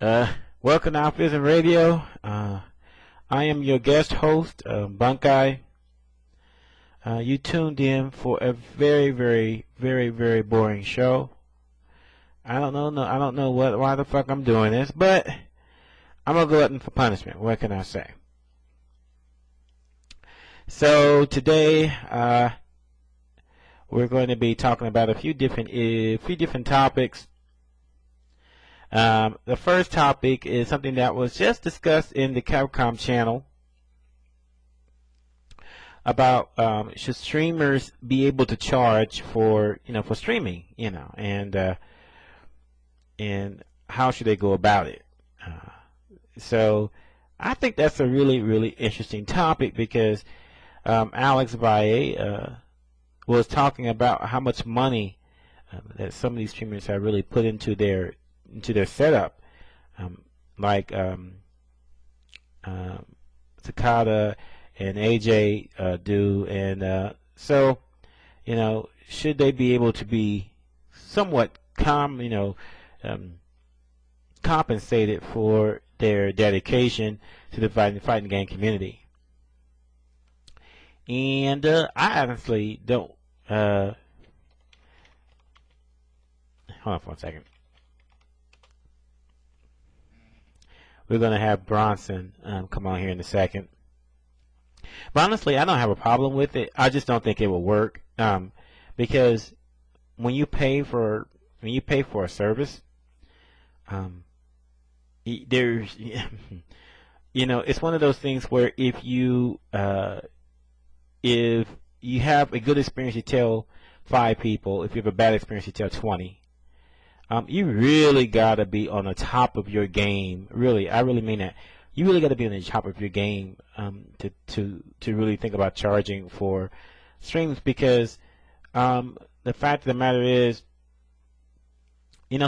Welcome to AlphaISM Radio. I am your guest host, Bunkei. You tuned in for a very, very, very, very boring show. I don't know why the fuck I'm doing this, but I'm a glutton for punishment. What can I say? So today, we're going to be talking about a few different topics. The first topic is something that was just discussed in the Capcom channel about should streamers be able to charge for streaming, and how should they go about it? So I think that's a really, really interesting topic because Alex Valle was talking about how much money that some of these streamers have really put into their setup, like Takada and AJ do, and so should they be able to be somewhat compensated for their dedication to the fighting game community? And I honestly don't. Hold on for 1 second. We're going to have Bronson come on here in a second. But honestly, I don't have a problem with it. I just don't think it will work because when you pay for a service, there's it's one of those things where if you have a good experience, you tell 5 people. If you have a bad experience, you tell 20. You really gotta be on the top of your game. Really, I really mean that. You really gotta be on the top of your game to really think about charging for streams, because the fact of the matter is,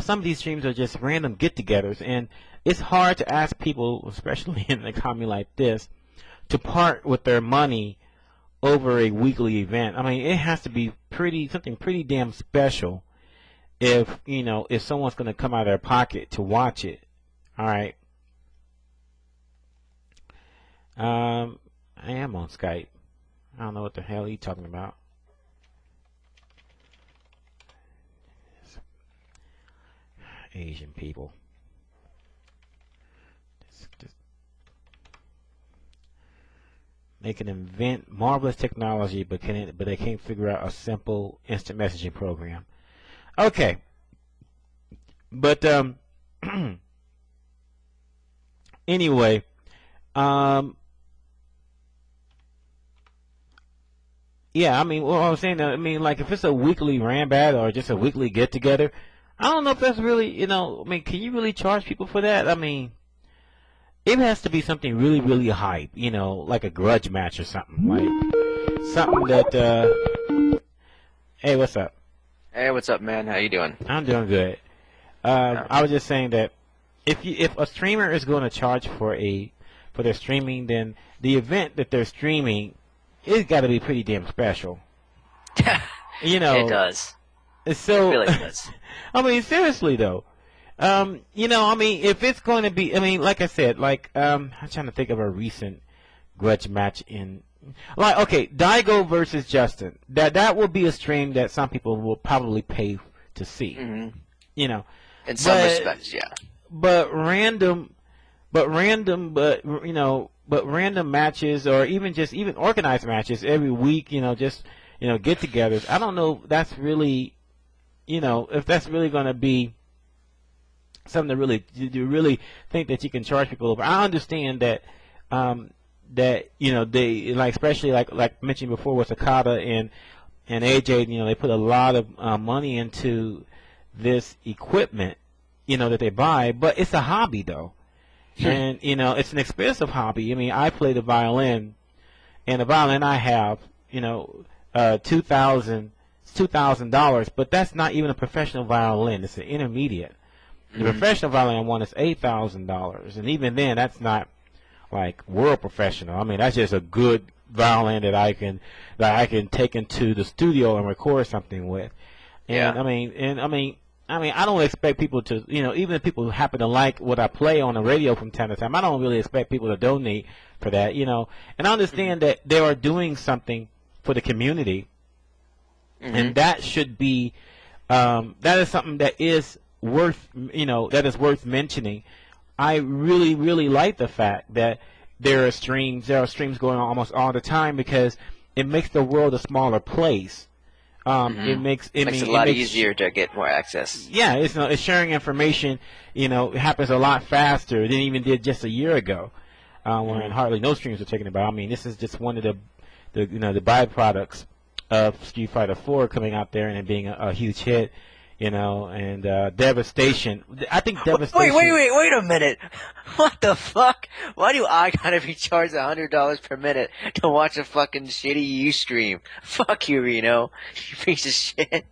some of these streams are just random get-togethers, and it's hard to ask people, especially in an economy like this, to part with their money over a weekly event. I mean, it has to be something pretty damn special if someone's going to come out of their pocket to watch it. All right. I am on Skype. I don't know what the hell he's talking about. Asian people. They can invent marvelous technology, but they can't figure out a simple instant messaging program. Okay, but anyway, yeah, I mean, what I was saying, like if it's a weekly Rambat or just a weekly get together, I don't know if that's really, can you really charge people for that? I mean, it has to be something really, really hype, like a grudge match or something, like something that. Hey, what's up? Hey, what's up, man? How you doing? I'm doing good. I was just saying that if a streamer is going to charge for their streaming, then the event that they're streaming, it's got to be pretty damn special. It does. So, it really does. I mean, seriously though, if it's going to be, like I said, I'm trying to think of a recent grudge match okay, Daigo versus Justin. That will be a stream that some people will probably pay to see. Mm-hmm. In some respects, yeah. But random matches, or even organized matches every week, get-togethers. I don't know if that's really, if that's really going to be something to really think that you can charge people over. I understand that. They especially like mentioned before with Okada and AJ, they put a lot of money into this equipment, that they buy, but it's a hobby though. Sure. And it's an expensive hobby. I mean, I play the violin, and the violin I have, $2,000, but that's not even a professional violin. It's an intermediate. The professional violin one is $8,000, and even then, that's not like world professional. I mean, that's just a good violin that I can take into the studio and record something with. And yeah. I mean, I don't expect people to, even if people who happen to like what I play on the radio from time to time, I don't really expect people to donate for that, And I understand that they are doing something for the community, and that should be, that is something that is worth, that is worth mentioning. I really, really like the fact that there are streams going on almost all the time, because it makes the world a smaller place. It makes it a lot easier to get more access. Yeah, it's sharing information. It happens a lot faster than it even did just a year ago, when hardly no streams were taken about. I mean, this is just one of the byproducts of Street Fighter 4 coming out there and it being a huge hit. And Devastation. I think Devastation. Wait a minute. What the fuck? Why do I gotta be charged $100 per minute to watch a fucking shitty Ustream? Fuck you, Reno. You piece of shit.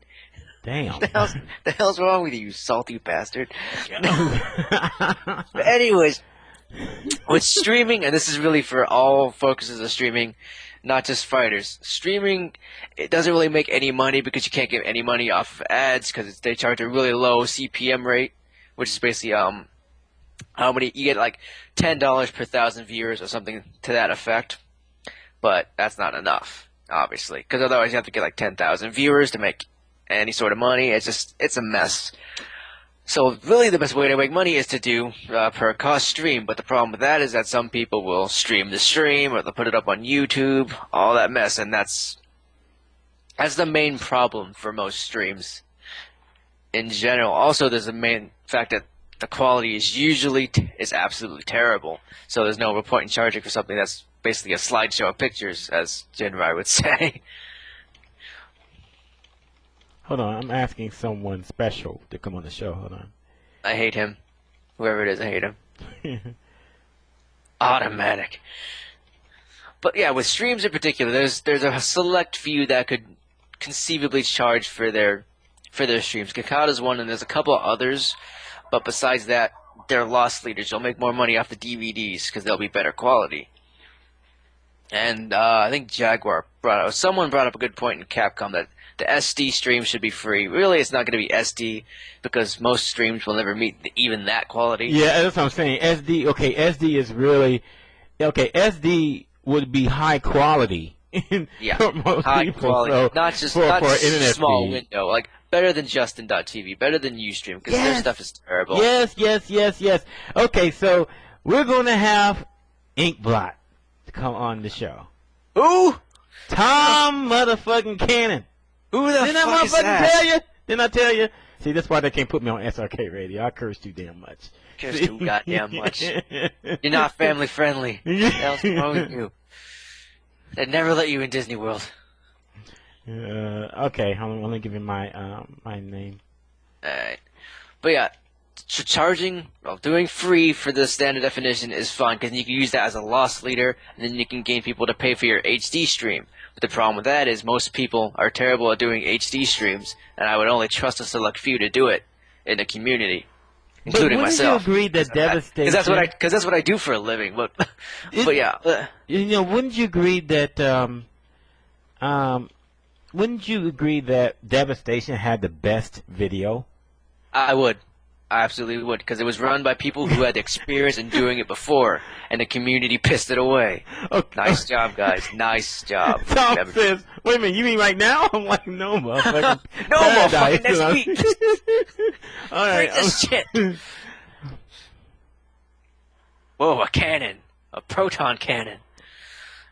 Damn. The hell's wrong with you salty bastard? But anyways, with streaming, and this is really for all focuses of streaming, not just fighters. Streaming, it doesn't really make any money because you can't get any money off of ads because they charge a really low CPM rate, which is basically how many you get, like $10 per 1,000 viewers or something to that effect. But that's not enough, obviously, because otherwise you have to get like 10,000 viewers to make any sort of money. It's a mess. So really the best way to make money is to do per cost stream, but the problem with that is that some people will stream the stream or they'll put it up on YouTube, all that mess, and that's the main problem for most streams in general. Also, there's the main fact that the quality is absolutely terrible, so there's no point in charging for something that's basically a slideshow of pictures, as Jinrai would say. Hold on, I'm asking someone special to come on the show. Hold on. I hate him. Whoever it is, I hate him. Automatic. But yeah, with streams in particular, there's a select few that could conceivably charge for their streams. Kakata's one, and there's a couple of others. But besides that, they're loss leaders. You'll make more money off the DVDs because they'll be better quality. And I think someone brought up a good point in Capcom that the SD stream should be free. Really, it's not going to be SD because most streams will never meet even that quality. Yeah, that's what I'm saying. SD is really SD would be high quality. Yeah, for most high people, quality, so not just for a internet small feed. window. Like better than Justin.tv, better than Ustream because their stuff is terrible. Yes. Okay, so we're going to have Inkblot to come on the show. Who? Tom motherfucking Cannon. Who the fuck is that? Tell you? Didn't I tell you? See, that's why they can't put me on SRK radio. I curse too damn much. Curse too goddamn much. You're not family friendly. What the hell's wrong with you? They'd never let you in Disney World. Okay, I'm gonna give you my my name. Alright. But yeah, doing free for the standard definition is fun because you can use that as a loss leader, and then you can gain people to pay for your HD stream. But the problem with that is most people are terrible at doing HD streams, and I would only trust a select few to do it in the community, including myself. Wouldn't you agree that Devastation? Because that's what I do for a living. But yeah, wouldn't you agree that wouldn't you agree that Devastation had the best video? I would. I absolutely would, because it was run by people who had experience in doing it before, and the community pissed it away. Okay. Nice job, guys. Nice job. Tom says, wait a minute, you mean right now? I'm like, no, motherfucker. No, motherfucker, next week. All right. Break this shit. Whoa, a cannon. A proton cannon.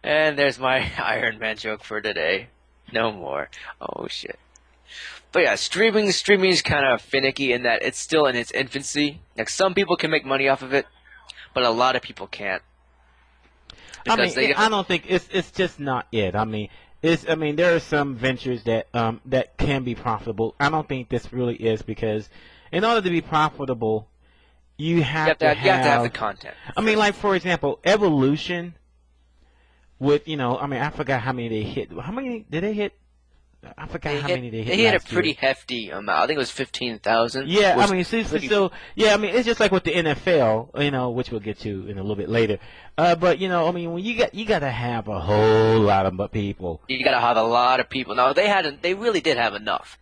And there's my Iron Man joke for today. No more. Oh, shit. But yeah, streaming is kind of finicky in that it's still in its infancy. Like, some people can make money off of it, but a lot of people can't. I don't think it's just not it. I mean, there are some ventures that that can be profitable. I don't think this really is, because in order to be profitable, you have to have the content. I mean, like, for example, Evolution with, I forgot how many they hit. How many did they hit? I forgot how many they hit. They hit a pretty hefty amount. I think it was 15,000. Yeah, it's just like with the NFL, which we'll get to in a little bit later. But when you gotta have a whole lot of people. You gotta have a lot of people. Now they really did have enough.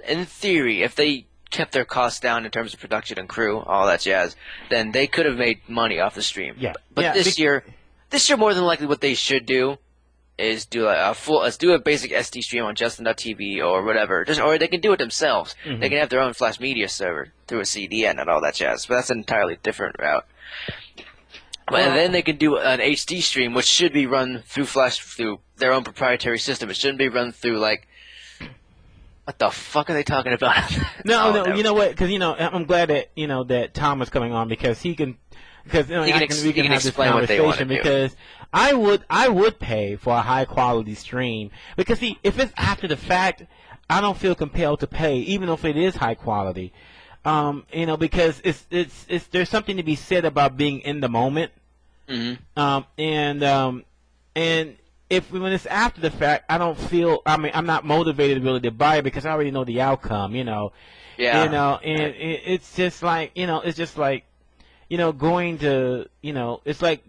In theory, if they kept their costs down in terms of production and crew, all that jazz, then they could have made money off the stream. Yeah. But this year, more than likely, what they should do is do let's do a basic SD stream on Justin.tv or whatever. Or they can do it themselves. Mm-hmm. They can have their own Flash Media server through a CDN and all that jazz. But that's an entirely different route. And then they can do an HD stream, which should be run through their own proprietary system. It shouldn't be run through like. What the fuck are they talking about? No, you know what? Because I'm glad that that Tom is coming on because he can. Because we can have this conversation because I would pay for a high quality stream because if it's after the fact, I don't feel compelled to pay even if it is high quality. Because it's there's something to be said about being in the moment. Mm-hmm. And if when it's after the fact, I don't feel. I mean, I'm not motivated really to buy it because I already know the outcome. Yeah. And it's just like it's just like. Going to, it's like,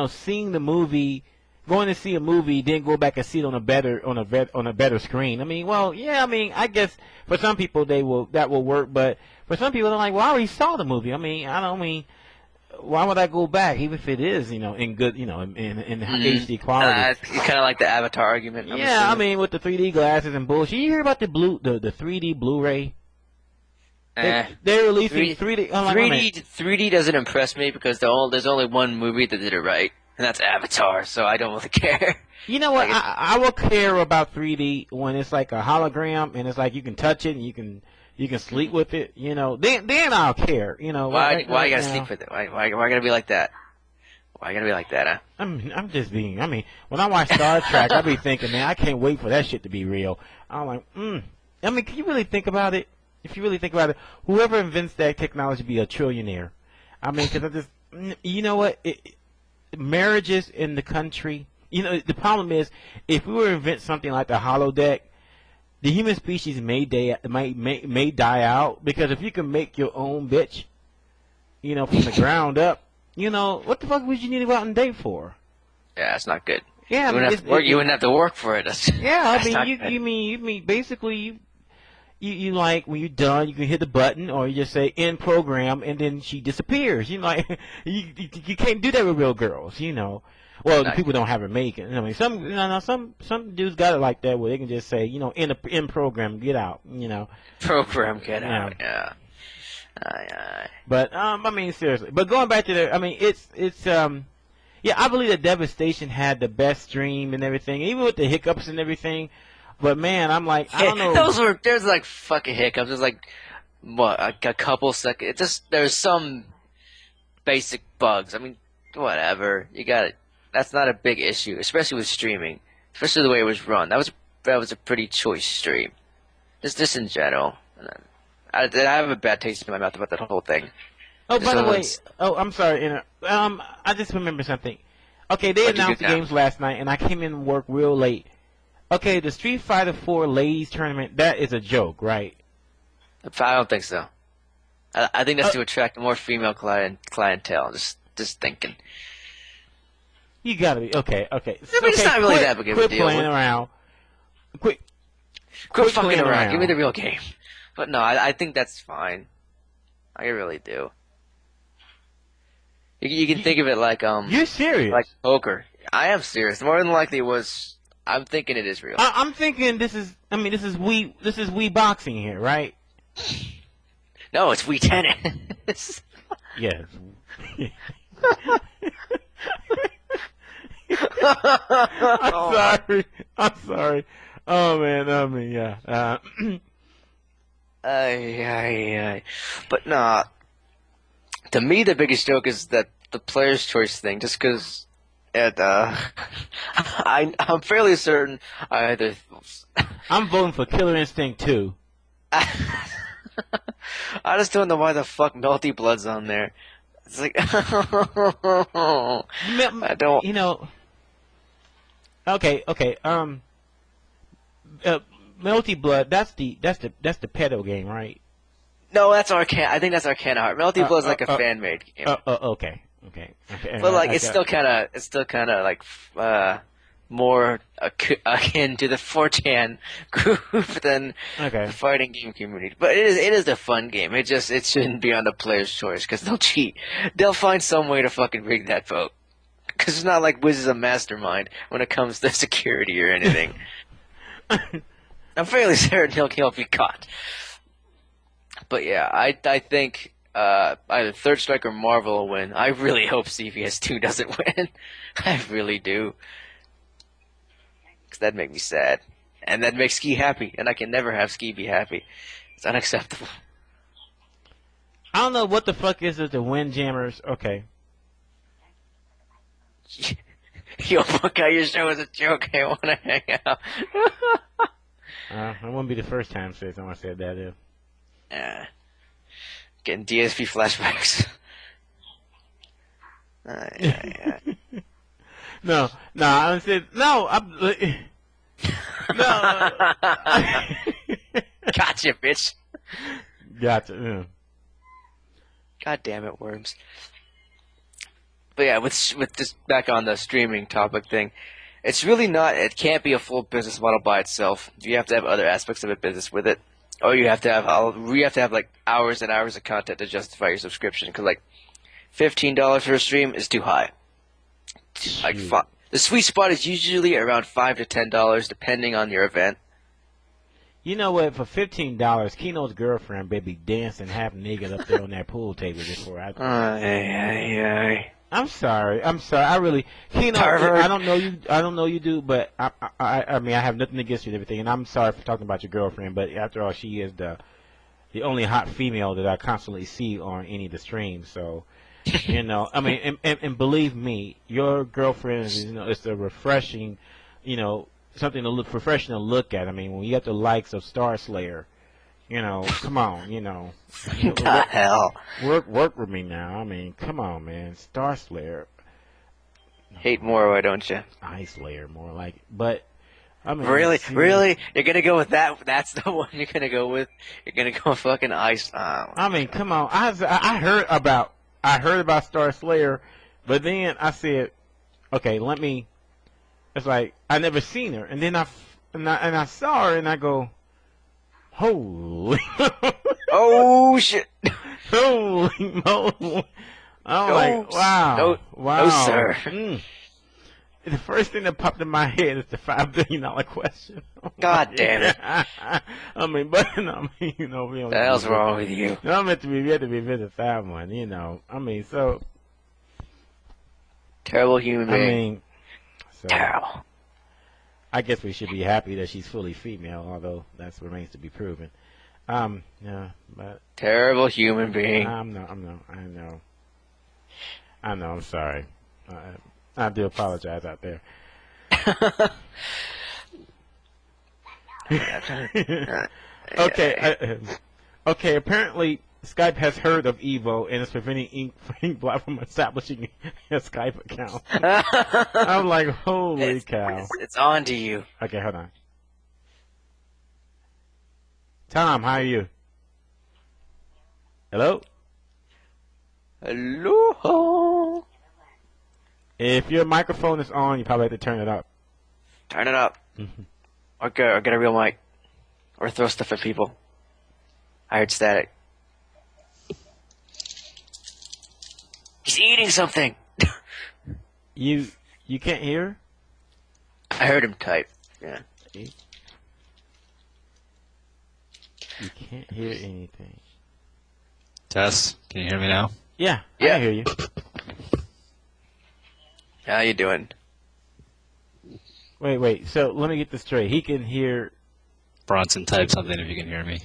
seeing the movie, going to see a movie, then go back and see it on a better screen. I mean, well, yeah, I mean, I guess for some people that will work, but for some people they're like, well, I already saw the movie. I mean, why would I go back, even if it is, in good, in HD quality? Kind of like the Avatar argument. Yeah, I mean, with the 3D glasses and bullshit. You hear about the 3D Blu-ray? They're releasing 3D. 3D doesn't impress me because there's only one movie that did it right, and that's Avatar. So I don't really care. You know what? I will care about 3D when it's like a hologram and it's like you can touch it and you can sleep with it. Then I'll care. Why you gotta sleep with it? Why gotta be like that? Why gotta be like that? Huh? I'm just being. I mean, when I watch Star Trek, I be thinking, man, I can't wait for that shit to be real. I'm like, I mean, can you really think about it? If you really think about it, whoever invents that technology be a trillionaire. I mean, because you know what? Marriages in the country, the problem is, if we were to invent something like the holodeck, the human species may die out, because if you can make your own bitch, from the ground up, what the fuck would you need to go out and date for? Yeah, it's not good. Yeah, you wouldn't have to work for it. Yeah, I mean, you mean basically you like when you're done, you can hit the button, or you just say end program, and then she disappears. You can't do that with real girls. Well, the people don't have it making. I mean, some dudes got it like that where they can just say, end program, get out. Program, get out. Yeah. Aye. But I mean, seriously. But going back to I mean, yeah, I believe that Devastation had the best stream and everything, even with the hiccups and everything. But man, I'm like, I don't know. There's like fucking hiccups. There's like a couple seconds. There's some basic bugs. I mean, whatever. You got it. That's not a big issue, especially with streaming, especially the way it was run. That was a pretty choice stream. Just in general. I have a bad taste in my mouth about that whole thing. Oh, by the way, I'm sorry. I just remembered something. Okay, they announced the games last night, and I came in and work real late. Okay, the Street Fighter 4 Ladies Tournament, that is a joke, right? I don't think so. I think that's to attract more female clientele. Just thinking. You gotta be okay. It's not really that big of a deal. Quit playing around. Quit fucking around. Give me the real game. But no, I think that's fine. I really do. You can think of it like You're serious? Like poker. I am serious. More than likely, I'm thinking it is real. I'm thinking this is Wii boxing here, right? No, it's Wii tennis. Yes. I'm sorry. Oh man, I mean, yeah. But nah. To me, the biggest joke is that the player's choice thing. Just because, I'm fairly certain I'm voting for Killer Instinct 2. I just don't know why the fuck Melty Blood's on there. It's like, I don't. Okay. Melty Blood. That's the pedo game, right? No, that's Arcana. I think that's Arcana Heart. Melty Blood's like a fan made game. Okay. But like, it's still kind of like more akin to the 4chan group than the fighting game community. But it is a fun game. It shouldn't be on the player's choice because they'll cheat. They'll find some way to fucking rig that vote. Because it's not like Wiz is a mastermind when it comes to security or anything. I'm fairly certain he'll be caught. But yeah, I think either Third Strike or Marvel will win. I really hope CVS2 doesn't win. I really do. Because that'd make me sad. And that'd make Ski happy. And I can never have Ski be happy. It's unacceptable. I don't know what the fuck is it, the Windjammers. Okay. Yo, Bunkei, your show is a joke. I want to hang out. It wouldn't be the first time someone said that, if. Getting DSP flashbacks. Yeah. No, I said no. No. Gotcha, bitch. Gotcha. Yeah. God damn it, Worms. But yeah, with just back on the streaming topic thing, it's really not. It can't be a full business model by itself. You have to have other aspects of a business with it, or you have to have like hours and hours of content to justify your subscription. Because like $15 for a stream is too high. Like the sweet spot is usually around $5 to $10, depending on your event. You know what? For $15, Kino's girlfriend baby dancing half naked up there on that pool table before I'm sorry. I really, Kino. I don't know you do, but I mean, I have nothing against you and everything, and I'm sorry for talking about your girlfriend, but after all, she is the only hot female that I constantly see on any of the streams. So, you know, I mean, and believe me, your girlfriend is, it's a refreshing, something to look refreshing to look at. I mean, when you got the likes of Star Slayer. Come on, What the hell? Work with me now. I mean, come on, man. Star Slayer. Hate more, why don't you? Ice Slayer, more like. But, I mean. Really? You're gonna go with that? That's the one you're gonna go with? You're gonna go with fucking Ice? Oh, I mean, come on. I heard about Star Slayer, but then I said, okay, it's like, I never seen her. And then I saw her and I go, holy. Oh, shit. Holy moly. I'm like, wow. Wow. No, sir. The first thing that popped in my head is the $5 billion question. God damn it. I mean, but, we don't. What the hell's wrong with you? No, we had to revisit that one, I mean, so. Terrible human being. I mean, so. Terrible. I guess we should be happy that she's fully female, although that remains to be proven. Yeah, but terrible human being. I know. I'm sorry. I do apologize out there. Okay. Apparently, Skype has heard of EVO and is preventing Inkblot from establishing a Skype account. I'm like, holy cow. It's on to you. Okay, hold on. Tom, how are you? Hello? Hello? If your microphone is on, you probably have to turn it up. Turn it up. Or get a real mic. Or throw stuff at people. I heard static. He's eating something. You can't hear? I heard him type. Yeah. You can't hear anything. Tess, can you hear me now? Yeah, I can hear you. How you doing? Wait. So let me get this straight. He can hear. Bronson, type something if you can hear me.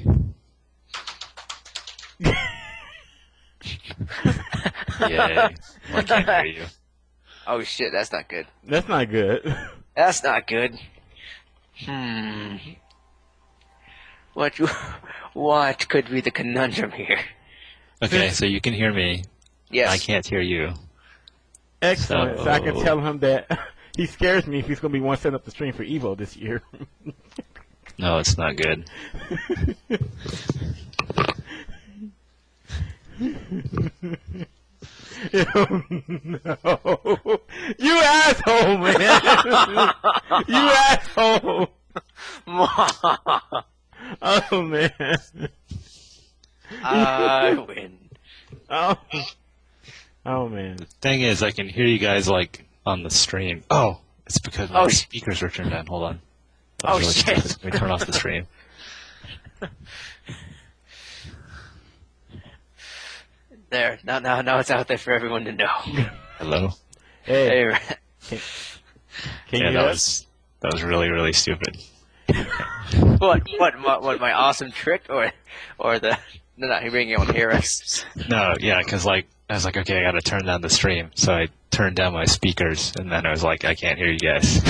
Yay. I can't hear you. Oh shit, that's not good. That's not good. That's not good. What could be the conundrum here? Okay, so you can hear me. Yes. I can't hear you. Excellent. So I can tell him that he scares me if he's going to be one setting up the stream for EVO this year. No, it's not good. No. You asshole, man. You asshole. Oh, man. I win. Oh, man. The thing is, I can hear you guys like on the stream. Oh, it's because my speakers were turned on. Hold on. That was Shit. stupid. Let me turn off the stream. There. Now it's out there for everyone to know. Hello. Hey. Hey, Can Yeah, you that hear was really really stupid. what? My awesome trick or the? No, he bringing on hear us. No, yeah, because like I was like, okay, I got to turn down the stream, so I turned down my speakers, and then I was like, I can't hear you guys.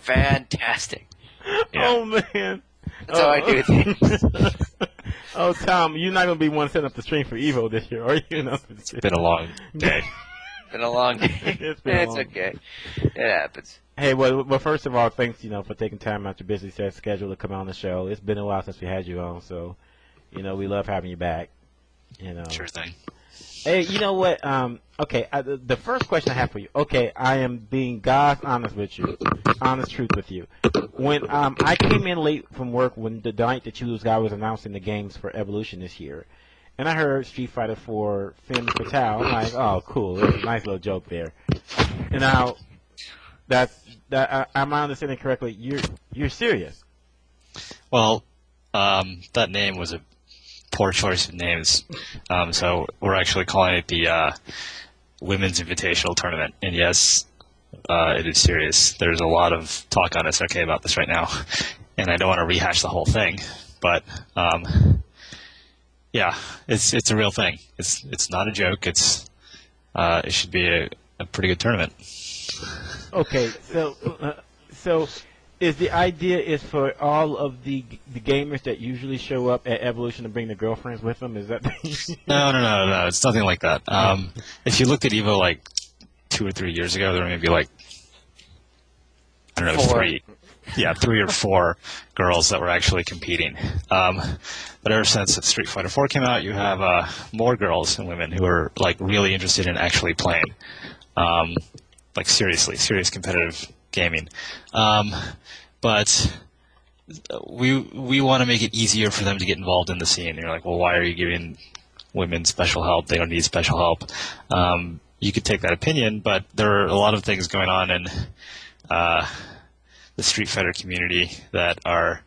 Fantastic. Yeah. Oh, man. That's how I do things. Oh, Tom, you're not going to be one setting up the stream for EVO this year, are you? No, It's been a long day. Been a long day. It's been a long okay. It happens. Hey, well, first of all, thanks, for taking time out your busy set schedule to come on the show. It's been a while since we had you on, so, we love having you back. Sure thing. Hey, you know what? Okay, the first question I have for you. Okay, I am being God's honest truth with you. When I came in late from work when the night that you guys was announcing the games for Evolution this year, and I heard Street Fighter 4 Femme Fatale. I'm like, oh, cool. There's a nice little joke there. And now, am I understanding correctly? You're serious? Well, that name was a poor choice of names. So we're actually calling it the Women's Invitational Tournament. And yes, it is serious. There's a lot of talk on SRK about this right now, and I don't want to rehash the whole thing, but yeah, it's a real thing. It's not a joke. It should be a pretty good tournament. Okay, so is the idea is for all of the gamers that usually show up at Evolution to bring their girlfriends with them? Is that? No. It's nothing like that. If you looked at EVO like 2 or 3 years ago, there were maybe like, I don't know, 3 or 4 girls that were actually competing. But ever since Street Fighter 4 came out, you have more girls and women who are like really interested in actually playing, like serious competitive gaming. But we want to make it easier for them to get involved in the scene. And you're like, well, why are you giving women special help? They don't need special help. You could take that opinion, but there are a lot of things going on in the Street Fighter community that are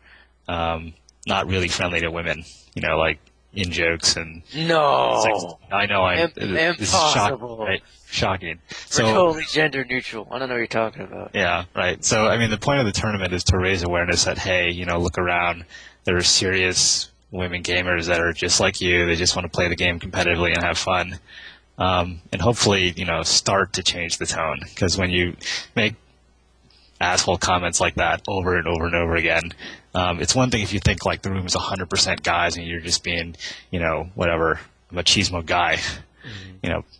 not really friendly to women. Like in jokes and No. sex. I know. This is Impossible. right? Shocking. We're totally gender neutral. I don't know what you're talking about. Yeah, right. So, I mean, the point of the tournament is to raise awareness that, hey, look around. There are serious women gamers that are just like you. They just want to play the game competitively and have fun. And hopefully, start to change the tone. Because when you make asshole comments like that over and over and over again, it's one thing if you think like the room is 100% guys and you're just being, whatever, machismo guy.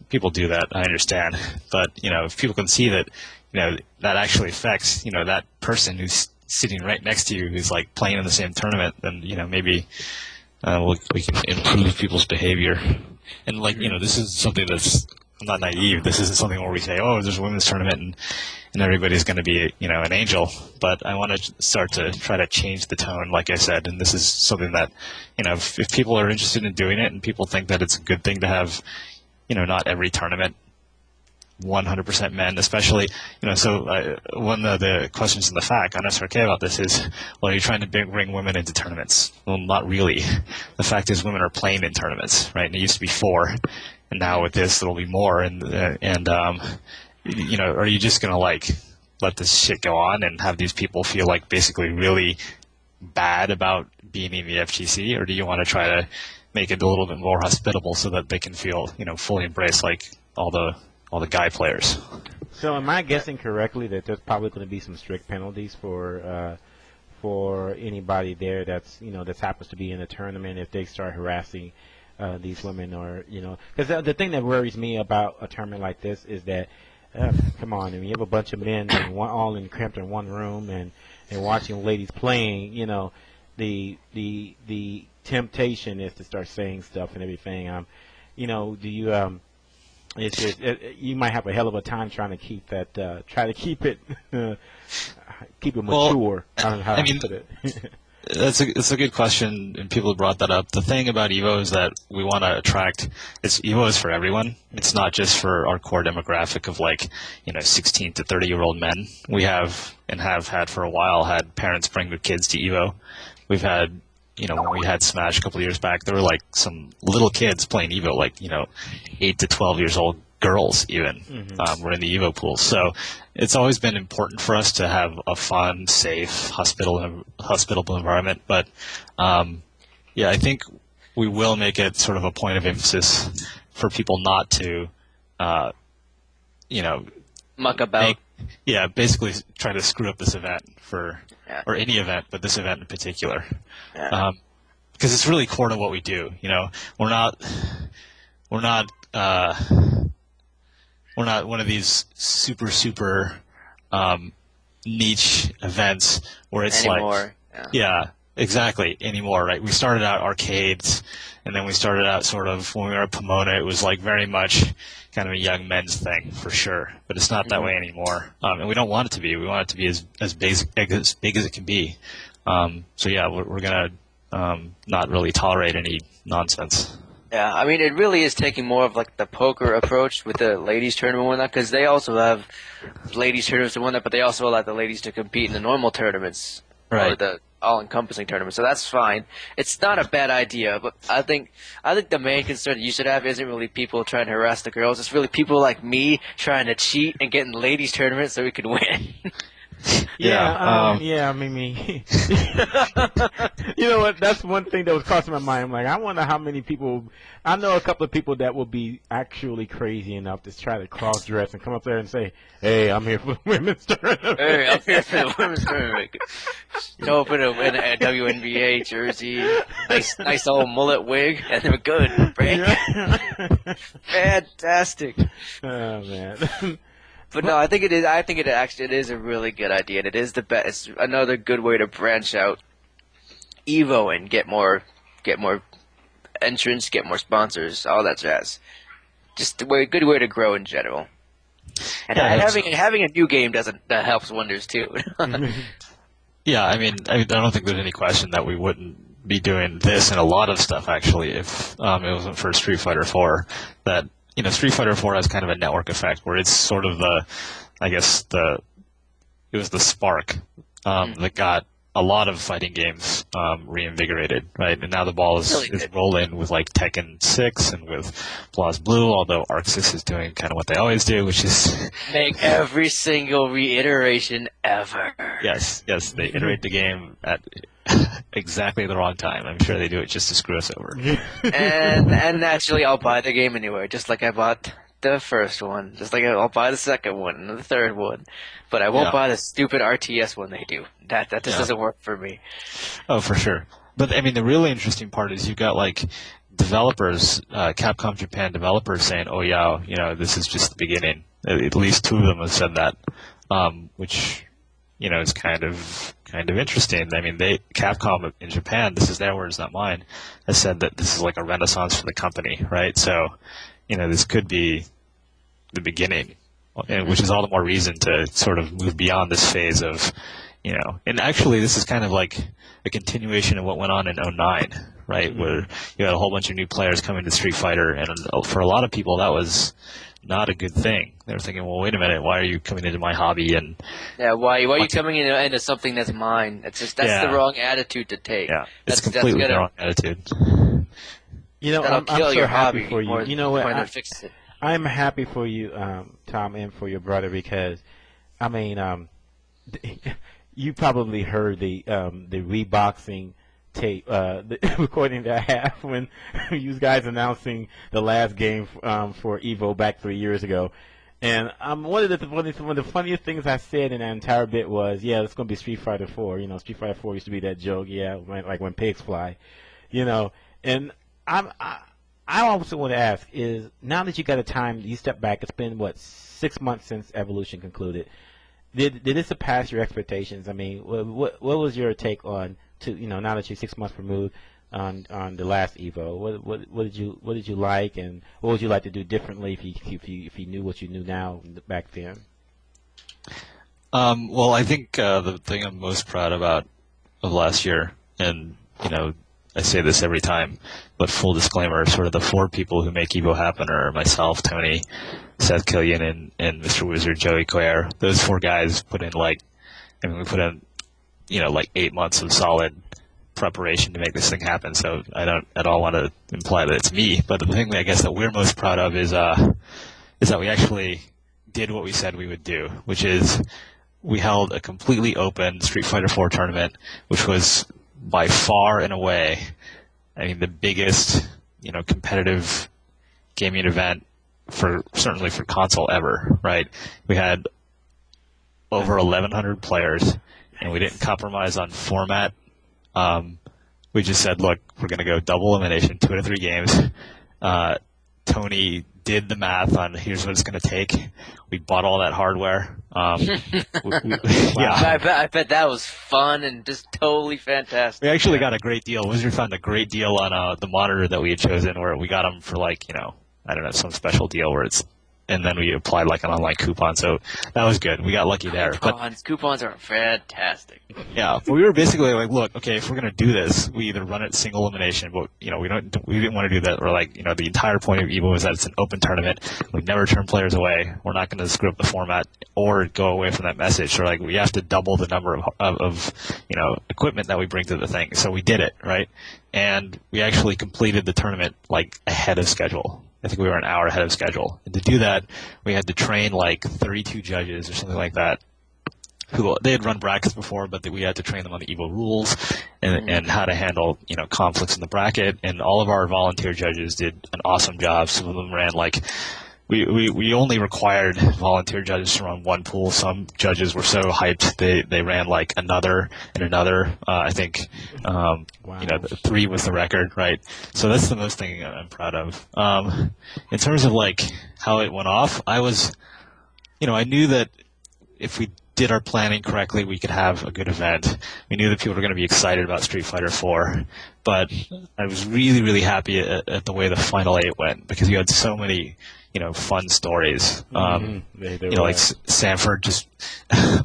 People do that. I understand, but if people can see that, that actually affects, that person who's sitting right next to you, who's like playing in the same tournament, then maybe we can improve people's behavior. And this is something that's not naive. This isn't something where we say, oh, there's a women's tournament and everybody's going to be an angel. But I want to start to try to change the tone, like I said. And this is something that if people are interested in doing it and people think that it's a good thing to have. Not every tournament, 100% men, especially, so one of the questions in the FAQ on SRK about this is, well, are you trying to bring women into tournaments? Well, not really. The fact is women are playing in tournaments, right? And it used to be 4, and now with this, it'll be more. And are you just going to, let this shit go on and have these people feel, basically really bad about being in the FGC, or do you want to try to make it a little bit more hospitable so that they can feel, fully embraced like all the guy players. So am I guessing correctly that there's probably going to be some strict penalties for anybody there that's that happens to be in a tournament if they start harassing these women, or because the thing that worries me about a tournament like this is that come on, you have a bunch of men all cramped in one room and watching ladies playing, the temptation is to start saying stuff and everything. do you it's just, you might have a hell of a time trying to keep that, try to keep it mature. Well, I don't know how I to mean, put it. it's a good question, and people have brought that up. The thing about EVO is that we want to attract. EVO is for everyone. It's not just for our core demographic of 16 to 30-year-old men. We have and have had for a while had parents bring their kids to EVO. We've had, when we had Smash a couple of years back, there were some little kids playing EVO, 8 to 12 years old girls even were in the EVO pool. So it's always been important for us to have a fun, safe, hospitable environment. But I think we will make it sort of a point of emphasis for people not to, muck about. Basically try to screw up this event or any event, but this event in particular. Yeah. Because it's really core to what we do. We're not one of these super niche events where it's anymore. Exactly, anymore, right? We started out arcades, and then we started out sort of, when we were at Pomona, it was very much kind of a young men's thing, for sure. But it's not that way anymore. And we don't want it to be. We want it to be as big as it can be. We're going to not really tolerate any nonsense. Yeah, I mean, it really is taking more of the poker approach with the ladies tournament and whatnot, because they also have ladies tournaments and whatnot, but they also allow the ladies to compete in the normal tournaments, right? Or the all-encompassing tournament. So that's fine. It's not a bad idea, but I think the main concern you should have isn't really people trying to harass the girls. It's really people like me trying to cheat and get in the ladies tournament so we could win. Me. You know what? That's one thing that was crossing my mind. I'm like, I wonder how many people. I know a couple of people that will be actually crazy enough to try to cross-dress and come up there and say, "Hey, I'm here for the women's tournament." Hey, I'm here for the women's tournament. Go up in a WNBA jersey, nice old mullet wig, and they're good. Fantastic. Oh man. But no, I think it is. I think it is a really good idea, and it is the best. It's another good way to branch out EVO and get more entrants, get more sponsors, all that jazz. Just a good way to grow in general. And having a new game that helps wonders too. Yeah, I mean, I don't think there's any question that we wouldn't be doing this and a lot of stuff actually if it wasn't for Street Fighter 4. That Street Fighter 4 has kind of a network effect where it's sort of it was the spark that got a lot of fighting games reinvigorated, right? And now the ball is rolling with Tekken 6 and with BlazBlue, although ArcSys is doing kind of what they always do, which is make every single reiteration ever. Yes, they iterate the game at exactly the wrong time. I'm sure they do it just to screw us over. and naturally, I'll buy the game anyway, just like I bought the first one, just like I'll buy the second one and the third one, but I won't buy the stupid RTS one they do. That just doesn't work for me. Oh, for sure. But I mean, the really interesting part is you've got developers, Capcom Japan developers saying, "Oh yeah, this is just the beginning." At least 2 of them have said that, which is kind of interesting. I mean, Capcom in Japan, this is their words, not mine, has said that this is a renaissance for the company, right? So, this could be the beginning, which is all the more reason to sort of move beyond this phase of, and actually this is kind of like a continuation of what went on in 2009, right? Mm-hmm. Where you had a whole bunch of new players coming to Street Fighter, and for a lot of people that was not a good thing. They were thinking, well, wait a minute, why are you coming into my hobby? And why are you coming into something that's mine? That's the wrong attitude to take. Yeah, it's completely the wrong attitude. I'm so happy for you. You know what? I'm happy for you, Tom, and for your brother because, I mean, you probably heard the reboxing tape, the recording that I have when you guys announcing the last game for EVO back 3 years ago. And one of the funniest things I said in that entire bit was, it's going to be Street Fighter 4. Street Fighter 4 used to be that joke, when pigs fly, And I also want to ask is, now that you got a time, you step back, it's been, 6 months since Evolution concluded. Did this surpass your expectations? I mean, what was your take on, now that you're 6 months removed, on the last EVO? What did you like, and what would you like to do differently if you knew what you knew now back then? Well, I think the thing I'm most proud of last year, and I say this every time, but full disclaimer, sort of the 4 people who make EVO happen are myself, Tony, Seth Killian, and Mr. Wizard, Joey Coyer. Those 4 guys put in we put in 8 months of solid preparation to make this thing happen. So I don't at all want to imply that it's me, but the thing that I guess that we're most proud of is that we actually did what we said we would do, which is we held a completely open Street Fighter 4 tournament, which was by far and away, the biggest, competitive gaming event certainly for console ever, right? We had over 1,100 players, and we didn't compromise on format. We just said, look, we're going to go double elimination, 2 out of 3 games. Tony did the math on here's what it's going to take. We bought all that hardware. Yeah, I bet that was fun and just totally fantastic. We actually got a great deal. Wizard found a great deal on the monitor that we had chosen, where we got them for I don't know, some special deal where and then we applied an online coupon, so that was good. We got lucky there. Coupons are fantastic. Yeah, but we were basically look, okay, if we're gonna do this, we either run it single elimination, but we didn't want to do that. Or the entire point of EVO is that it's an open tournament. We never turn players away. We're not going to screw up the format or go away from that message. So we have to double the number of equipment that we bring to the thing. So we did it, right? And we actually completed the tournament ahead of schedule. I think we were an hour ahead of schedule. And to do that, we had to train 32 judges or something like that. They had run brackets before, but we had to train them on the EVO rules and how to handle conflicts in the bracket. And all of our volunteer judges did an awesome job. Some of them ran we only required volunteer judges to run 1 pool. Some judges were so hyped they ran another and another. I think Wow. 3 was the record, right? So that's the most thing I'm proud of. In terms of how it went off, I knew that if we did our planning correctly, we could have a good event. We knew that people were going to be excited about Street Fighter 4, but I was really, really happy at the way the Final 8 went, because you had so many fun stories. Sanford just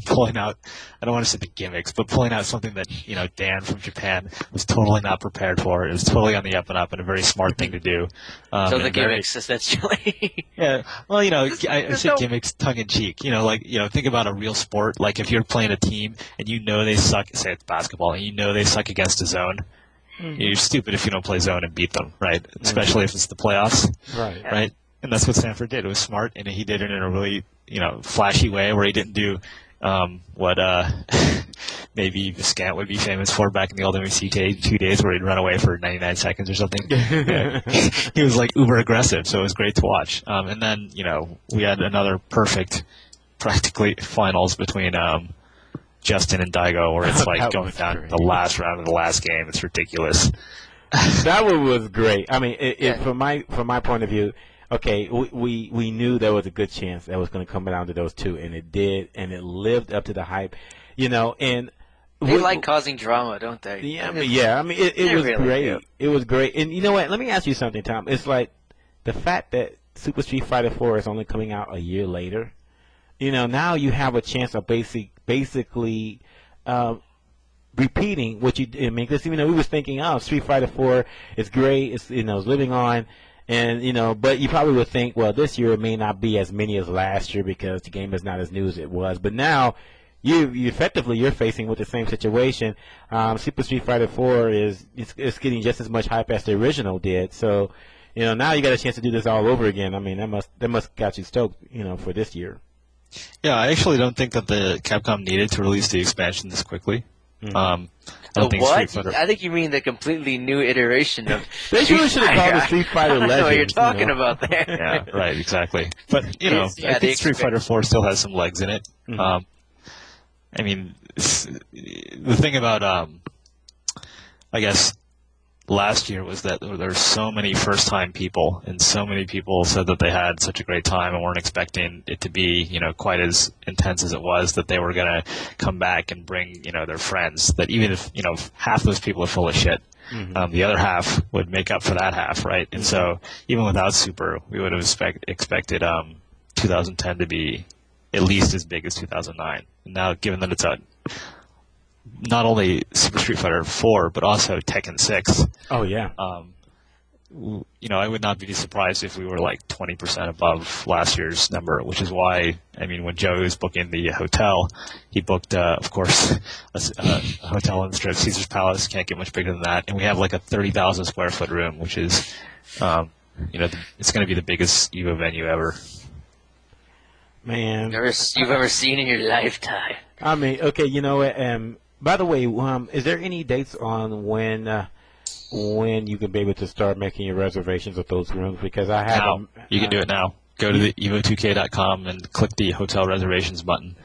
pulling out, I don't want to say the gimmicks, but pulling out something that, Dan from Japan was totally not prepared for. It was totally on the up and up and a very smart thing to do. So the gimmicks, essentially. Yeah. Well, I say gimmicks tongue in cheek. Think about a real sport. If you're playing a team and they suck, say it's basketball, and they suck against a zone, you're stupid if you don't play zone and beat them, right? Especially if it's the playoffs. Right. Right? And that's what Sanford did. It was smart, and he did it in a really, flashy way where he didn't do what maybe Viscant would be famous for back in the old MCK 2 days, where he'd run away for 99 seconds or something. Yeah. He was uber aggressive, so it was great to watch. And then, we had another perfect, practically finals between Justin and Daigo, where it's going down to the last round of the last game. It's ridiculous. That one was great. From my point of view, okay, we knew there was a good chance that was going to come down to those 2, and it did, and it lived up to the hype, and they like causing drama, don't they? Yeah, it was really great. Do. It was great, and you know what? Let me ask you something, Tom. It's the fact that Super Street Fighter 4 is only coming out a year later. Now you have a chance of basically repeating what you did. Because we was thinking, Street Fighter 4 is great. It's it's living on. And, but you probably would think, well, this year it may not be as many as last year because the game is not as new as it was. But now you're facing with the same situation. Super Street Fighter 4 is getting just as much hype as the original did. So, now you got a chance to do this all over again. That must got you stoked, for this year. Yeah, I actually don't think that the Capcom needed to release the expansion this quickly. I think you mean the completely new iteration of. They really should have called it Street Fighter Legends. I know what you're talking about there. Yeah, right, exactly. But I think Street Fighter 4 still has some legs in it. Mm-hmm. The thing about I guess last year was that there were so many first-time people, and so many people said that they had such a great time and weren't expecting it to be, quite as intense as it was, that they were going to come back and bring, their friends, that even if, half those people are full of shit, Mm-hmm. The other half would make up for that half, right? And so even without Super, we would have expected 2010 to be at least as big as 2009. And now, given that it's not only Super Street Fighter 4, but also Tekken 6. Oh yeah. I would not be surprised if we were like 20% above last year's number, which is why, when Joey was booking the hotel, he booked, of course, a hotel in the Strip, Caesar's Palace. Can't get much bigger than that. And we have like a 30,000 square foot room, which is, it's going to be the biggest EVO venue ever. Man. You've ever seen in your lifetime. Okay, you know what? By the way, is there any dates on when you can be able to start making your reservations of those rooms? Because I have now. You can do it now. Go to the evo2k.com and click the hotel reservations button.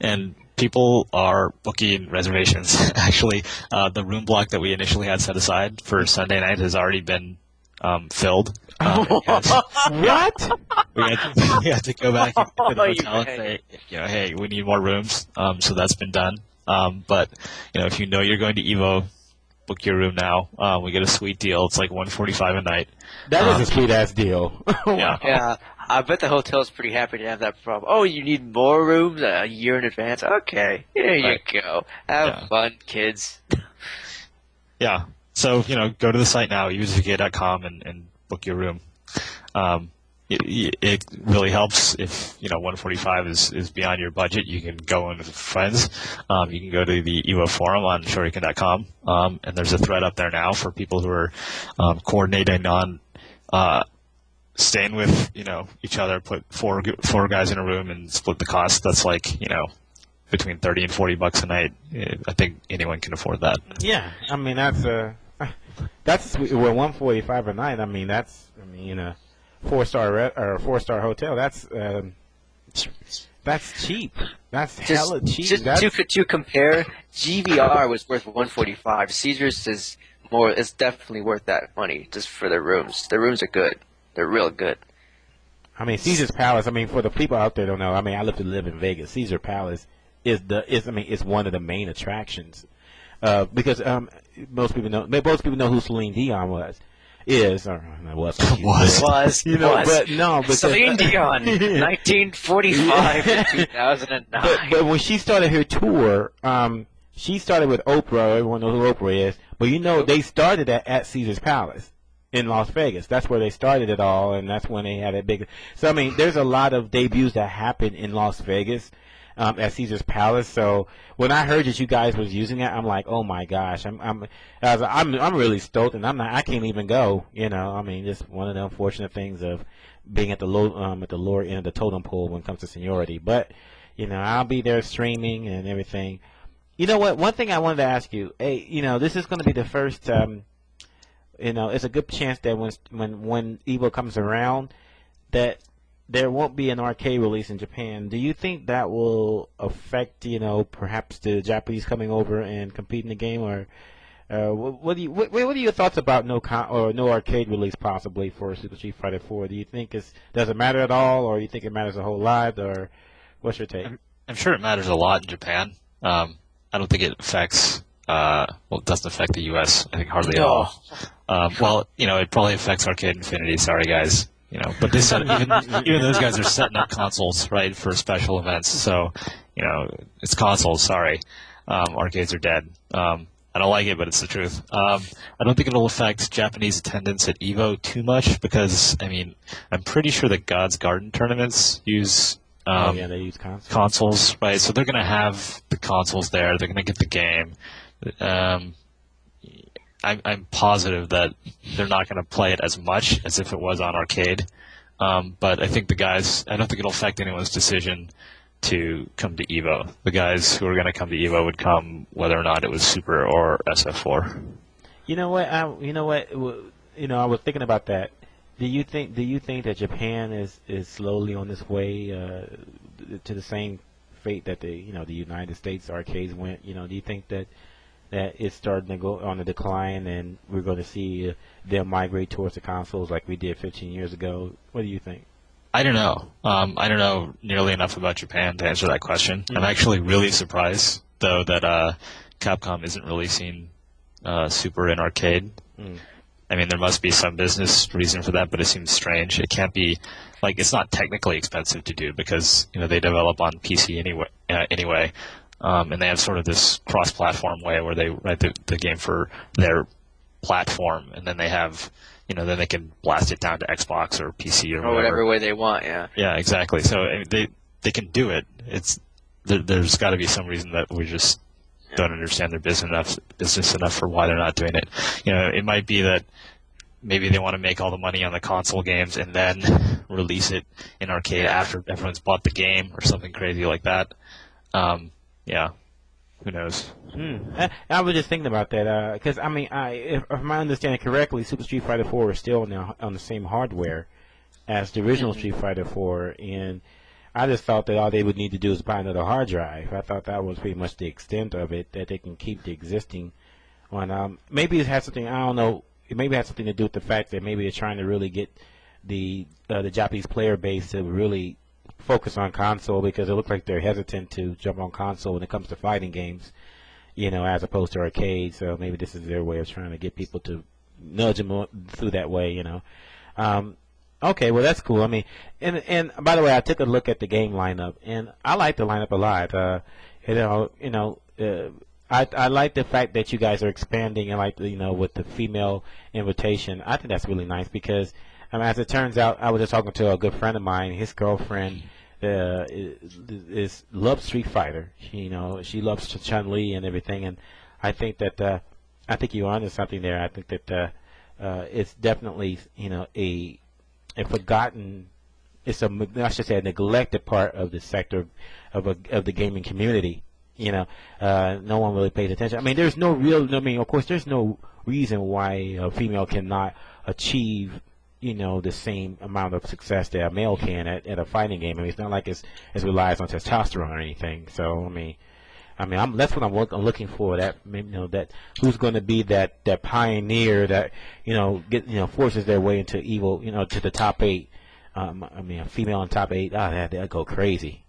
And people are booking reservations. Actually, the room block that we initially had set aside for Sunday night has already been filled. What? We had to go back to the hotel and say, hey, we need more rooms. So that's been done. But if you know you're going to EVO, book your room now. We get a sweet deal. It's like $145 a night. That is a sweet ass deal. Yeah. I bet the hotel's pretty happy to have that problem. Oh, you need more rooms a year in advance? Okay, here you go. Have fun, kids. Yeah. So, go to the site now, evo2k.com, and book your room. It really helps if 145 is beyond your budget. You can go in with friends. You can go to the EVO forum on Shoryuken.com, and there's a thread up there now for people who are coordinating on staying with each other. Put four guys in a room and split the cost. That's like between $30 and $40 a night. I think anyone can afford that. Yeah, that's sweet. Well, $145 a night. A 4-star hotel. That's cheap. That's hella cheap. Just to compare, GVR was worth $145. Caesars is more. It's definitely worth that money just for the rooms. The rooms are good. They're real good. Caesar's Palace. For the people out there who don't know, I live in Vegas. Caesar Palace is one of the main attractions. Because most people know who Celine Dion was. Was. But no, because Celine Dion, 1945 to 2009. But when she started her tour, she started with Oprah. Everyone knows who Oprah is. But they started at Caesar's Palace in Las Vegas. That's where they started it all, and that's when they had a big. So there's a lot of debuts that happen in Las Vegas. At Caesar's Palace. So when I heard that you guys was using it, I'm like, oh my gosh, I'm really stoked, and I can't even go. Just one of the unfortunate things of being at the lower end of the totem pole when it comes to seniority. But I'll be there streaming and everything. You know what? One thing I wanted to ask you, hey, this is going to be the first. It's a good chance that when EVO comes around, that there won't be an arcade release in Japan. Do you think that will affect, perhaps the Japanese coming over and competing the game, or what are your thoughts about no arcade release possibly for Super Street Fighter 4? Do you think does it matter at all, or do you think it matters a whole lot, or what's your take? I'm sure it matters a lot in Japan. I don't think it affects. It doesn't affect the U.S. I think hardly at all. It probably affects Arcade Infinity. Sorry, guys. But they set even those guys are setting up consoles, right, for special events. So, it's consoles. Sorry, arcades are dead. I don't like it, but it's the truth. I don't think it'll affect Japanese attendance at EVO too much because I'm pretty sure that God's Garden tournaments use they use consoles, right? So they're going to have the consoles there. They're going to get the game. I'm positive that they're not going to play it as much as if it was on arcade. But I think I don't think it'll affect anyone's decision to come to EVO. The guys who are going to come to EVO would come whether or not it was Super or SF4. You know what? I was thinking about that. Do you think that Japan is slowly on its way to the same fate that the United States arcades went? Do you think that it's starting to go on a decline, and we're going to see them migrate towards the consoles like we did 15 years ago? What do you think? I don't know. I don't know nearly enough about Japan to answer that question. Mm-hmm. I'm actually really surprised, though, that Capcom isn't releasing Super in arcade. I mean, there must be some business reason for that, but it seems strange. It can't be like it's not technically expensive to do because they develop on PC anyway, and they have sort of this cross-platform way where they write the game for their platform, and then they have then they can blast it down to Xbox or PC or whatever way they want. Yeah. Yeah, exactly. So I mean, they can do it. There's got to be some reason that we just don't understand their business enough for why they're not doing it. It might be that maybe they want to make all the money on the console games and then release it in arcade after everyone's bought the game or something crazy like that. Yeah, who knows? I was just thinking about that because if I understand it correctly, Super Street Fighter 4 is still now on the same hardware as the original Street Fighter 4, and I just thought that all they would need to do is buy another hard drive. I thought that was pretty much the extent of it, that they can keep the existing one. Maybe it has something, I don't know, it maybe has something to do with the fact that maybe they're trying to really get the Japanese player base to really focus on console, because it looks like they're hesitant to jump on console when it comes to fighting games, as opposed to arcade. So maybe this is their way of trying to get people to nudge them through that way, Okay, well that's cool. I mean, and by the way, I took a look at the game lineup, and I like the lineup a lot. I like the fact that you guys are expanding, and with the female invitation. I think that's really nice because, as it turns out, I was just talking to a good friend of mine. His girlfriend loves Street Fighter. She loves Chun-Li and everything, and I think that I think you're onto something there. I think that it's definitely a forgotten, I should say, a neglected part of the sector of the gaming community. No one really pays attention. I mean, there's no real. I mean, of course, there's no reason why a female cannot achieve, the same amount of success that a male can at a fighting game. I mean, it's not like it relies on testosterone or anything. So, that's what I'm looking for. That that who's going to be that pioneer that forces their way into EVO, to the top 8. A female in top 8. That'd go crazy.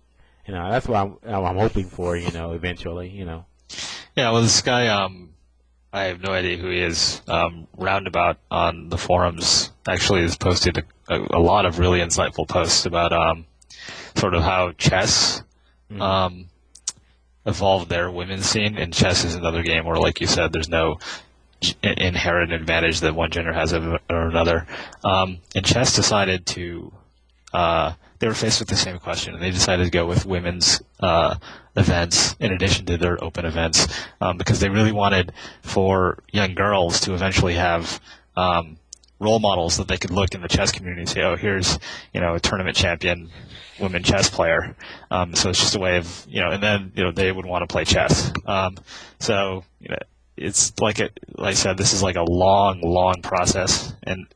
That's what I'm hoping for. Eventually. Yeah. Well, this guy, I have no idea who he is. Roundabout on the forums actually has posted a lot of really insightful posts about sort of how chess. Evolved their women's scene, and chess is another game where, like you said, there's no inherent advantage that one gender has over another. And chess decided to, they were faced with the same question, and they decided to go with women's events in addition to their open events, because they really wanted for young girls to eventually have role models that they could look in the chess community and say, oh, here's, a tournament champion women chess player. So it's just a way of, and then, they would want to play chess. So, it's like I said, this is like a long, long process. And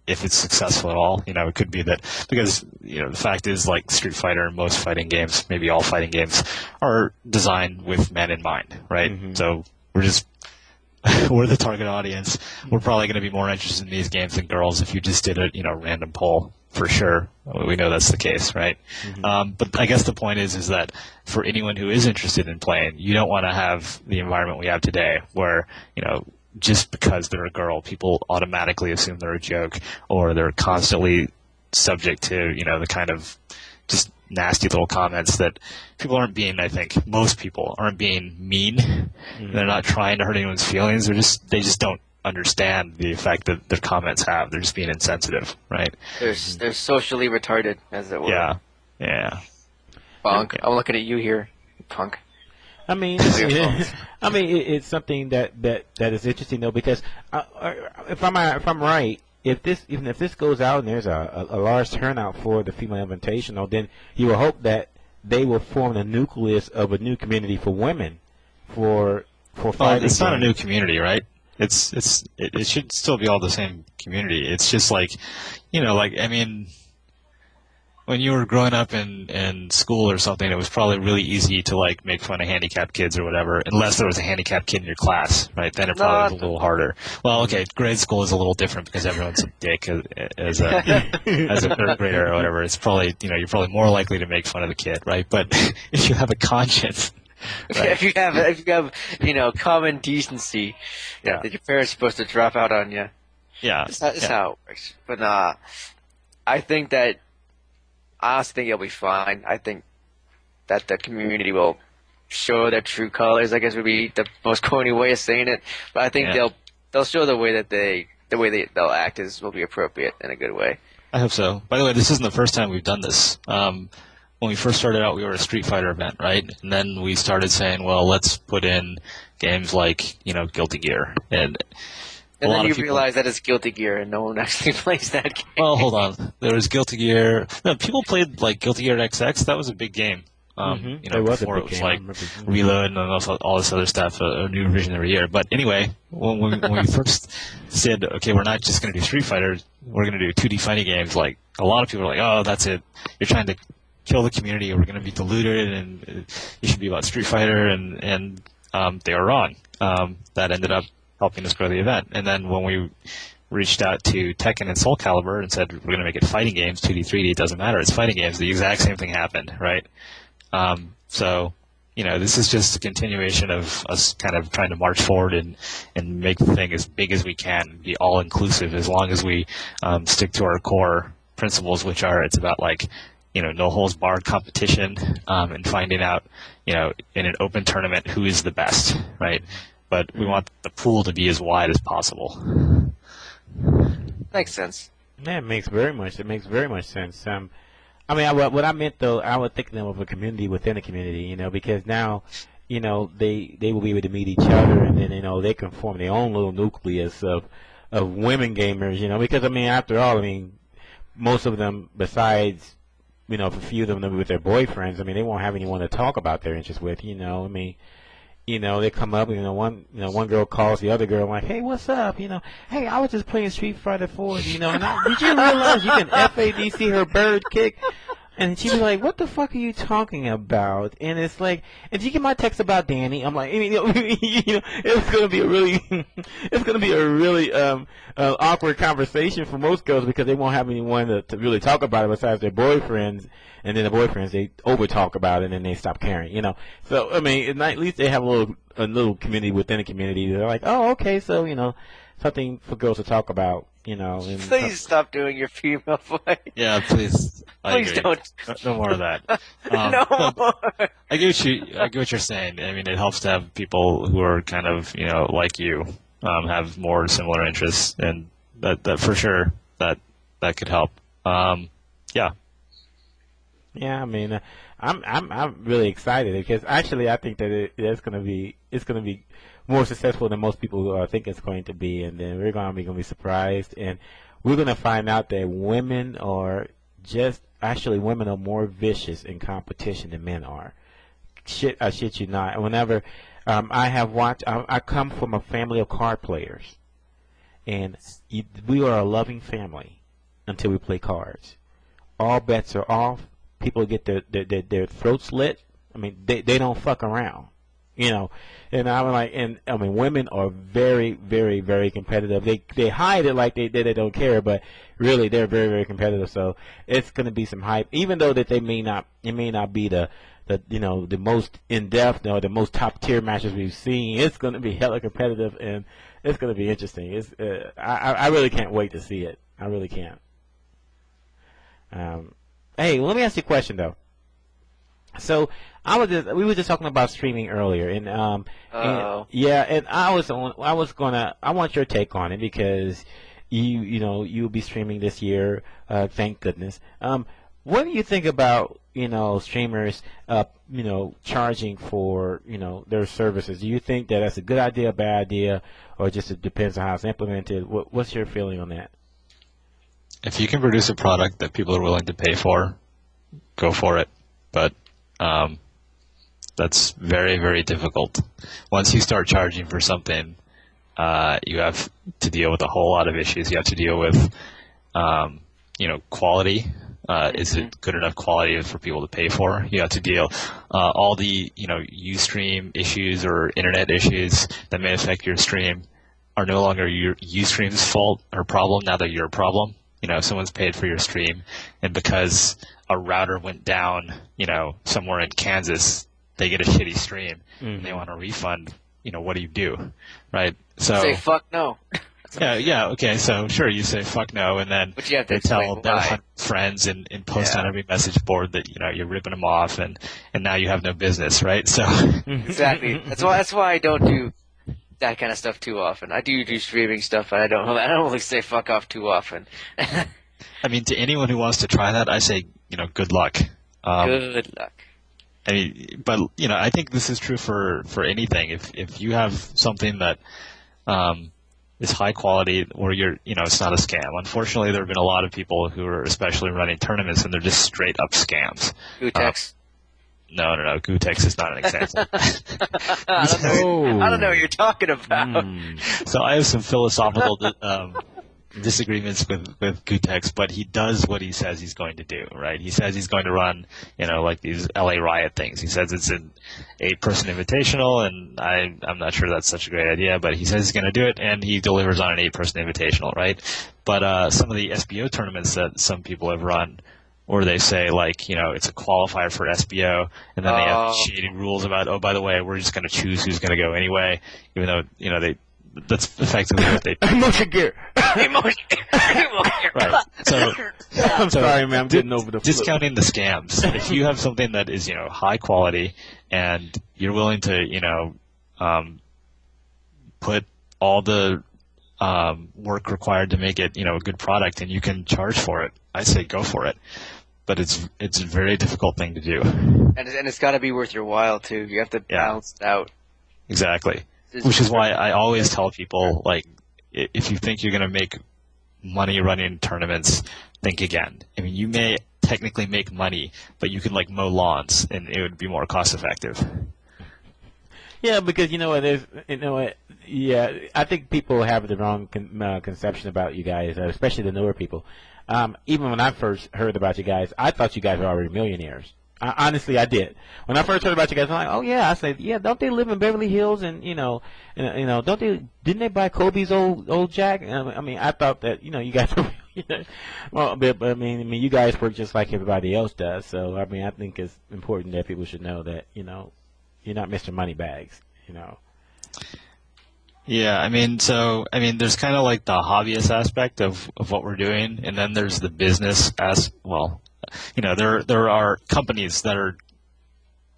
if it's successful at all, it could be that, because, the fact is, like Street Fighter and most fighting games, maybe all fighting games, are designed with men in mind, right? Mm-hmm. So we're the target audience. We're probably going to be more interested in these games than girls if you just did a random poll, for sure. We know that's the case, right? Mm-hmm. But I guess the point is that for anyone who is interested in playing, you don't want to have the environment we have today where, just because they're a girl, people automatically assume they're a joke, or they're constantly subject to, the kind of just nasty little comments that people aren't being, I think, most people aren't being mean. Mm-hmm. They're not trying to hurt anyone's feelings. They just don't understand the effect that their comments have. They're just being insensitive, right? They're socially retarded, as it were. Yeah. Punk. I'm looking at you here, punk. It's something that is interesting though, because if I'm right, even if this goes out and there's a large turnout for the female invitational, then you will hope that they will form the nucleus of a new community for women for fighting. It's not a new community, right? It should still be all the same community. It's just like, when you were growing up in school or something, it was probably really easy to make fun of handicapped kids or whatever, unless there was a handicapped kid in your class, right? Then it probably was a little harder. Well, okay, grade school is a little different because everyone's a dick as a third grader or whatever. It's probably, you're probably more likely to make fun of the kid, right? But if you have a conscience, If you have common decency, Yeah. that your parents are supposed to drop out on you. Yeah. That's how it works. But I think that I honestly think it'll be fine. I think that the community will show their true colors. I guess would be the most corny way of saying it. But I think they'll show the way that they'll act will be appropriate in a good way. I hope so. By the way, this isn't the first time we've done this. When we first started out, we were a Street Fighter event, right? And then we started saying, well, let's put in games like, Guilty Gear. And then you realize that it's Guilty Gear and no one actually plays that game. Well, hold on. There was Guilty Gear. No, people played like Guilty Gear XX. That was a big game. Before it was like Reload and all this other stuff, a new revision every year. But anyway, when we first said, okay, we're not just going to do Street Fighter, we're going to do 2D fighting games, like a lot of people are like, oh, that's it. You're trying to kill the community. We're going to be diluted, and you should be about Street Fighter, and they were wrong. That ended up helping us grow the event. And then when we reached out to Tekken and Soul Calibur and said, we're going to make it fighting games, 2D, 3D, it doesn't matter. It's fighting games. The exact same thing happened, right? So, this is just a continuation of us kind of trying to march forward and make the thing as big as we can, be all-inclusive, as long as we stick to our core principles, which are it's about, like, no-holds-barred competition and finding out, in an open tournament who is the best, right? But we want the pool to be as wide as possible. Makes sense. Yeah, it makes very much sense. What I meant though, I was thinking of a community within a community, because now, they will be able to meet each other, and then they can form their own little nucleus of women gamers, because after all, most of them, besides, a few of them with their boyfriends, they won't have anyone to talk about their interests with, they come up, one girl calls the other girl like, hey, what's up? Hey, I was just playing Street Fighter 4, did you realize you can FADC her bird kick? And she'd be like, what the fuck are you talking about? And it's like, and you get my text about Danny. I'm like, it's going to be a really awkward conversation for most girls because they won't have anyone to really talk about it besides their boyfriends. And then the boyfriends, they over talk about it and then they stop caring, So, at least they have a little community within a community. They're like, oh, okay, so, something for girls to talk about, And please stop doing your female voice. Yeah, please. Please don't. No more of that. No more. I get what you're saying. It helps to have people who are kind of, like you, have more similar interests, and that for sure that could help. Yeah. Yeah, I'm really excited because actually I think that it's going to be more successful than most people think it's going to be, and then we're going to be surprised, and we're going to find out that women are more vicious in competition than men are. I shit you not. Whenever I come from a family of card players, and we are a loving family until we play cards. All bets are off. People get their throats slit. They don't fuck around, And I'm like, women are very, very, very competitive. They hide it like they don't care, but really they're very, very competitive. So it's going to be some hype, even though that it may not be the most in depth or the most top tier matches we've seen. It's going to be hella competitive, and it's going to be interesting. I really can't wait to see it. I really can't. Hey, let me ask you a question though. So we were just talking about streaming earlier, and I want your take on it because you'll be streaming this year, thank goodness. What do you think about streamers charging for their services? Do you think that that's a good idea, bad idea, or just it depends on how it's implemented? What's your feeling on that? If you can produce a product that people are willing to pay for, go for it. But that's very, very difficult. Once you start charging for something, you have to deal with a whole lot of issues. You have to deal with, quality. Is it good enough quality for people to pay for? You have to deal all the Ustream issues or internet issues that may affect your stream are no longer your Ustream's fault or problem. Now that you're a problem. Someone's paid for your stream, and because a router went down, somewhere in Kansas, they get a shitty stream and they want a refund, what do you do, right? So say fuck no. Yeah, okay, so sure, you say fuck no, and then But you have to they tell explain their why. 100 friends and post on every message board that, you're ripping them off, and now you have no business, right? So Exactly. That's why I don't do that kind of stuff too often. I do streaming stuff, but I don't really say fuck off too often. I mean, to anyone who wants to try that, I say, good luck. Good luck. I mean, but I think this is true for anything. If you have something that is high quality, or it's not a scam. Unfortunately, there have been a lot of people who are especially running tournaments, and they're just straight up scams. Gutex. No, Gutex is not an example. I don't know what you're talking about. So I have some philosophical disagreements with Gutex, but he does what he says he's going to do, right? He says he's going to run, like these LA Riot things. He says it's an 8-person invitational, and I'm not sure that's such a great idea, but he says he's going to do it, and he delivers on an 8-person invitational, right? But some of the SBO tournaments that some people have run, or they say, like, it's a qualifier for SBO, and then they have shady rules about, oh, by the way, we're just going to choose who's going to go anyway, even though, that's effectively what they do. Emotion gear. Right. So I'm sorry, man. I'm getting over the discounting the scams. If you have something that is, high quality, and you're willing to, put all the work required to make it, a good product, and you can charge for it, I say go for it. But it's a very difficult thing to do. And it's got to be worth your while too. You have to balance it out. Exactly. Which is why I always tell people, like, if you think you're going to make money running tournaments, think again. I mean, you may technically make money, but you can, like, mow lawns, and it would be more cost effective. Yeah, because I think people have the wrong conception about you guys, especially the newer people. Even when I first heard about you guys, I thought you guys were already millionaires. Honestly, I did. When I first heard about you guys, I'm like, oh yeah. I said, yeah. Don't they live in Beverly Hills? And didn't they buy Kobe's old jack? I mean, I thought that you guys were, well, but I mean, you guys work just like everybody else does. So I mean, I think it's important that people should know that you're not Mr. Moneybags. Yeah, I mean, there's kind of like the hobbyist aspect of what we're doing, and then there's the business as well. There are companies that are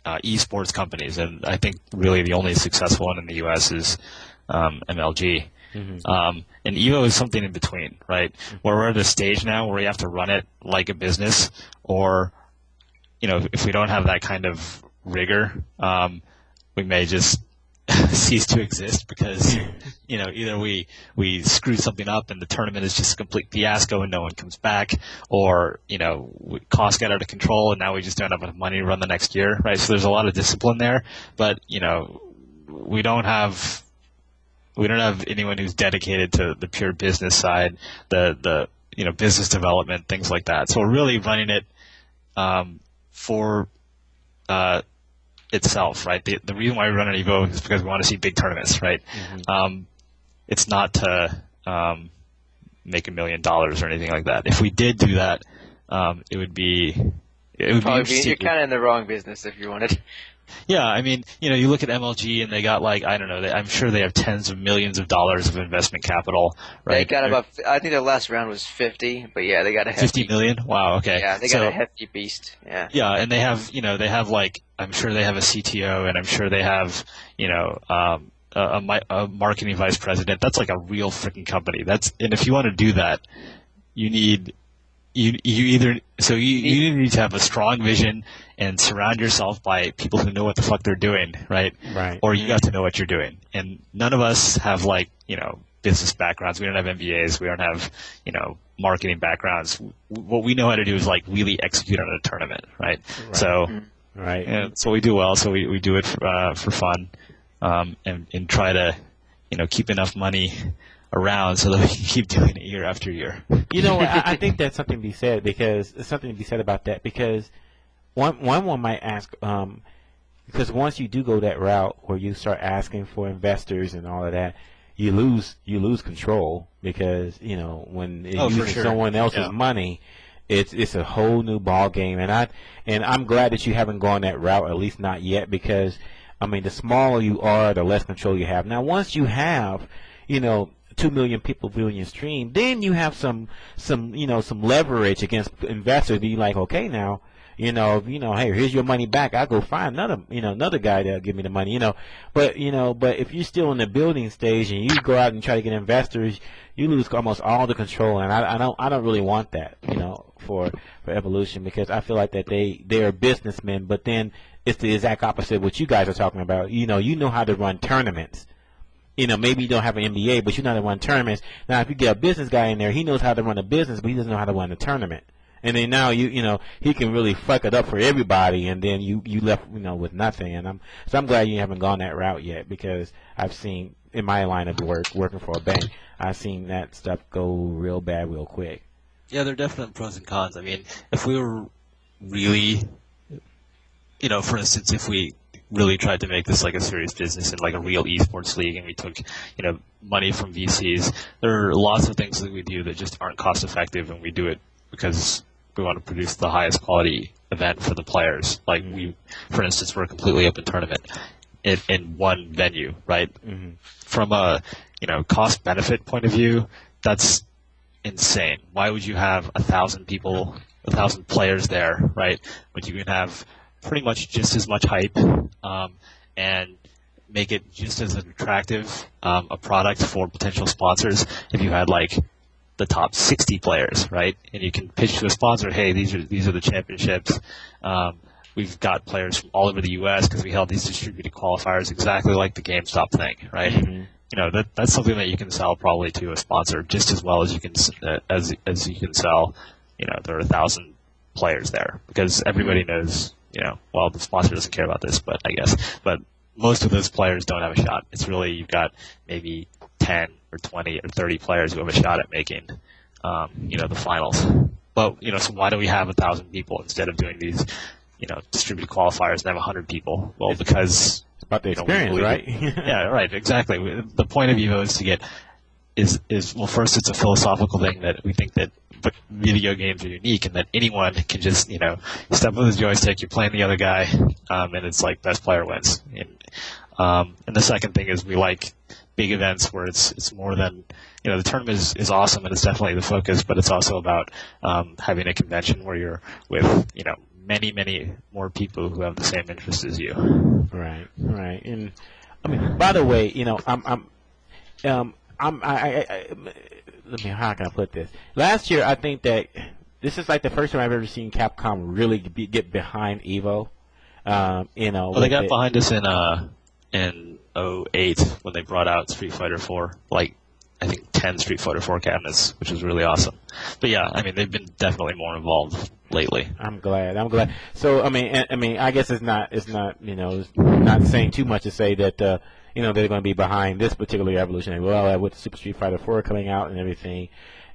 esports companies, and I think really the only successful one in the U.S. is MLG. Mm-hmm. And EVO is something in between, right? Where we're at a stage now where we have to run it like a business, or if we don't have that kind of rigor, we may just cease to exist because either we screw something up and the tournament is just a complete fiasco and no one comes back, or costs get out of control and now we just don't have enough money to run the next year, right? So there's a lot of discipline there, but we don't have anyone who's dedicated to the pure business side, the business development, things like that. So we're really running it for itself, right? The reason why we run an EVO is because we want to see big tournaments, right? Mm-hmm. It's not to make $1 million or anything like that. If we did do that, it would be you're kind of in the wrong business if you wanted. Yeah, I mean, you look at MLG and they got I'm sure they have tens of millions of dollars of investment capital, right? They got I think their last round was 50, but yeah, they got a hefty. 50 million? Wow, okay. Yeah, they got a hefty beast. Yeah. Yeah, and they have, I'm sure they have a CTO, and I'm sure they have, a marketing vice president. That's like a real freaking company. And if you want to do that, you need you need to have a strong vision and surround yourself by people who know what the fuck they're doing, right? Right. Or you got to know what you're doing. And none of us have business backgrounds. We don't have MBAs. We don't have, marketing backgrounds. What we know how to do is really execute on a tournament, right? So, right. That's what we do well. So we do it for fun, and try to, keep enough money around so that we can keep doing it year after year. I think that's something to be said, because there's something to be said about that, because one might ask, because once you do go that route where you start asking for investors and all of that, you lose control, because when you're using someone else's money, it's a whole new ball game, and I'm glad that you haven't gone that route, at least not yet, because I mean, the smaller you are, the less control you have. Now, once you have, 2 million people viewing your stream, then you have some leverage against investors. Be like, okay, now, hey, here's your money back. I'll go find another guy that'll give me the money, But if you're still in the building stage and you go out and try to get investors, you lose almost all the control, and I don't really want that, for Evolution, because I feel like that they're businessmen, but then it's the exact opposite of what you guys are talking about. You know how to run tournaments. Maybe you don't have an MBA, but you know how to run tournaments. Now, if you get a business guy in there, he knows how to run a business, but he doesn't know how to run a tournament. And then now he can really fuck it up for everybody, and then you left with nothing. And I'm glad you haven't gone that route yet, because I've seen in my line of work working for a bank, I've seen that stuff go real bad real quick. Yeah, there are definite pros and cons. I mean, if we were really, for instance, if we really tried to make this like a serious business and like a real esports league, and we took money from VCs, there are lots of things that we do that just aren't cost effective, and we do it because we want to produce the highest quality event for the players. Like for instance, we're a completely open tournament in one venue, right? Mm-hmm. From a cost benefit point of view, that's insane. Why would you have 1,000 people, 1,000 players there, right? But you can have pretty much just as much hype and make it just as attractive a product for potential sponsors if you had like the top 60 players, right? And you can pitch to a sponsor, hey, these are the championships. We've got players from all over the U.S. because we held these distributed qualifiers, exactly like the GameStop thing, right? Mm-hmm. That's something that you can sell probably to a sponsor just as well as you can as you can sell. There are 1,000 players there because everybody knows. Well, the sponsor doesn't care about this, but most of those players don't have a shot. It's really you've got maybe 10 or 20 or 30 players who have a shot at making, the finals. But so why do we have 1,000 people instead of doing these, distributed qualifiers and have 100 people? Well, because it's about the experience, right? Yeah, right, exactly. The point of EVO is to get well, first it's a philosophical thing that we think that. But video games are unique in that anyone can just, step on the joystick, you're playing the other guy, and it's like best player wins. And the second thing is we like big events where it's more than, the tournament is awesome and it's definitely the focus, but it's also about having a convention where you're with, many, many more people who have the same interest as you. Right. And I mean, by the way, how can I put this? Last year, I think that this is like the first time I've ever seen Capcom really get behind EVO. Well, they got behind us in 2008 when they brought out Street Fighter 4, like I think 10 Street Fighter 4 cabinets, which was really awesome. But yeah, I mean they've been definitely more involved lately. I'm glad. So I mean, I guess it's not not saying too much to say that they're going to be behind this particular evolution. Well, with Super Street Fighter 4 coming out and everything,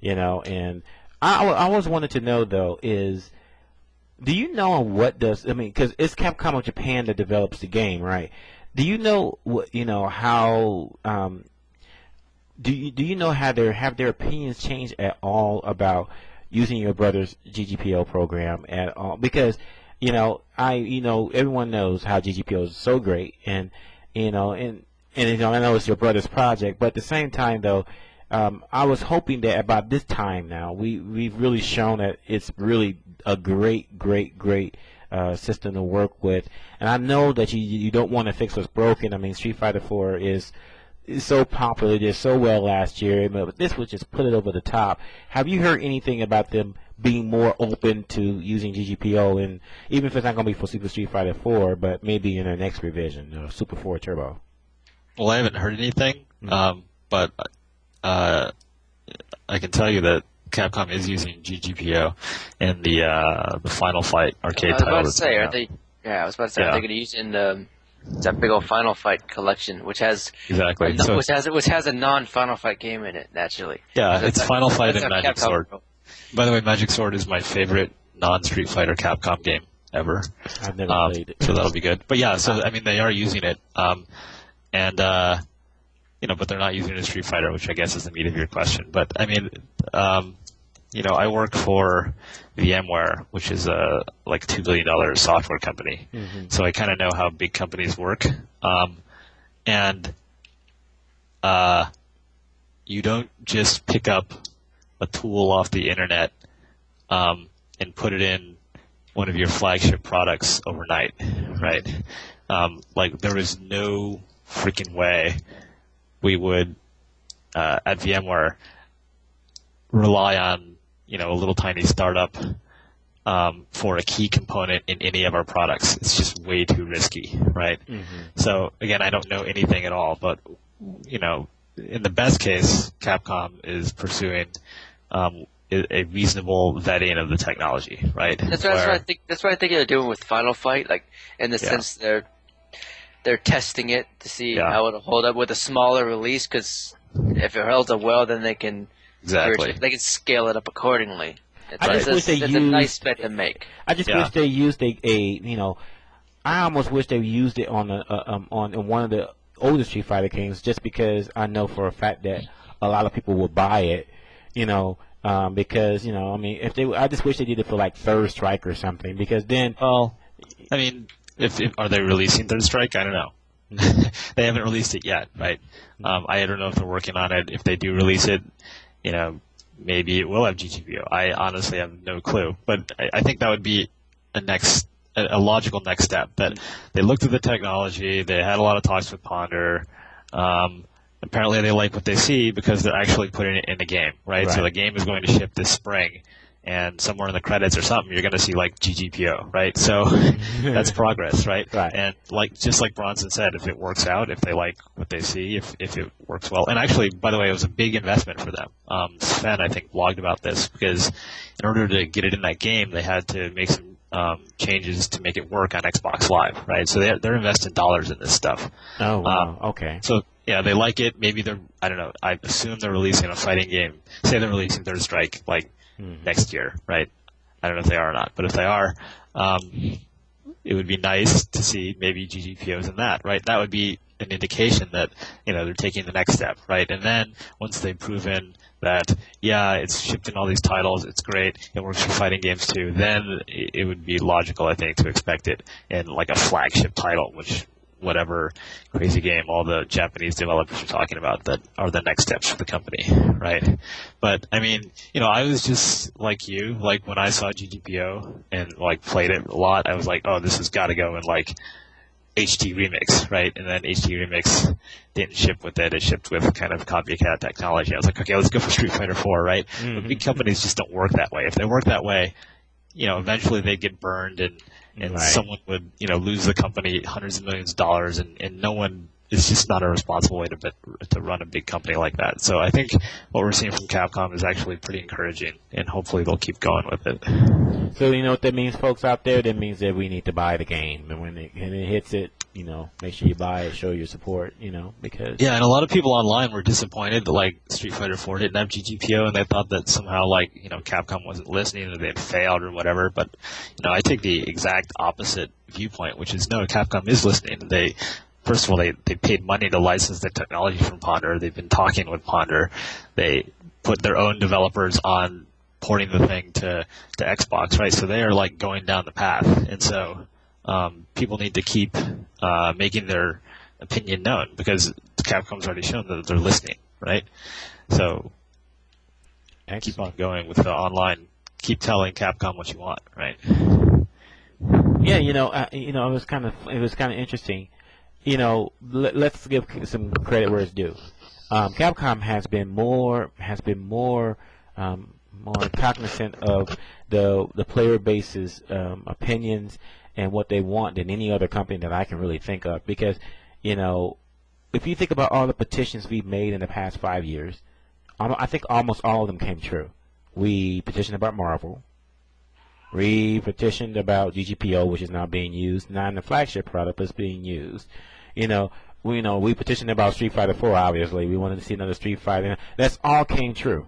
and I always wanted to know though is, do you know what does, because it's Capcom of Japan that develops the game, right? Do you know what, how, do you know how have their opinions changed at all about using your brother's GGPO program at all? Because, everyone knows how GGPO is so great, and I know it's your brother's project, but at the same time though, I was hoping that about this time now, we've really shown that it's really a great system to work with. And I know that you don't want to fix what's broken. I mean, Street Fighter 4 is so popular, did so well last year, but this would just put it over the top. Have you heard anything about them being more open to using GGPO, and even if it's not going to be for Super Street Fighter 4, but maybe in their next revision, Super 4 Turbo? Well, I haven't heard anything, but I can tell you that Capcom is using GGPO in the Final Fight arcade title. I was about to say, are they going to use it in that big old Final Fight collection, which has which has a non-Final Fight game in it, naturally. Yeah, it's Final Fight and Magic Sword. By the way, Magic Sword is my favorite non-Street Fighter Capcom game ever. I've never played it, so that'll be good. But yeah, so I mean, they are using it, but they're not using it in Street Fighter, which I guess is the meat of your question. But I mean, I work for VMware, which is a like $2 billion software company. Mm-hmm. So I kind of know how big companies work. And you don't just pick up a tool off the internet and put it in one of your flagship products overnight, right? Like there is no freaking way we would at VMware rely on a little tiny startup for a key component in any of our products. It's just way too risky, right? Mm-hmm. So again, I don't know anything at all, but in the best case, Capcom is pursuing a reasonable vetting of the technology, right? That's what I think. That's what I think they're doing with Final Fight, like in the sense they're testing it to see how it'll hold up with a smaller release. Because if it holds up well, then they can scale it up accordingly. It's a nice bet to make. I just wish they used I almost wish they used it on one of the older Street Fighter games, just because I know for a fact that a lot of people will buy it, because I just wish they did it for like Third Strike or something, because then. Well, I mean, if are they releasing Third Strike? I don't know. They haven't released it yet, right? I don't know if they're working on it. If they do release it, maybe it will have GGPO. I honestly have no clue, but I think that would be a logical next step. That they looked at the technology, they had a lot of talks with Ponder. Apparently, they like what they see because they're actually putting it in the game, right? So the game is going to ship this spring, and somewhere in the credits or something, you're going to see like GGPO, right? So that's progress, right? And just like Bronson said, if it works out, if they like what they see, if it works well, and actually, by the way, it was a big investment for them. Sven, I think, blogged about this because in order to get it in that game, they had to make some changes to make it work on Xbox Live, right? So they're investing dollars in this stuff. Oh, wow. Okay. So yeah, they like it. Maybe I don't know. I assume they're releasing a fighting game. Say they're releasing Third Strike like next year, right? I don't know if they are or not, but if they are, it would be nice to see maybe GGPOs in that, right? That would be an indication that they're taking the next step, right? And then once they've proven that it's shipped in all these titles, it's great, it works for fighting games too, then it would be logical, I think, to expect it in like a flagship title, which whatever crazy game all the Japanese developers are talking about that are the next steps for the company, right? But I mean, I was just like you, like when I saw GGPO and like played it a lot, I was like, oh, this has got to go in like HD Remix, right? And then HD Remix didn't ship with it. It shipped with kind of copycat technology. I was like, okay, let's go for Street Fighter 4, right? But big companies just don't work that way. If they work that way, eventually they get burned and someone would, lose the company hundreds of millions of dollars, and no one. It's just not a responsible way to run a big company like that. So I think what we're seeing from Capcom is actually pretty encouraging, and hopefully they'll keep going with it. So you know what that means, folks out there? That means that we need to buy the game, and when it hits it, make sure you buy it, show your support, because and a lot of people online were disappointed that like Street Fighter 4 didn't have GGPO, and they thought that somehow like Capcom wasn't listening or they had failed or whatever. But I take the exact opposite viewpoint, which is no, Capcom is listening. First of all, they paid money to license the technology from Ponder. They've been talking with Ponder. They put their own developers on porting the thing to Xbox, right? So they are like going down the path. And so people need to keep making their opinion known because Capcom's already shown that they're listening, right? So keep on going with the online. Keep telling Capcom what you want, right? Yeah, it was kind of interesting. Let's give some credit where it's due. Capcom has been more cognizant of the player base's opinions and what they want than any other company that I can really think of. Because, if you think about all the petitions we've made in the past 5 years, I think almost all of them came true. We petitioned about Marvel. We petitioned about GGPO, which is now being used. Now in the flagship product is being used. We petitioned about Street Fighter 4, obviously. We wanted to see another Street Fighter. That's all came true.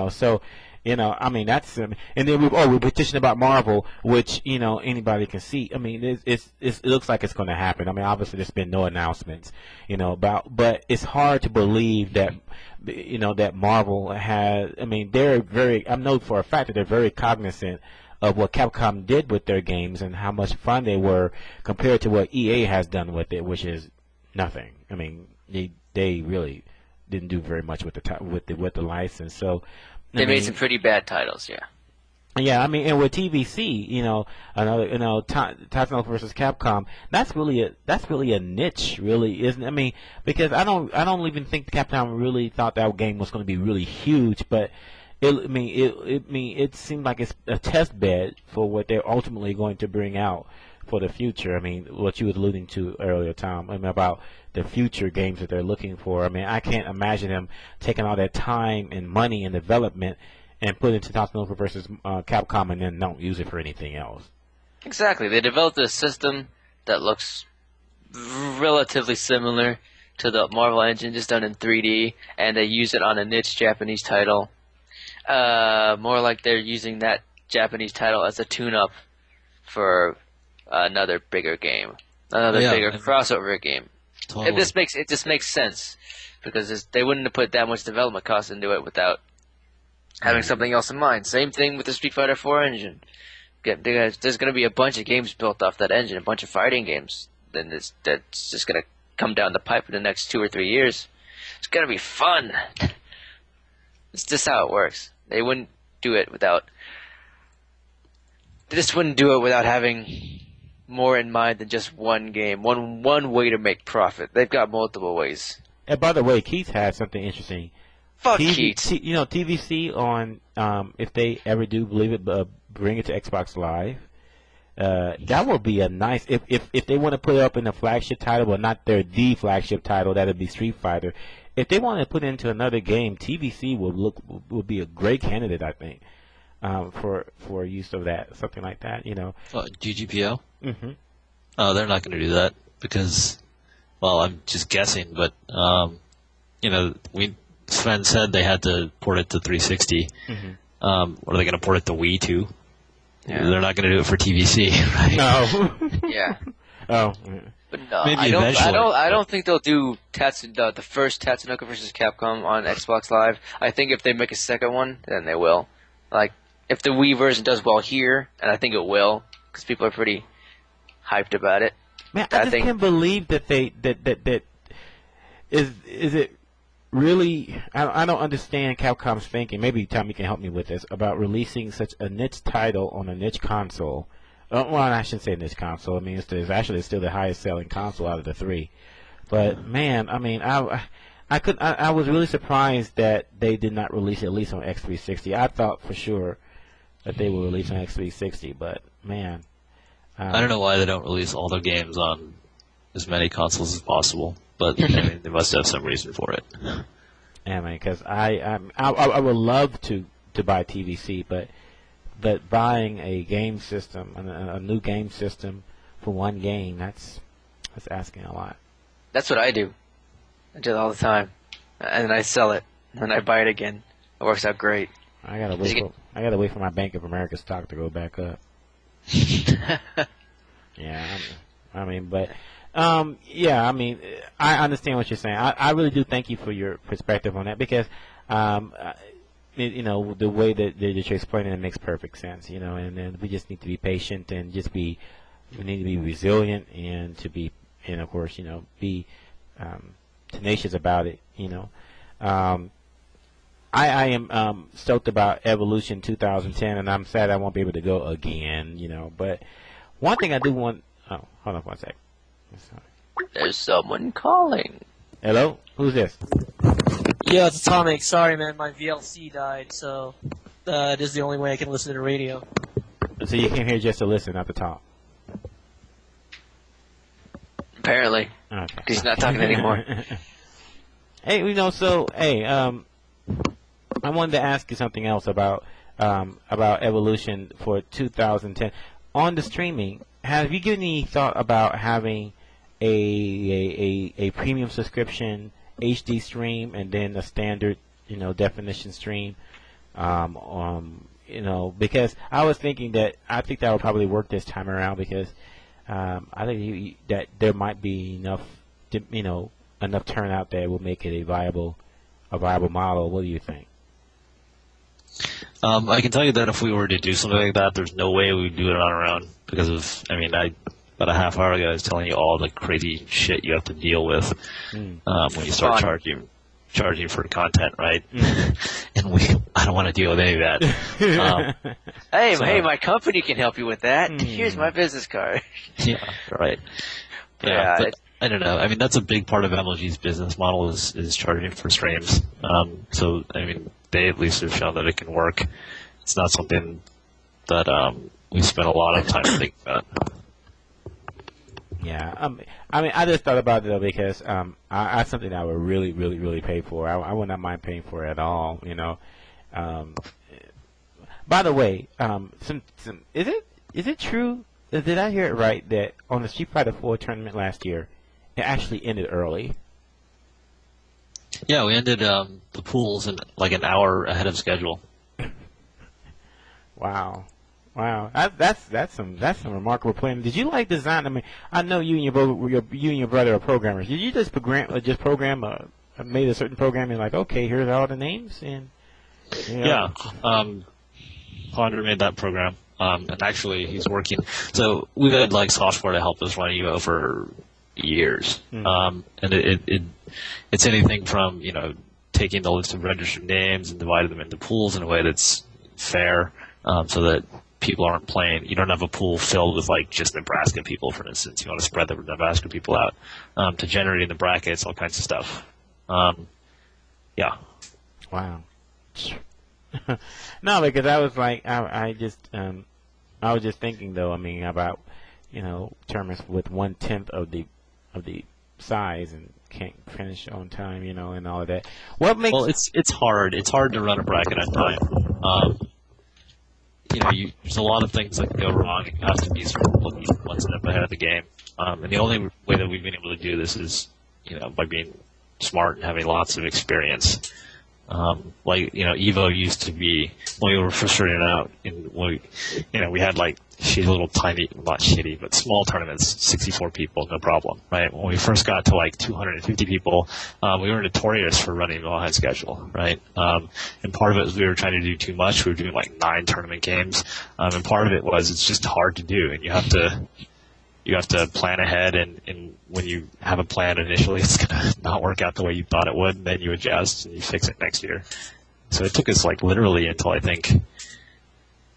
So You know, I mean, that's and then we petitioned about Marvel, which anybody can see. I mean, it looks like it's going to happen. I mean, obviously there's been no announcements, but it's hard to believe that that Marvel has. I mean, I know for a fact that they're very cognizant of what Capcom did with their games and how much fun they were compared to what EA has done with it, which is nothing. I mean, they really didn't do very much with the license. So. They made some pretty bad titles, yeah. Yeah, I mean, and with TVC, Tatsunoko versus Capcom, that's really a niche, really, isn't it? I mean, because I don't even think Capcom really thought that game was going to be really huge, but it seemed like it's a test bed for what they're ultimately going to bring out for the future. I mean, what you were alluding to earlier, Tom, about the future games that they're looking for. I mean, I can't imagine them taking all that time and money and development and put it into Tatsunoko versus Capcom and then don't use it for anything else. Exactly. They developed a system that looks relatively similar to the Marvel engine, just done in 3D, and they use it on a niche Japanese title. More like they're using that Japanese title as a tune-up for another bigger game, bigger crossover game. Totally. It just makes sense because they wouldn't have put that much development cost into it without having something else in mind. Same thing with the Street Fighter 4 engine. There's going to be a bunch of games built off that engine, a bunch of fighting games. Then that's just going to come down the pipe in the next 2 or 3 years. It's going to be fun. It's just how it works. They wouldn't do it without. They just wouldn't do it without having more in mind than just one game, one way to make profit. They've got multiple ways. And by the way, Keith had something interesting. Fuck Keith. TVC on if they ever do believe it, bring it to Xbox Live. That would be a nice if they want to put it up in the flagship title, but not the flagship title. That'd be Street Fighter. If they want to put it into another game, TVC would be a great candidate, I think, for use of that, something like that. GGPO? Mm-hmm. Oh, they're not going to do that because, well, I'm just guessing, but Sven said they had to port it to 360. Mm-hmm. What are they going to port it to Wii to? Yeah. They're not going to do it for TVC, right? No. Yeah. Oh. But no, Maybe I don't think they'll do the first Tatsunoko versus Capcom on Xbox Live. I think if they make a second one, then they will. Like, if the Wii version does well here, and I think it will, because people are pretty hyped about it. Man, I just can't believe that is it really? I don't understand Capcom's thinking. Maybe Tommy can help me with this about releasing such a niche title on a niche console. Well, I shouldn't say niche console. I mean, it's actually still the highest selling console out of the three. But man, I mean, I was really surprised that they did not release it at least on X360. I thought for sure that they would release on X360, but man. I don't know why they don't release all their games on as many consoles as possible, but I mean, they must have some reason for it. Yeah, man, because I would love to buy TVC, but buying a game system, a new game system for one game, that's asking a lot. That's what I do. I do it all the time, and then I sell it, and then I buy it again. It works out great. I gotta wait for my Bank of America stock to go back up. Yeah, I mean, I understand what you're saying. I really do thank you for your perspective on that because, the way that you're explaining it makes perfect sense. And then we just need to be patient and we need to be resilient and to be, and of course, be tenacious about it. I am stoked about Evolution 2010, and I'm sad I won't be able to go again, But one thing I do want... Oh, hold on for 1 sec. There's someone calling. Hello? Who's this? Yeah, it's Atomic. Sorry, man, my VLC died, so it is the only way I can listen to the radio. So you came here just to listen, not to talk? Apparently. Okay. He's not talking anymore. Hey, I wanted to ask you something else about Evolution for 2010. On the streaming, have you given any thought about having a premium subscription HD stream and then a standard definition stream Because I was thinking that I think that will probably work this time around because I think that there might be enough, enough turnout that will make it a viable model. What do you think? I can tell you that if we were to do something like that, there's no way we would do it on our own because of, about a half hour ago I was telling you all the crazy shit you have to deal with when you start charging for content, right? And I don't want to deal with any of that. Hey, my company can help you with that. Here's my business card. Yeah, right. Yeah, but I don't know. That's a big part of MLG's business model is charging for streams. They at least have shown that it can work. It's not something that we spent a lot of time thinking about. Yeah, I just thought about it though because that's something I would really, really, really pay for. I would not mind paying for it at all. By the way, is it true? Did I hear it right that on the Street Fighter 4 tournament last year, it actually ended early? Yeah, we ended the pools in like an hour ahead of schedule. Wow. That's some remarkable planning. Did you like design? I know you and your brother are programmers. Did you just program made a certain program and like, okay, here's all the names and yeah. Ponder made that program, and actually he's working. So we've had like software to help us run EVO for years, and it's anything from taking the list of registered names and dividing them into pools in a way that's fair, so that people aren't playing. You don't have a pool filled with like just Nebraska people, for instance. You want to spread the Nebraska people out, to generating the brackets, all kinds of stuff. Yeah. Wow. No, because I was like, I was just thinking though. About tournaments with 1/10 of the size and can't finish on time, and all of that. What makes? Well, it's hard. It's hard to run a bracket on time. There's a lot of things that can go wrong, and you have to be sort of looking one step ahead of the game. And the only way that we've been able to do this is, by being smart and having lots of experience. EVO used to be, when we were first starting out, we had like shitty little tiny, not shitty, but small tournaments, 64 people, no problem, right? When we first got to like 250 people, we were notorious for running a long schedule, right? And part of it was we were trying to do too much. We were doing like 9 tournament games, and part of it was it's just hard to do, and you have to plan ahead, and when you have a plan initially, it's going to not work out the way you thought it would, and then you adjust and you fix it next year. So it took us like literally until I think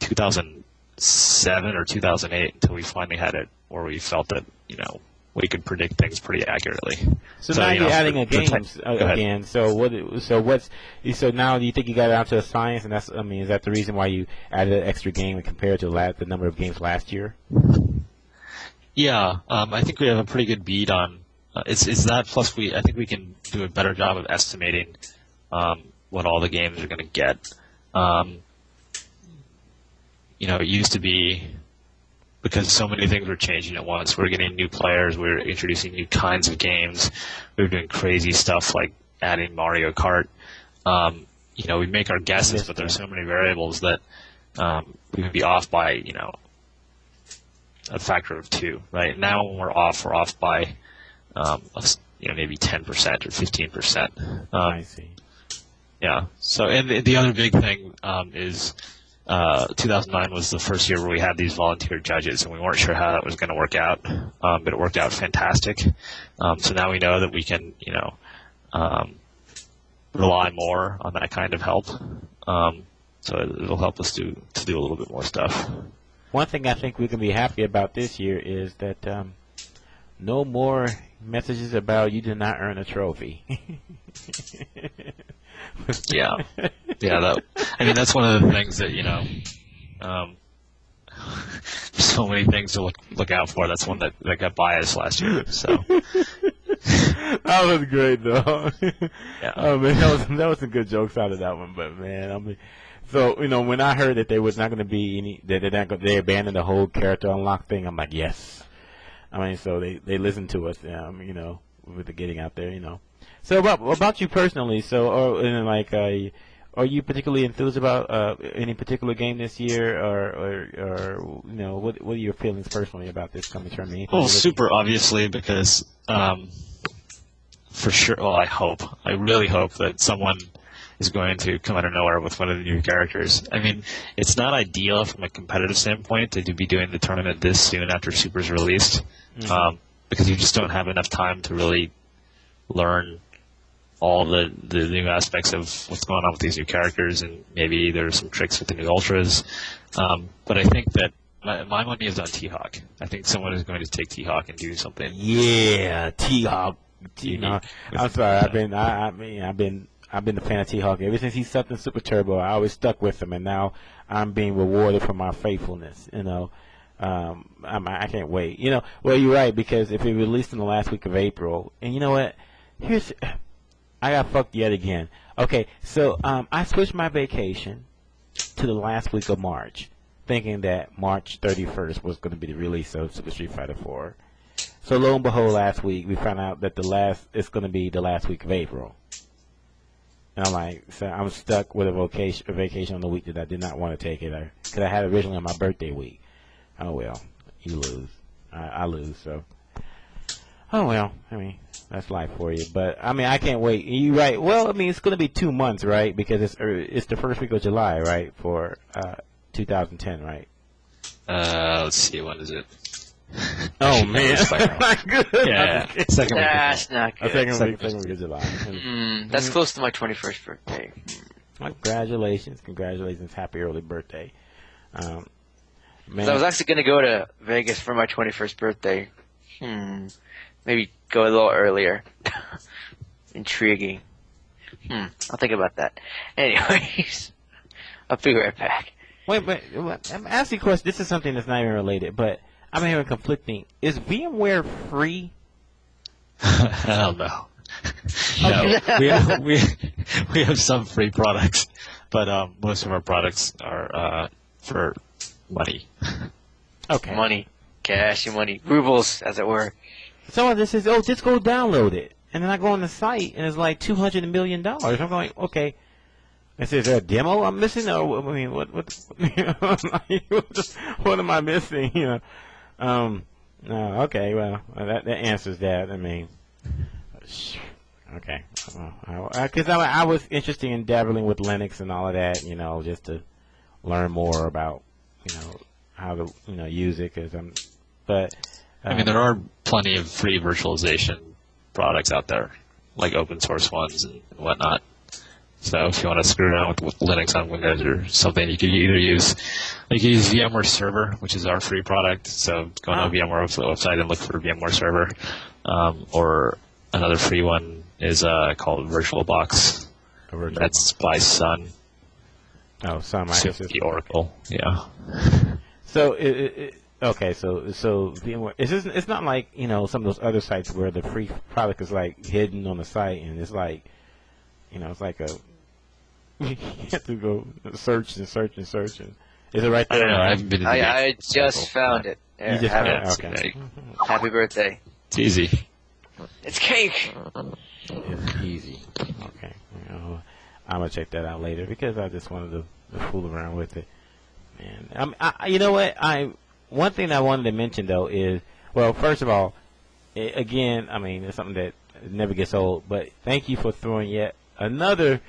2007 or 2008 until we finally had it where we felt that, we could predict things pretty accurately. So now you're adding a games again. So now do you think you got it out to a science, and is that the reason why you added an extra game compared to the number of games last year? Yeah, I think we have a pretty good bead on. It's that plus I think we can do a better job of estimating what all the games are going to get. It used to be because so many things were changing at once. We were getting new players. We were introducing new kinds of games. We were doing crazy stuff like adding Mario Kart. We make our guesses, but there's so many variables that we would be off by a factor of 2, right? Now when we're off by, maybe 10% or 15%. I see. Yeah. So, and the other big thing is 2009 was the first year where we had these volunteer judges, and we weren't sure how that was going to work out, but it worked out fantastic. So now we know that we can, rely more on that kind of help. So it'll help us to do a little bit more stuff. One thing I think we can be happy about this year is that no more messages about you did not earn a trophy. Yeah. That's one of the things that so many things to look out for. That's one that got biased last year. So that was great though. Yeah. Oh man, that was some good jokes out of that one. But man, so when I heard that there was not going to be any, that they abandoned the whole character unlock thing, I'm like, yes. So they listened to us, with the getting out there, So about you personally, are you particularly enthused about any particular game this year, or you know, what are your feelings personally about this coming tournament? Well, super obviously, because for sure. Well, I really hope that someone is going to come out of nowhere with one of the new characters. I mean, it's not ideal from a competitive standpoint to be doing the tournament this soon after Super's released, because you just don't have enough time to really learn all the new aspects of what's going on with these new characters, and maybe there's some tricks with the new Ultras. But I think that my money is on T-Hawk. I think someone is going to take T-Hawk and do something. Yeah, T-Hawk. No, I'm sorry. I've been a fan of T-Hawk ever since he sucked in Super Turbo. I always stuck with him, and now I'm being rewarded for my faithfulness. You know, I can't wait. You know, well, you're right, because if it released in the last week of April, and you know what? I got fucked yet again. Okay, so I switched my vacation to the last week of March, thinking that March 31st was going to be the release of Super Street Fighter 4. So lo and behold, last week we found out that it's going to be the last week of April. And I'm like, so I'm stuck with a vacation on the week that I did not want to take it, because I had it originally on my birthday week. Oh well, you lose. I lose. So, oh well. I mean, that's life for you. But I mean, I can't wait. You right? Well, I mean, it's going to be 2 months, right? Because it's the first week of July, right? For 2010, right? Let's see. What is it? Oh man, not good. Yeah, second week. That's not good. Second week of July. That's close to my 21st birthday. Congratulations, happy early birthday. Man. I was actually going to go to Vegas for my 21st birthday. Maybe go a little earlier. Intriguing. I'll think about that. Anyways, I'll be right back. Wait, I'm asking a question. This is something that's not even related, but I'm hearing conflicting. Is VMware free? Hell no. No, we have some free products, but most of our products are for money. Okay. Money. Cash and money. Rubles, as it were. Someone just says, oh, just go download it. And then I go on the site, and it's like $200 million. I'm going, okay. I said, is there a demo I'm missing? Or, I mean, what am I missing? You know, no, okay, well, that answers that. I mean, okay. Because I was interested in dabbling with Linux and all of that, you know, just to learn more about, you know, how to, you know, use it. But I mean, there are plenty of free virtualization products out there, like open source ones and whatnot. So if you want to screw around with Linux on Windows or something, you could either use VMware Server, which is our free product. So go on the VMware website and look for VMware Server. Or another free one is called VirtualBox. That's by Sun. Oh, Sun Microsystems. The Oracle, yeah. So okay, so VMware, it's not like, you know, some of those other sites where the free product is like hidden on the site, and it's like, you know, it's like you have to go search and search and search. And is it right there? I don't know. I haven't been. I just found it. Yeah, you just found it. Okay. Happy birthday. It's easy. It's cake. It's easy. Okay. You know, I'm gonna check that out later because I just wanted to fool around with it. Man, you know what? One thing I wanted to mention though is, well, first of all, again, I mean, it's something that never gets old. But thank you for throwing yet another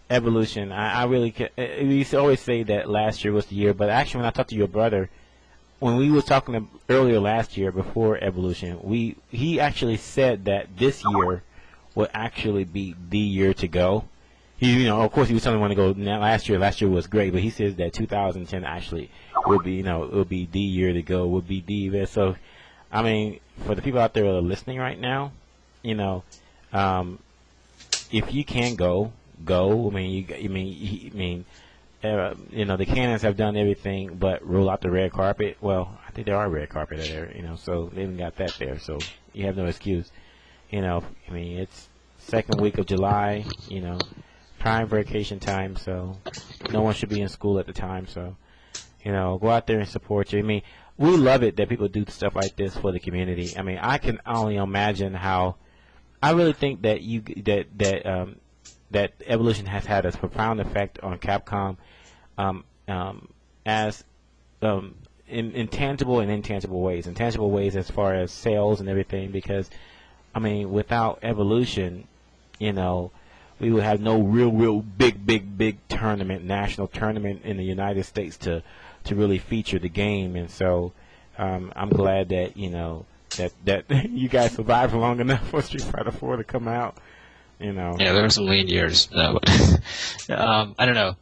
evolution. I really we used to always say that last year was the year, but actually when I talked to your brother, when we was talking earlier last year before evolution, he actually said that this year would actually be the year to go. He, you know, of course he was telling me when to go last year. Last year was great, but he says that 2010 actually would be, you know, it would be the year to go, would be the event. So, I mean, for the people out there that are listening right now, you know, if you can go. I mean, you know, the Canons have done everything but roll out the red carpet. Well, I think there are red carpet there, you know, so they even got that there. So you have no excuse. You know, I mean, it's second week of July, you know, prime vacation time, so no one should be in school at the time. So, you know, go out there and support you. I mean, we love it that people do stuff like this for the community. I mean, I can only imagine how. I really think that that evolution has had a profound effect on Capcom, as in tangible and intangible ways. In tangible ways as far as sales and everything, because I mean, without evolution, you know, we would have no real big tournament, national tournament in the United States to really feature the game. And so I'm glad that, you know, that you guys survived long enough for Street Fighter 4 to come out. You know. Yeah, there were some lean years. No, but, I don't know.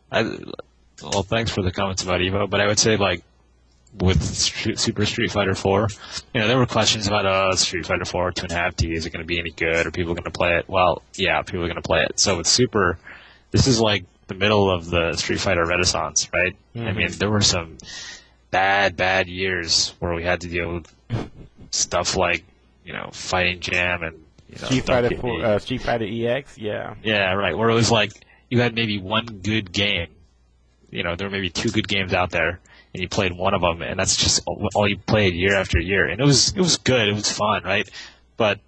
Well, thanks for the comments about EVO, but I would say, like, with Super Street Fighter 4, you know, there were questions about, Street Fighter 4 2.5D, is it going to be any good? Are people going to play it? Well, yeah, people are going to play it. So with Super, this is like the middle of the Street Fighter renaissance, right? Mm-hmm. I mean, there were some bad years where we had to deal with stuff like, you know, Fighting Jam and, you know, Street Fighter EX, yeah. Yeah, right, where it was like you had maybe one good game. You know, there were maybe 2 good games out there, and you played one of them, and that's just all you played year after year. And it was good, it was fun, right? But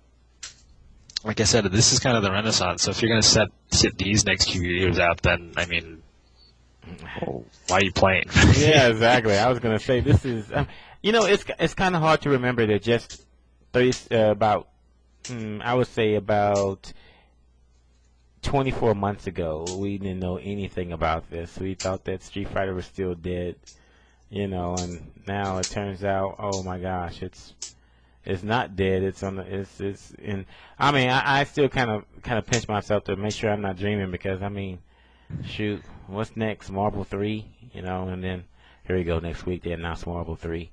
like I said, this is kind of the renaissance. So if you're going to sit these next few years out, then I mean, why are you playing? Yeah, exactly. I was going to say this is, you know, it's kind of hard to remember that just I would say about 24 months ago, we didn't know anything about this. We thought that Street Fighter was still dead, you know, and now it turns out, oh my gosh, it's not dead. It's on the and I mean, I still kind of pinch myself to make sure I'm not dreaming, because I mean, shoot, what's next? Marvel 3, you know, and then here we go, next week they announce Marvel 3.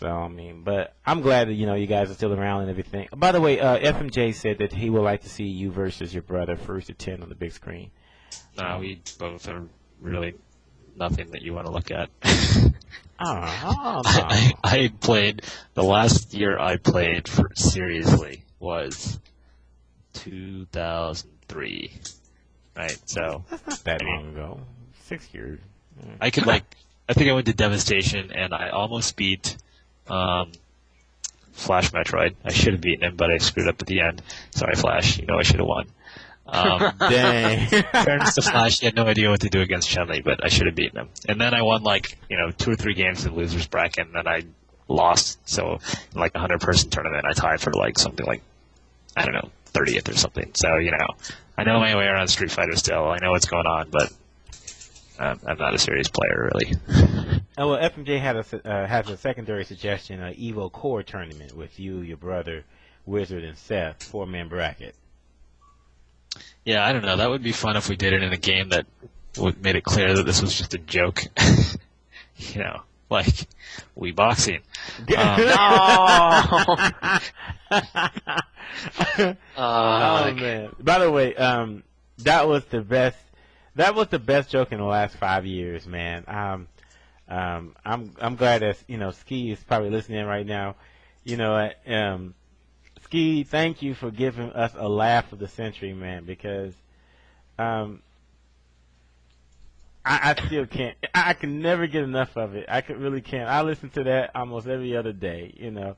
So, I mean, but I'm glad that, you know, you guys are still around and everything. By the way, FMJ said that he would like to see you versus your brother first to 10 on the big screen. No, we both are really nothing that you want to look at. No. I played, the last year I played for seriously was 2003, right? So that's not that long ago. 6 years. I could, like, I think I went to Devastation, and I almost beat Flash Metroid. I should have beaten him, but I screwed up at the end. Sorry, Flash. You know I should have won. Dang. Fairness to Flash, he had no idea what to do against Chun-Li, but I should have beaten him. And then I won, like, you know, 2 or 3 games in the loser's bracket, and then I lost. So, in, like, a 100-person tournament, I tied for, like, something like, I don't know, 30th or something. So, you know, I know my way around Street Fighter still. I know what's going on, but I'm not a serious player, really. Oh, well, FMJ has a secondary suggestion, an EVO Core tournament with you, your brother, Wizard, and Seth, 4-man bracket. Yeah, I don't know. That would be fun if we did it in a game that made it clear that this was just a joke. You know, like Wii Boxing. Oh man! By the way, that was the best. That was the best joke in the last 5 years, man. I'm glad that, you know, Ski is probably listening right now. You know, Ski, thank you for giving us a laugh of the century, man, because I still can't. I can never get enough of it. I really can't. I listen to that almost every other day. You know,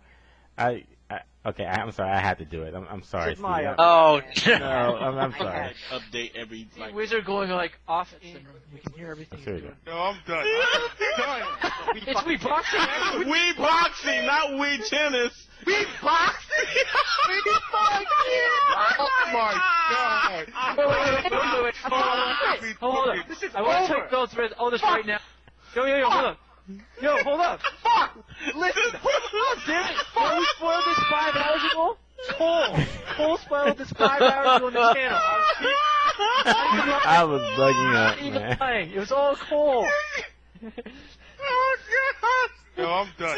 okay. I'm sorry. I had to do it. I'm sorry. Steve. Oh No, I'm sorry. Update every. See, Wizard going like off in. We can hear everything. There you go. No, I'm done. I'm done. It's Wii Boxing. Wii boxing, not Wii tennis. Wii boxing. Wii boxing. Oh my god. Wait. Hold on. This is I want to over. check those red. Oh, this right now. Yo, hold up. Yo, hold up. Fuck. Listen. Damn it. Did we spoil this 5 hours ago? Cole spoiled this 5 hours ago on the channel. I was bugging Not up, even man. lying. It was all Cole. Oh god. No, I'm done.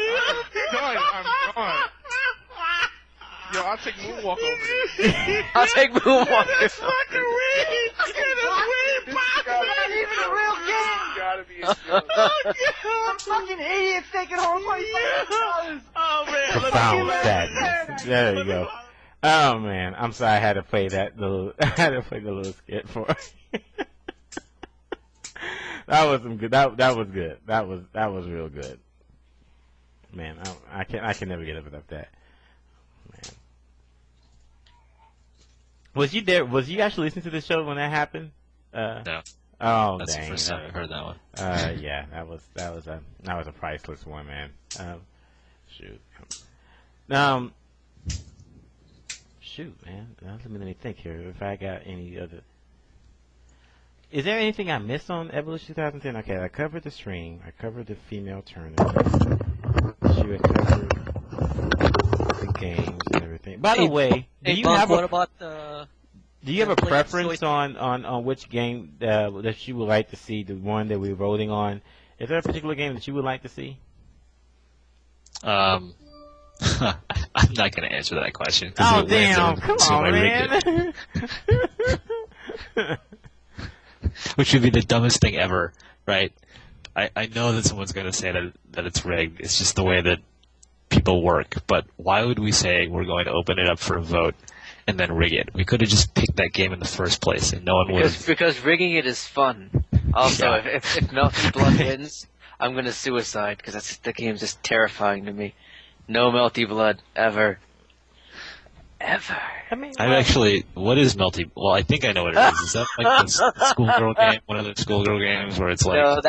I'm gone. Yo, I'll take Moonwalk over this. I'll take Moonwalk. It's fucking Wii. It's not even a real game. Gotta be a joke. Some fucking idiots taking home $25. Oh man. Profound sadness. There you go. Oh man, I'm sorry. I had to play that little. I had to play the little skit for. That was some good. That was good. That was real good. Man, I can never get up without that. Man. Was you there? Was you actually listening to the show when that happened? No. Oh, That's dang. the first time I've heard that one. Yeah, that was a priceless one, man. Shoot. Shoot, man. Let me think here. If I got any other. Is there anything I missed on Evolution 2010? Okay, I covered the stream. I covered the female tournament. She had covered the games and everything. By the way, do you have a preference on which game that you would like to see? The one that we're voting on. Is there a particular game that you would like to see? I'm not going to answer that question. Oh, damn. Come on, man. Which would be the dumbest thing ever, right? I know that someone's going to say that it's rigged. It's just the way that people work. But why would we say we're going to open it up for a vote and then rig it? We could have just picked that game in the first place, and no one would have. Because rigging it is fun. Also, Yeah. if Melty Blood wins, I'm going to suicide, because the game's just terrifying to me. No Melty Blood, ever. Ever. I mean, I've actually, what is Melty? Well, I think I know what it is. Is that like the schoolgirl game? One of the schoolgirl games where it's like. No,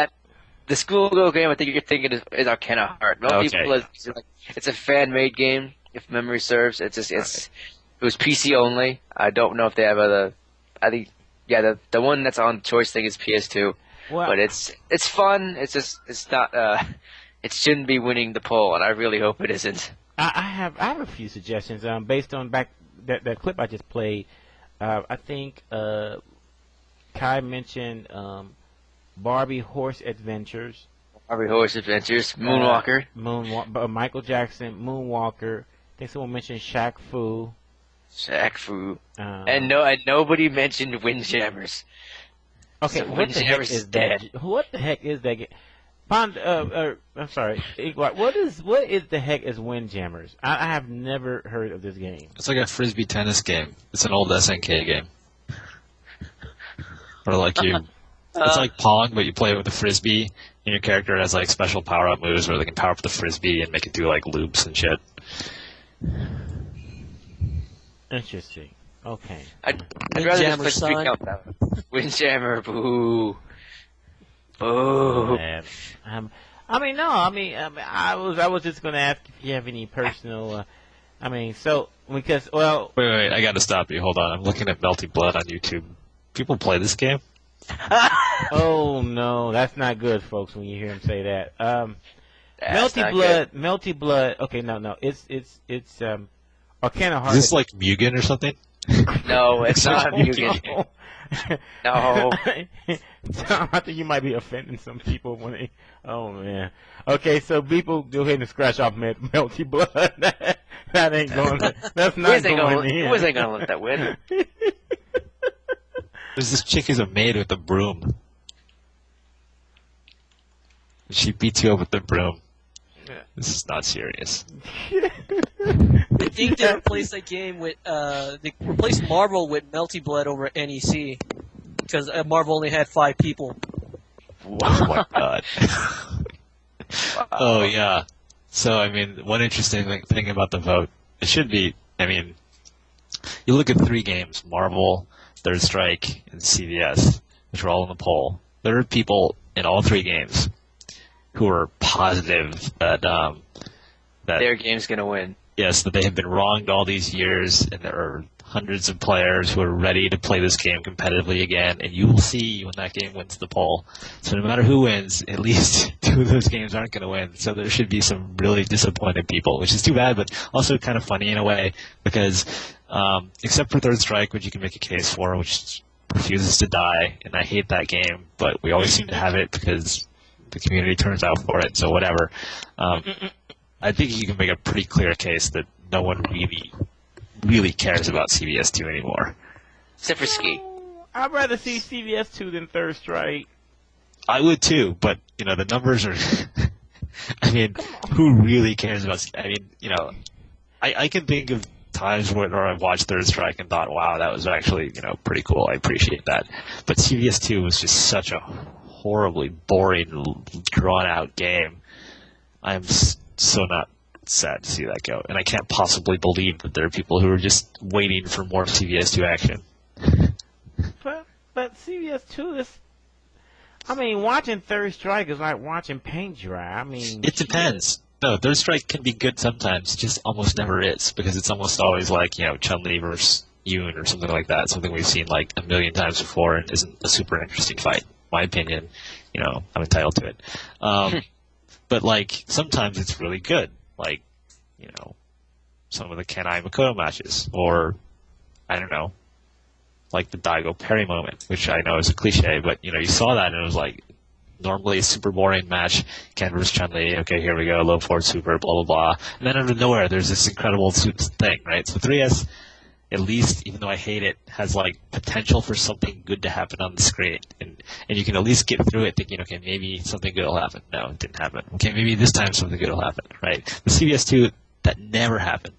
the schoolgirl game I think you're thinking is Arcana Heart. Melty Blood is it's a fan-made game, if memory serves. It was PC only. I don't know if they have I think, yeah, the one that's on choice thing is PS2. well, But it's fun. It's not. It shouldn't be winning the poll, and I really hope it isn't. I have a few suggestions based on that clip I just played. I think Kai mentioned Barbie Horse Adventures. Barbie Horse Adventures, Moonwalker. Michael Jackson, Moonwalker. I think someone mentioned Shaq Fu. Shaq Fu. And nobody mentioned Windjammers. Okay, So what the heck Windjammers is is dead. that? What the heck is that game? I'm sorry. What the heck is Windjammers? I have never heard of this game. It's like a frisbee tennis game. It's an old SNK game. Or like it's like Pong, but you play it with a frisbee, and your character has like special power-up moves where they can power up the frisbee and make it do like loops and shit. Interesting. Okay. I'd rather just Windjammer put Street sign. Countdown. Windjammer, boo. Boo. Man, I was just gonna ask if you have any personal. Wait, I gotta stop you. Hold on. I'm looking at Melty Blood on YouTube. People play this game? Oh no, that's not good, folks. When you hear him say that, That's not good. Melty Blood. Okay, no, it's Arcana Heart. Is this like Mugen or something? No, it's not Mugen. No. Tom, I think you might be offending some people when they. Oh man. Okay, so people go ahead and scratch off Melty Blood. that ain't going. That's not going in. Who ain't gonna let that win? There's this chick who's a maid with a broom. She beats you up with the broom. This is not serious. I think they replaced that game with they replaced Marvel with Melty Blood over at NEC because Marvel only had 5 people. Oh my god. Oh yeah. So I mean, one interesting thing about the vote, it should be. I mean, you look at 3 games: Marvel, Third Strike, and CVS, which are all in the poll. There are people in all 3 games who are positive that Their game's gonna win. yes, that they have been wronged all these years, and there are hundreds of players who are ready to play this game competitively again, and you will see when that game wins the poll. So no matter who wins, at least 2 of those games aren't going to win. So there should be some really disappointed people, which is too bad, but also kind of funny in a way, because except for Third Strike, which you can make a case for, which refuses to die, and I hate that game, but we always seem to have it because the community turns out for it, so whatever. I think you can make a pretty clear case that no one really cares about CBS 2 anymore. Except for Ski. I'd rather see CVS 2 than Third Strike. I would too, but the numbers are. I mean, who really cares about? I mean, I can think of times where I've watched Third Strike and thought, "Wow, that was actually pretty cool. I appreciate that." But CVS 2 was just such a horribly boring, drawn out game. I'm so not sad to see that go. And I can't possibly believe that there are people who are just waiting for more CVS2 action. But CVS2 is, I mean, watching Third Strike is like watching paint dry. I mean, It depends. No, Third Strike can be good sometimes, just almost never is, because it's almost always like, Chun-Li versus Yoon or something like that, something we've seen like a million times before and isn't a super interesting fight. In my opinion, I'm entitled to it. But like, sometimes it's really good, like, some of the Kenai Makoto matches, or, I don't know, like the Daigo Perry moment, which I know is a cliche, but, you saw that and it was like, normally a super boring match, Ken versus Chun-Li, okay, here we go, low forward super, blah, blah, blah. And then out of nowhere, there's this incredible thing, right? So 3S, at least, even though I hate it, has, like, potential for something good to happen on the screen. And you can at least get through it thinking, okay, maybe something good will happen. No, it didn't happen. Okay, maybe this time something good will happen, right? The CVS2, that never happened.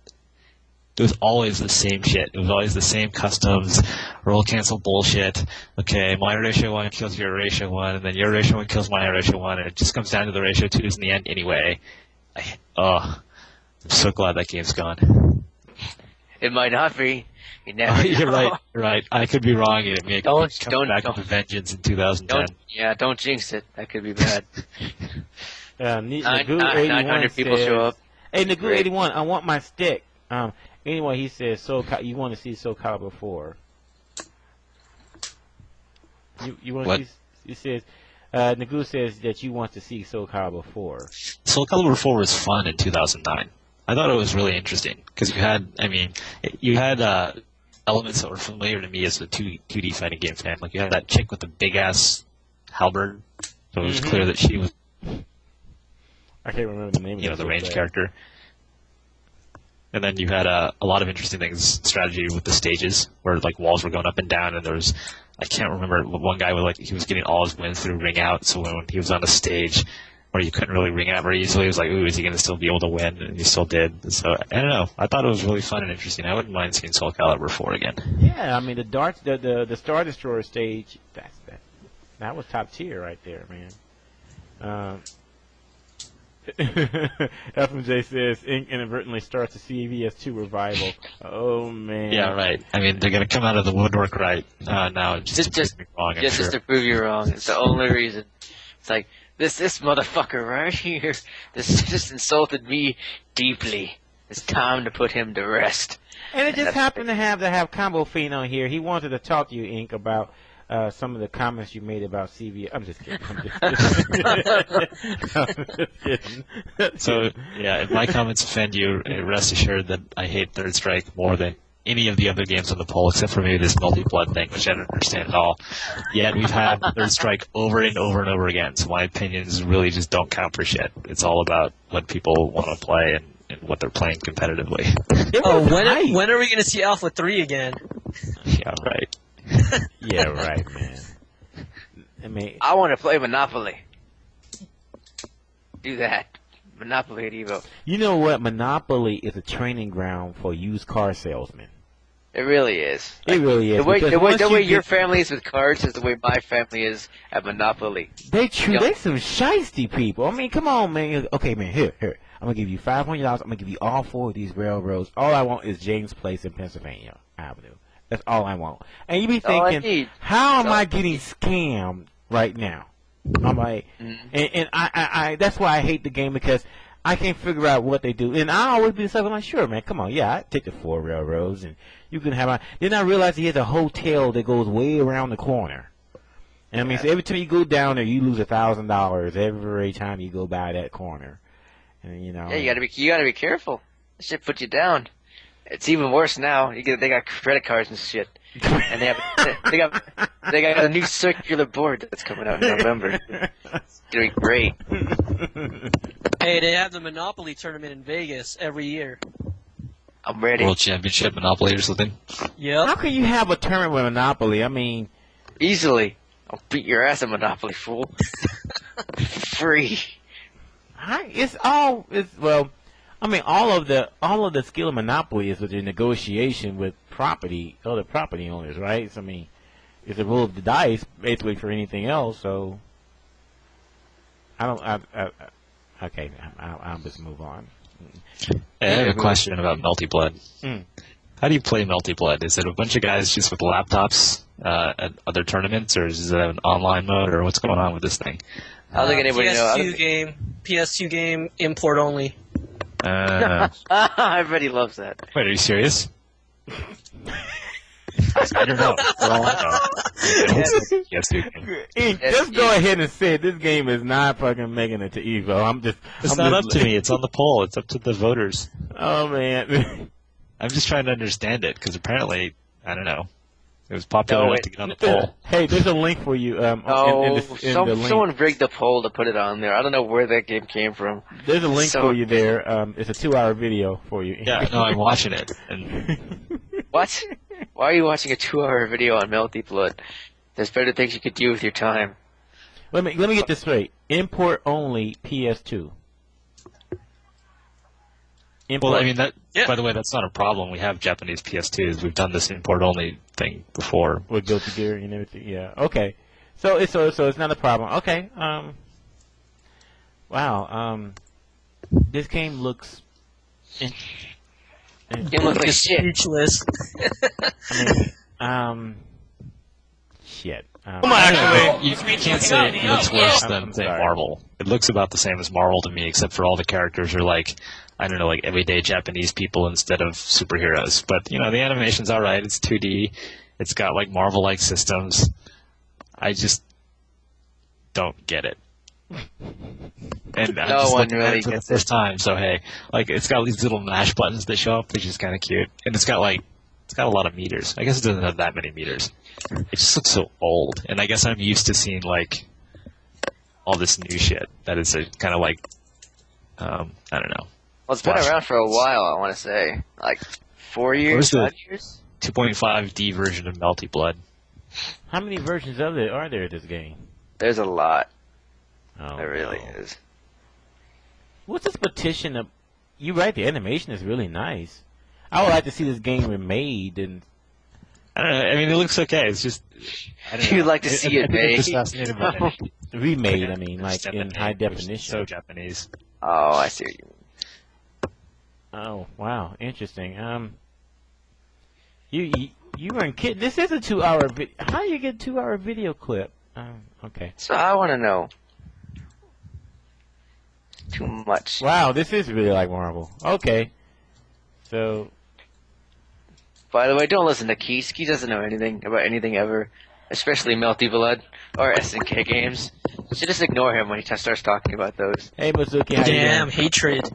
It was always the same shit. It was always the same customs, roll cancel bullshit. Okay, my ratio 1 kills your ratio 1, and then your ratio 1 kills my ratio 1, and it just comes down to the ratio 2s in the end anyway. I'm so glad that game's gone. It might not be. You never You're know. right. I could be wrong. It may come back don't. with a vengeance in 2010. Don't jinx it. That could be bad. Nagu 900 people says, show up. Hey, Nagu Great. 81, I want my stick. Anyway, he says, you want to see Soul Calibur 4. You want What? to see, he says, Nagu says that you want to see Soul Calibur 4. Soul Calibur 4 was fun in 2009. I thought it was really interesting because you had elements that were familiar to me as a 2D fighting game fan. Like you had that chick with the big ass halberd, so it was clear that she was, I can't remember the name of the range character. And then you had a lot of interesting things, strategy with the stages, where like walls were going up and down, and there was, I can't remember, one guy he was getting all his wins through ring out, so when he was on a stage where you couldn't really ring out very easily, it was like, ooh, is he going to still be able to win? And he still did. So, I don't know. I thought it was really fun and interesting. I wouldn't mind seeing Soul Calibur 4 again. Yeah, I mean, the Star Destroyer stage, that was top tier right there, man. FMJ says Ink inadvertently starts a CVS2 revival. Oh man. Yeah, right. I mean, they're going to come out of the woodwork right now just to prove me wrong, I'm sure. Just to prove you wrong. It's the only reason. It's like, this motherfucker right here, this just insulted me deeply. It's time to put him to rest. And it just happened to have Combo Fiend on here. He wanted to talk to you, Ink, about some of the comments you made about CV. I'm just kidding. I'm just kidding. So, yeah, if my comments offend you, rest assured that I hate Third Strike more than any of the other games on the poll, except for maybe this multi-blood thing, which I don't understand at all. Yet we've had Third Strike over and over and over again, so my opinions really just don't count for shit. It's all about what people want to play and what they're playing competitively. When are we going to see Alpha 3 again? Yeah, right. Yeah, right, man. I mean, I want to play Monopoly. Do that. Monopoly at EVO. You know what? Monopoly is a training ground for used car salesmen. It really is. It really is. The way your family is with cards is the way my family is at Monopoly. They some shiesty people. I mean, come on, man. Okay, man, here. I'm going to give you $500. I'm going to give you all 4 of these railroads. All I want is James Place in Pennsylvania Avenue. That's all I want. And you be thinking, how am I getting scammed right now? I'm like, and I that's why I hate the game, because I can't figure out what they do. And I always be like, sure, man, come on, yeah, I take the 4 railroads, and you can have. Then I realized he has a hotel that goes way around the corner. And I mean, so every time you go down there, you lose $1,000 every time you go by that corner. And Yeah, you gotta be careful. This shit put you down. It's even worse now. They got credit cards and shit, and they got a new circular board that's coming out in November. It's gonna be great. Hey, they have the Monopoly tournament in Vegas every year. I'm ready. World Championship Monopoly or something. Yep. How can you have a tournament with Monopoly? I mean, Easily. I'll beat your ass at Monopoly, fool. Free. I mean, all of the skill of Monopoly is with your negotiation with other property owners, right? So, I mean, it's a roll of the dice basically for anything else. So, okay, I'll just move on. Hey, I have a question about Melty Blood. Mm. How do you play Melty Blood? Is it a bunch of guys just with laptops at other tournaments, or is it an online mode, or what's going on with this thing? I don't think anybody knows. PS2 game, import only. Everybody loves that. Wait, are you serious? I don't know. For all I know. Yes, Just go ahead and say it. This game is not fucking making it to EVO. It's not up to me. It's on the poll. It's up to the voters. Oh man. I'm just trying to understand it because apparently, I don't know, it was popular enough to get on the poll. Hey, there's a link for you. Someone rigged the poll to put it on there. I don't know where that game came from. There's a link for you there. It's a 2-hour video for you. Yeah, no, I'm watching it. And What? Why are you watching a 2-hour video on Melty Blood? There's better things you could do with your time. Let me get this straight. Import only PS2. Import. Well, I mean, by the way, that's not a problem. We have Japanese PS2s. We've done this import-only thing before. With Guilty Gear and everything, yeah. Okay. So it's not a problem. Okay. Wow. This game looks... It looks like shit. Speechless. Shit. You can't say it looks worse than Marvel. It looks about the same as Marvel to me, except for all the characters are like, I don't know, like everyday Japanese people instead of superheroes. But, you know, the animation's alright. It's 2D. It's got, like, Marvel-like systems. I just don't get it. And I just looked at it for the first time, so hey. Like, it's got these little mash buttons that show up, which is kind of cute. And it's got a lot of meters. I guess it doesn't have that many meters. It just looks so old. And I guess I'm used to seeing, like, all this new shit that is kind of like, I don't know. Well, it's been around for a while, I want to say. Like, 4 years, 5 years? 2.5D version of Melty Blood. How many versions of it are there of this game? There's a lot. Oh, there really is. What's this petition of... You're right, the animation is really nice. I would like to see this game remade and... I don't know, I mean, it looks okay, it's just... You'd like to see it made? I'm just fascinated by it. Remade, I mean, like in high definition. So Japanese. Oh, I see what you mean. Oh, wow, interesting. You weren't kidding. This is a 2-hour video. How do you get a 2-hour video clip? Okay. So I want to know. Too much. Wow, this is really like Marvel. Okay. So. By the way, don't listen to Keith. He doesn't know anything about anything ever, especially Melty Blood or SNK games. So just ignore him when he starts talking about those. Hey, Mizuki, how you doing? Damn, hatred.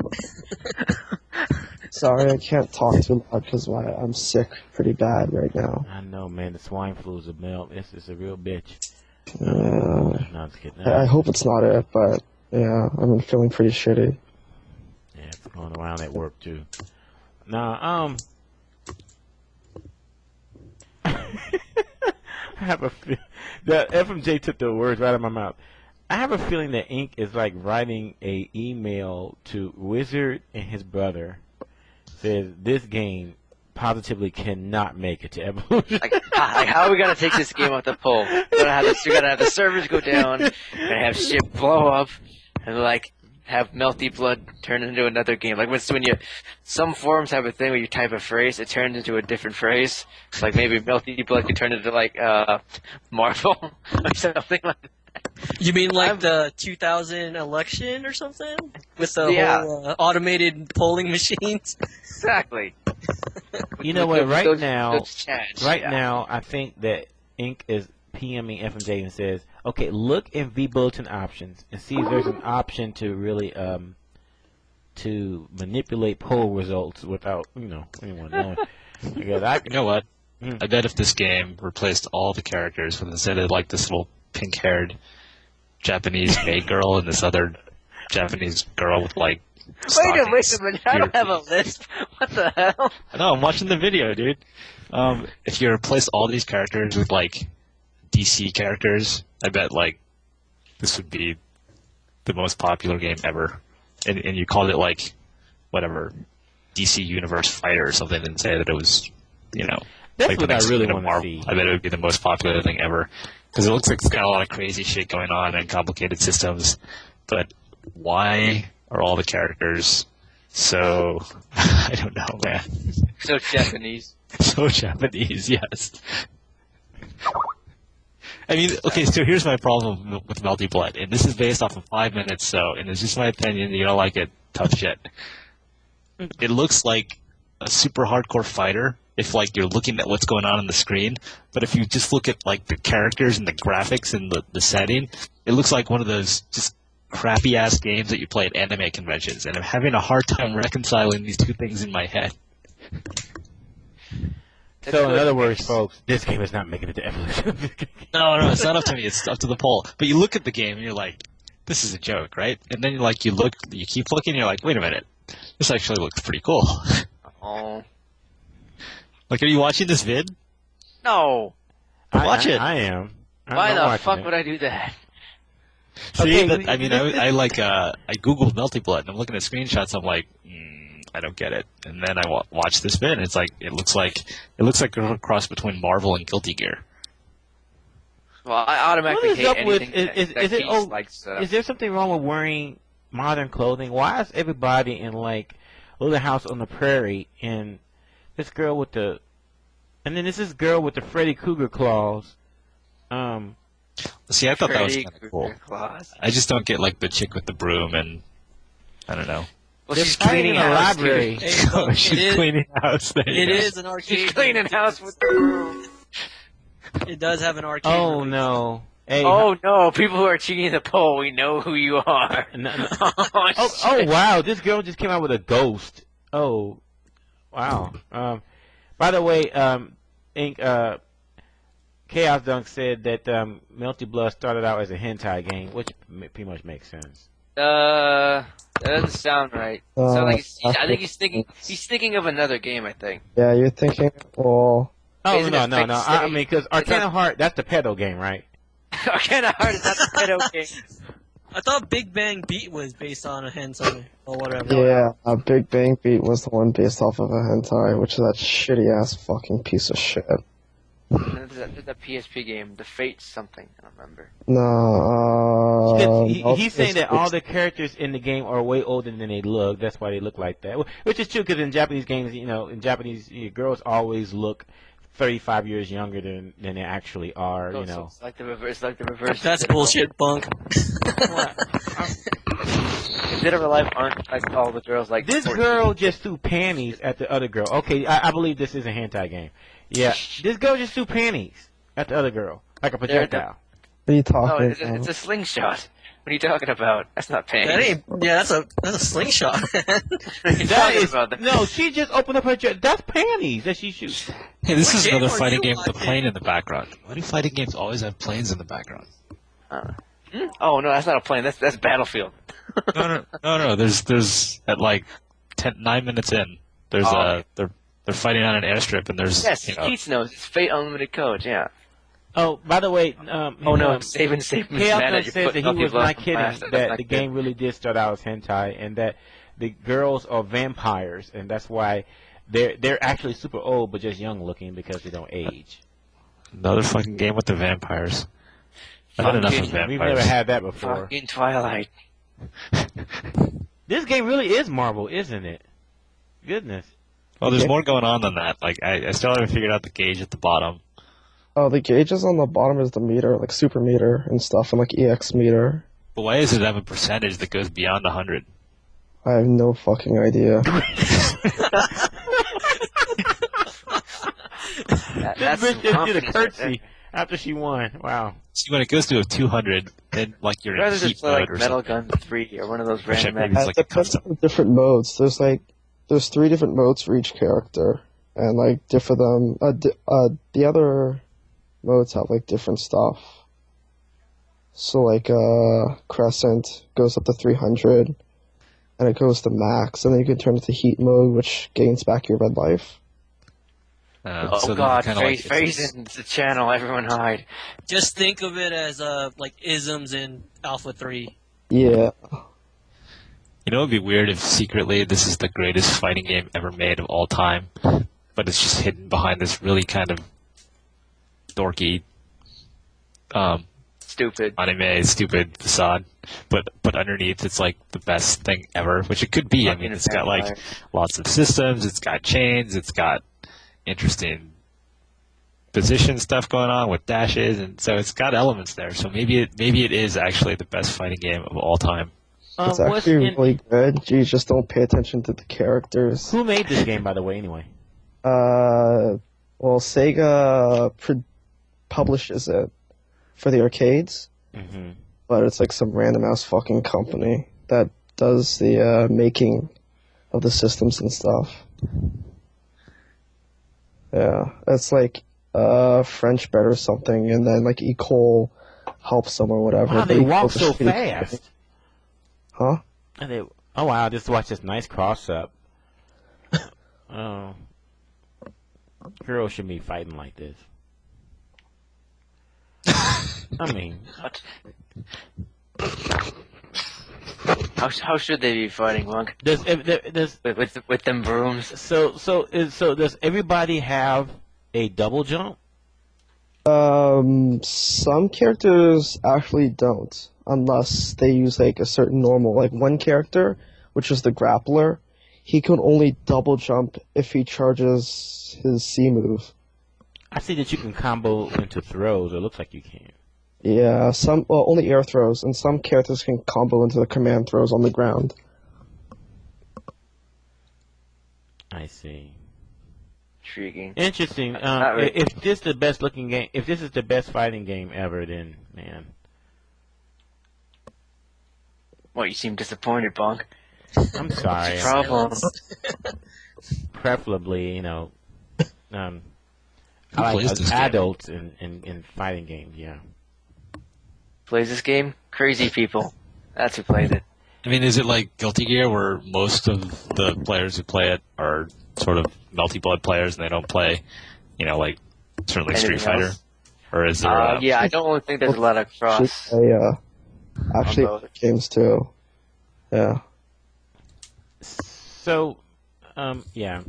Sorry, I can't talk too loud because I'm sick pretty bad right now. I know, man. The swine flu is a melt. It's a real bitch. No, I'm just kidding. I hope it's not it, but yeah, I've been feeling pretty shitty. Yeah, it's going around at work too. Now, I have a that FMJ took the words right out of my mouth. I have a feeling that Ink is like writing a email to Wizard and his brother. Says this game positively cannot make it to Evolution. Like, how are we gonna take this game off the poll? We're gonna have the servers go down, we're gonna have shit blow up, and like have Melty Blood turn into another game. Like when some forums have a thing where you type a phrase, it turns into a different phrase. Like maybe Melty Blood could turn into like Marvel or something like that. You mean like the 2000 election or something? With the whole automated polling machines? Exactly. You know what? Right now, I think that Ink is PMing FMJ and says, "Okay, look in vBulletin options and see if there's an option to really to manipulate poll results without anyone knowing." Because you know what? I bet if this game replaced all the characters with instead of like this little pink-haired Japanese maid girl and this other Japanese girl with like Wait a minute, I don't have a list. What the hell? No, I'm watching the video, dude. If you replace all these characters with like DC characters, I bet like this would be the most popular game ever. And you called it like whatever DC Universe Fighter or something and say that it was, that's like what I really want to see. I bet it would be the most popular thing ever. Because it looks like it's got a lot of crazy shit going on and complicated systems. But why are all the characters so I don't know, man. So Japanese. So Japanese, yes. I mean, okay, so here's my problem with Melty Blood, and this is based off of 5 minutes, so, and it's just my opinion, you don't like it, tough shit. It looks like a super hardcore fighter if, like, you're looking at what's going on the screen, but if you just look at, like, the characters and the graphics and the setting, it looks like one of those just crappy-ass games that you play at anime conventions, and I'm having a hard time reconciling these two things in my head. So, in other words, folks, this game is not making it to Evolution. No, it's not up to me. It's up to the poll. But you look at the game and you're like, this is a joke, right? And then you keep looking and you're like, wait a minute. This actually looks pretty cool. Oh. Like, are you watching this vid? No. Watch it. I am. Why the fuck would I do that? See, I Googled Melty Blood and I'm looking at screenshots. I'm like, I don't get it. And then I watched this vid, and it looks like a cross between Marvel and Guilty Gear. Well, I automatically hate anything is there something wrong with wearing modern clothing? Why is everybody in like Little House on the Prairie and this girl with the Freddy Krueger claws? See, I thought that was kind of cool. Claws. I just don't get like the chick with the broom, and I don't know. Well, she's cleaning a house. library. Hey, she's cleaning house. It is an arcade. She's cleaning house with the broom. It does have an arcade. Oh release. no! Hey, oh no! People who are cheating the poll, we know who you are. No. Oh, wow! This girl just came out with a ghost. Oh, wow. By the way, Chaos Dunk said that Melty Blood started out as a hentai game, which pretty much makes sense. That doesn't sound right. I think he's thinking of another game. I think. Yeah, you're thinking. Well. Oh no! I mean, because Arcana Heart, that's the pedo game, right? Arcana Heart is not the pedo game. I thought Big Bang Beat was based on a hentai or whatever. Yeah, Big Bang Beat was the one based off of a hentai, which is that shitty ass fucking piece of shit. There's a PSP game, the Fate something. I don't remember. No, he's saying that all the characters in the game are way older than they look. That's why they look like that. Which is true, because in Japanese games, in Japanese, girls always look 35 years younger than they actually are. So it's like the reverse. That's bullshit, Bunk. In Dead or Alive aren't like all the girls like this 14. girl just threw panties at the other girl. Okay, I believe this is a hentai game. Yeah, this girl just threw panties at the other girl like a projectile. What are you talking about? It's a slingshot. What are you talking about? That's not panties. That's a slingshot. No, she just opened up her chest. That's panties that she shoots. Hey, this is another fighting game with a plane in the background. Why do fighting games always have planes in the background? Oh no, that's not a plane. That's Battlefield. No. There's at like 9 minutes in. There's they're fighting on an airstrip, and there's Keats knows. It's Fate Unlimited Codes. Yeah. Oh, by the way, I'm saving Chaos says that he was not kidding, that the game really did start out as hentai, and that the girls are vampires, and that's why they're actually super old but just young looking because they don't age. Another fucking game with the vampires. I've had enough of vampires. We've never had that before. Fucking Twilight. This game really is Marvel, isn't it? Goodness. Well, there's more going on than that. Like, I still haven't figured out the gauge at the bottom. Oh, the gauges on the bottom is the meter, like super meter and stuff, and like EX meter. But why does it have a percentage that goes beyond 100? I have no fucking idea. This bitch just did a curtsy after she won. Wow. See, when it goes to a 200, then like you're in heat mode or Metal something. Gun 3 or one of those random. Like it depends on the different modes. There's 3 different modes for each character, and like the other modes have like different stuff. So like Crescent goes up to 300, and it goes to max, and then you can turn it to heat mode, which gains back your red life. Oh god, Phase the channel, everyone hide. Just think of it as like isms in Alpha 3. Yeah. You know, it'd be weird if secretly this is the greatest fighting game ever made of all time, but it's just hidden behind this really kind of dorky stupid. anime, stupid facade, but underneath it's like the best thing ever, which it could be. I mean, it's got like lots of systems, it's got chains, it's got interesting position stuff going on with dashes, and so it's got elements there. So maybe it is actually the best fighting game of all time. It's actually really good. You just don't pay attention to the characters. Who made this game, by the way, anyway? Well, Sega publishes it for the arcades, but it's like some random ass fucking company that does the making of the systems and stuff. Yeah, it's like French bet or something, and then like Ecole helps them or whatever. Wow, they walk so fast. Huh? And oh wow, just watch this nice cross-up. Oh. Girls should be fighting like this. I mean... How should they be fighting, Monk? With them brooms? So does everybody have a double jump? Some characters actually don't, unless they use like a certain normal. Like one character, which is the grappler, he can only double jump if he charges his C move. I see that you can combo into throws. It looks like you can. Yeah, only air throws, and some characters can combo into the command throws on the ground. I see. Intriguing. Interesting. Really. If this is the best looking game, if this is the best fighting game ever, then man. What, you seem disappointed, Bonk? I'm sorry. What's the problem? Preferably, you know, I plays like this adults in fighting games. Yeah. Plays this game? Crazy people. That's who plays it. I mean, is it like Guilty Gear, where most of the players who play it are sort of Melty Blood players, and they don't play, you know, like certainly Street Fighter? Or is there? Yeah, I don't think there's a lot of cross. Actually, other games too. Yeah. So, yeah.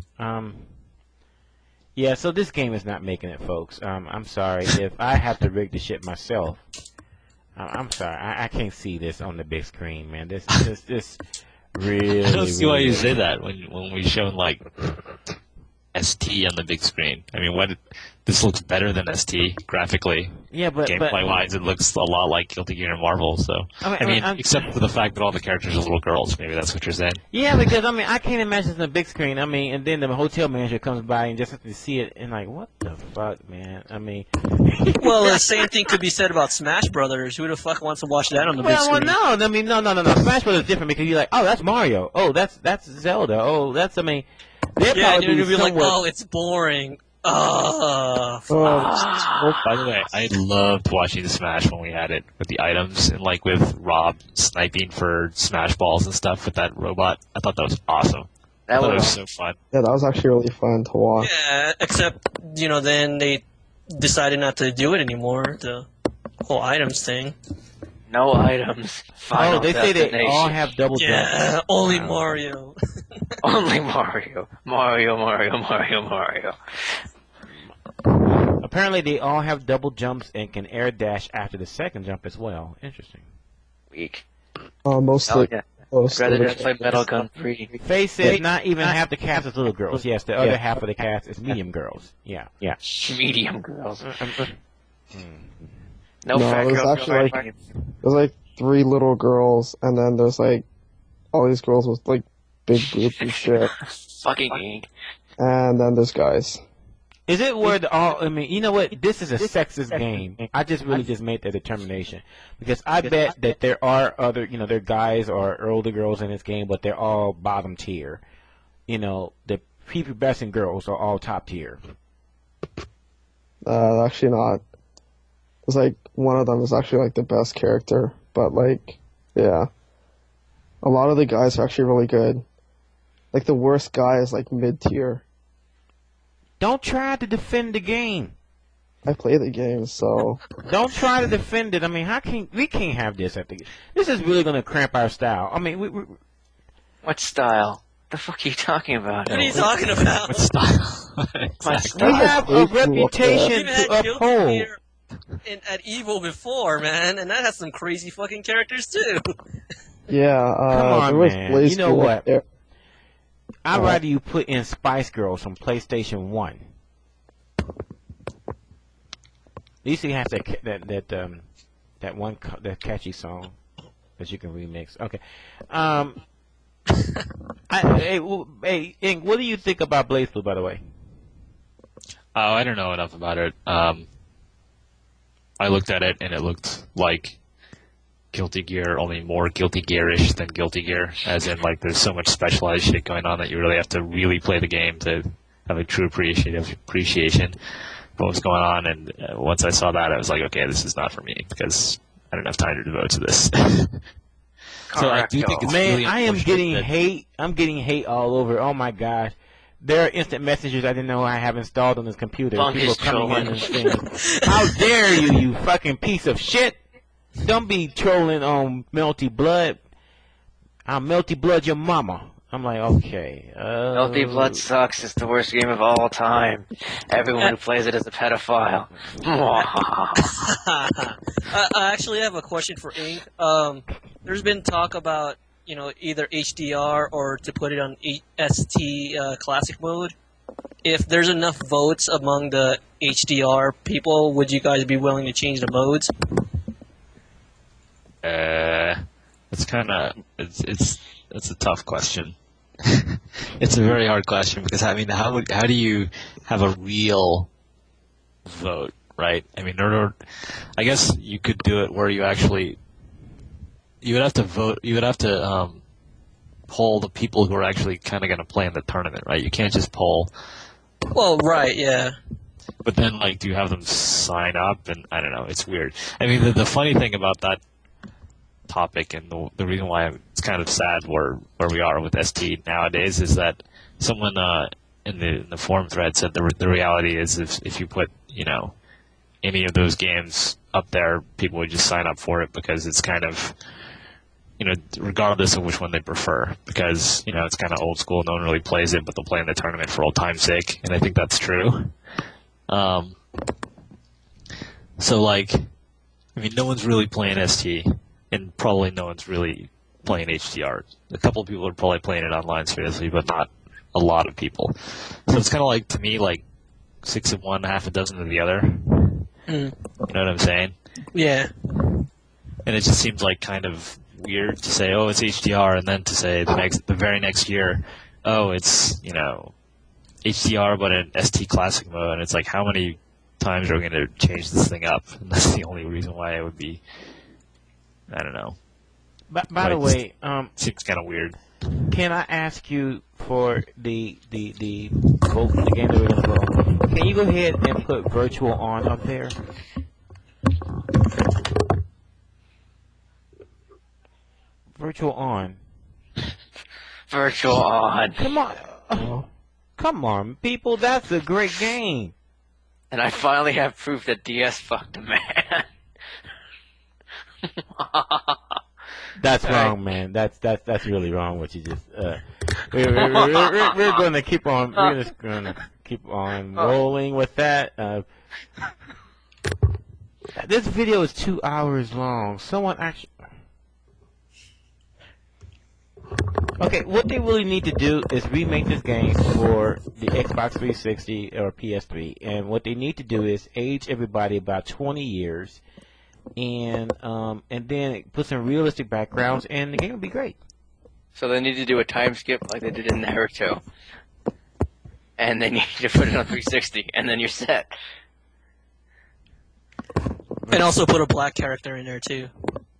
Yeah, so this game is not making it, folks. I'm sorry. If I have to rig the shit myself, I'm sorry. I can't see this on the big screen, man. This really... I don't see why really you say that when we shown, like, ST on the big screen. I mean, this looks better than ST graphically. Yeah, but gameplay-wise, it looks a lot like Guilty Gear and Marvel. So I mean, except for the fact that all the characters are little girls. Maybe that's what you're saying. Yeah, because I mean, I can't imagine it's on the big screen. I mean, and then the hotel manager comes by and just has to see it and like, what the fuck, man? I mean, well, the same thing could be said about Smash Brothers. Who the fuck wants to watch that on the big screen? Well, no. I mean, no. Smash Brothers is different because you're like, oh, that's Mario. Oh, that's Zelda. Oh, that's I mean. Yeah, and you'd be like, oh, it's boring. By the way, I loved watching Smash when we had it with the items and like with Rob sniping for Smash balls and stuff with that robot. I thought that was awesome. That was so fun. Yeah, that was actually really fun to watch. Yeah, except, then they decided not to do it anymore, the whole items thing. No items. Final they say they all have double jumps. Yeah, only Mario. Only Mario. Mario. Apparently, they all have double jumps and can air dash after the second jump as well. Interesting. Weak. Mostly. Yeah. Rather than play Metal Gun 3. Face says not even half the cast is little girls. Yes, the other half of the cast is medium girls. Yeah. Medium girls. No, there's actually there's like 3 little girls, and then there's like all these girls with like big boobs and shit. Fucking ink. And then there's guys. Is it where I mean, you know what? This is a sexist game. I just made that determination because I bet that there are other, there are guys or older girls in this game, but they're all bottom tier. The prepubescent girls are all top tier. Actually not. It's like one of them is actually like the best character, but like, yeah, a lot of the guys are actually really good. Like the worst guy is like mid tier. Don't try to defend the game. I play the game, so don't try to defend it. I mean, we can't have this at the. This is really gonna cramp our style. I mean, we what style? The fuck are you talking about? What are you talking about? What style? We have a reputation to uphold. at EVO before, man, and that has some crazy fucking characters too. Yeah, Come on, there was man. Blaze You know Blue what? there. I'd rather you put in Spice Girls from PlayStation 1. At least he has that catchy song that you can remix. Okay. Hey, Ink, what do you think about Blaze Blue, by the way? Oh, I don't know enough about it. I looked at it and it looked like Guilty Gear, only more Guilty Gear-ish than Guilty Gear, as in like there's so much specialized shit going on that you really have to really play the game to have a true appreciation of what was going on. And once I saw that, I was like, okay, this is not for me because I don't have time to devote to this. So I do think it's really I am getting that- hate. I'm getting hate all over. Oh my gosh. There are instant messages I didn't know I have installed on this computer. Bunkei's People coming in and trolling. saying, "How dare you, you fucking piece of shit! Don't be trolling on Melty Blood. I'll Melty Blood your mama." I'm like, okay. Melty Blood sucks. It's the worst game of all time. Everyone who plays it is a pedophile. I actually have a question for Ink. There's been talk about, either HDR or to put it on ST Classic mode. If there's enough votes among the HDR people, would you guys be willing to change the modes? It's kind of it's a tough question. It's a very hard question because I mean, how do you have a real vote, right? I mean, I guess you could do it where you would have to vote. You would have to poll the people who are actually kind of going to play in the tournament, right? You can't just poll. Well, right, yeah. But then, like, do you have them sign up? And I don't know. It's weird. I mean, the funny thing about that topic and the reason why it's kind of sad where we are with ST nowadays is that someone in the forum thread said the reality is if you put any of those games up there, people would just sign up for it because it's kind of regardless of which one they prefer, because it's kind of old school, no one really plays it, but they'll play in the tournament for old time's sake, and I think that's true. So like, I mean, no one's really playing ST, and probably no one's really playing HDR. A couple of people are probably playing it online seriously, but not a lot of people. So it's kind of like, to me, like 6 of one, half a dozen of the other. You know what I'm saying? Yeah. And it just seems like kind of weird to say, oh, it's HDR, and then to say the very next year, oh, it's HDR but in ST Classic mode, and it's like, how many times are we going to change this thing up? And that's the only reason why it would be. I don't know. By the way, seems kind of weird. Can I ask you for the vote, the game that we're gonna vote? Can you go ahead and put virtual on up there? Virtual on. Virtual on. Come on. Come on, people. That's a great game. And I finally have proof that DS fucked a man. That's wrong, man. That's really wrong. What you just we're going to keep on. We're just going to keep on rolling with that. This video is 2 hours long. Someone actually. Okay, what they really need to do is remake this game for the Xbox 360 or PS3, and what they need to do is age everybody about 20 years. And then put some realistic backgrounds, and the game will be great. So they need to do a time skip like they did in Naruto. And they need to put it on 360, and then you're set. And also put a black character in there, too.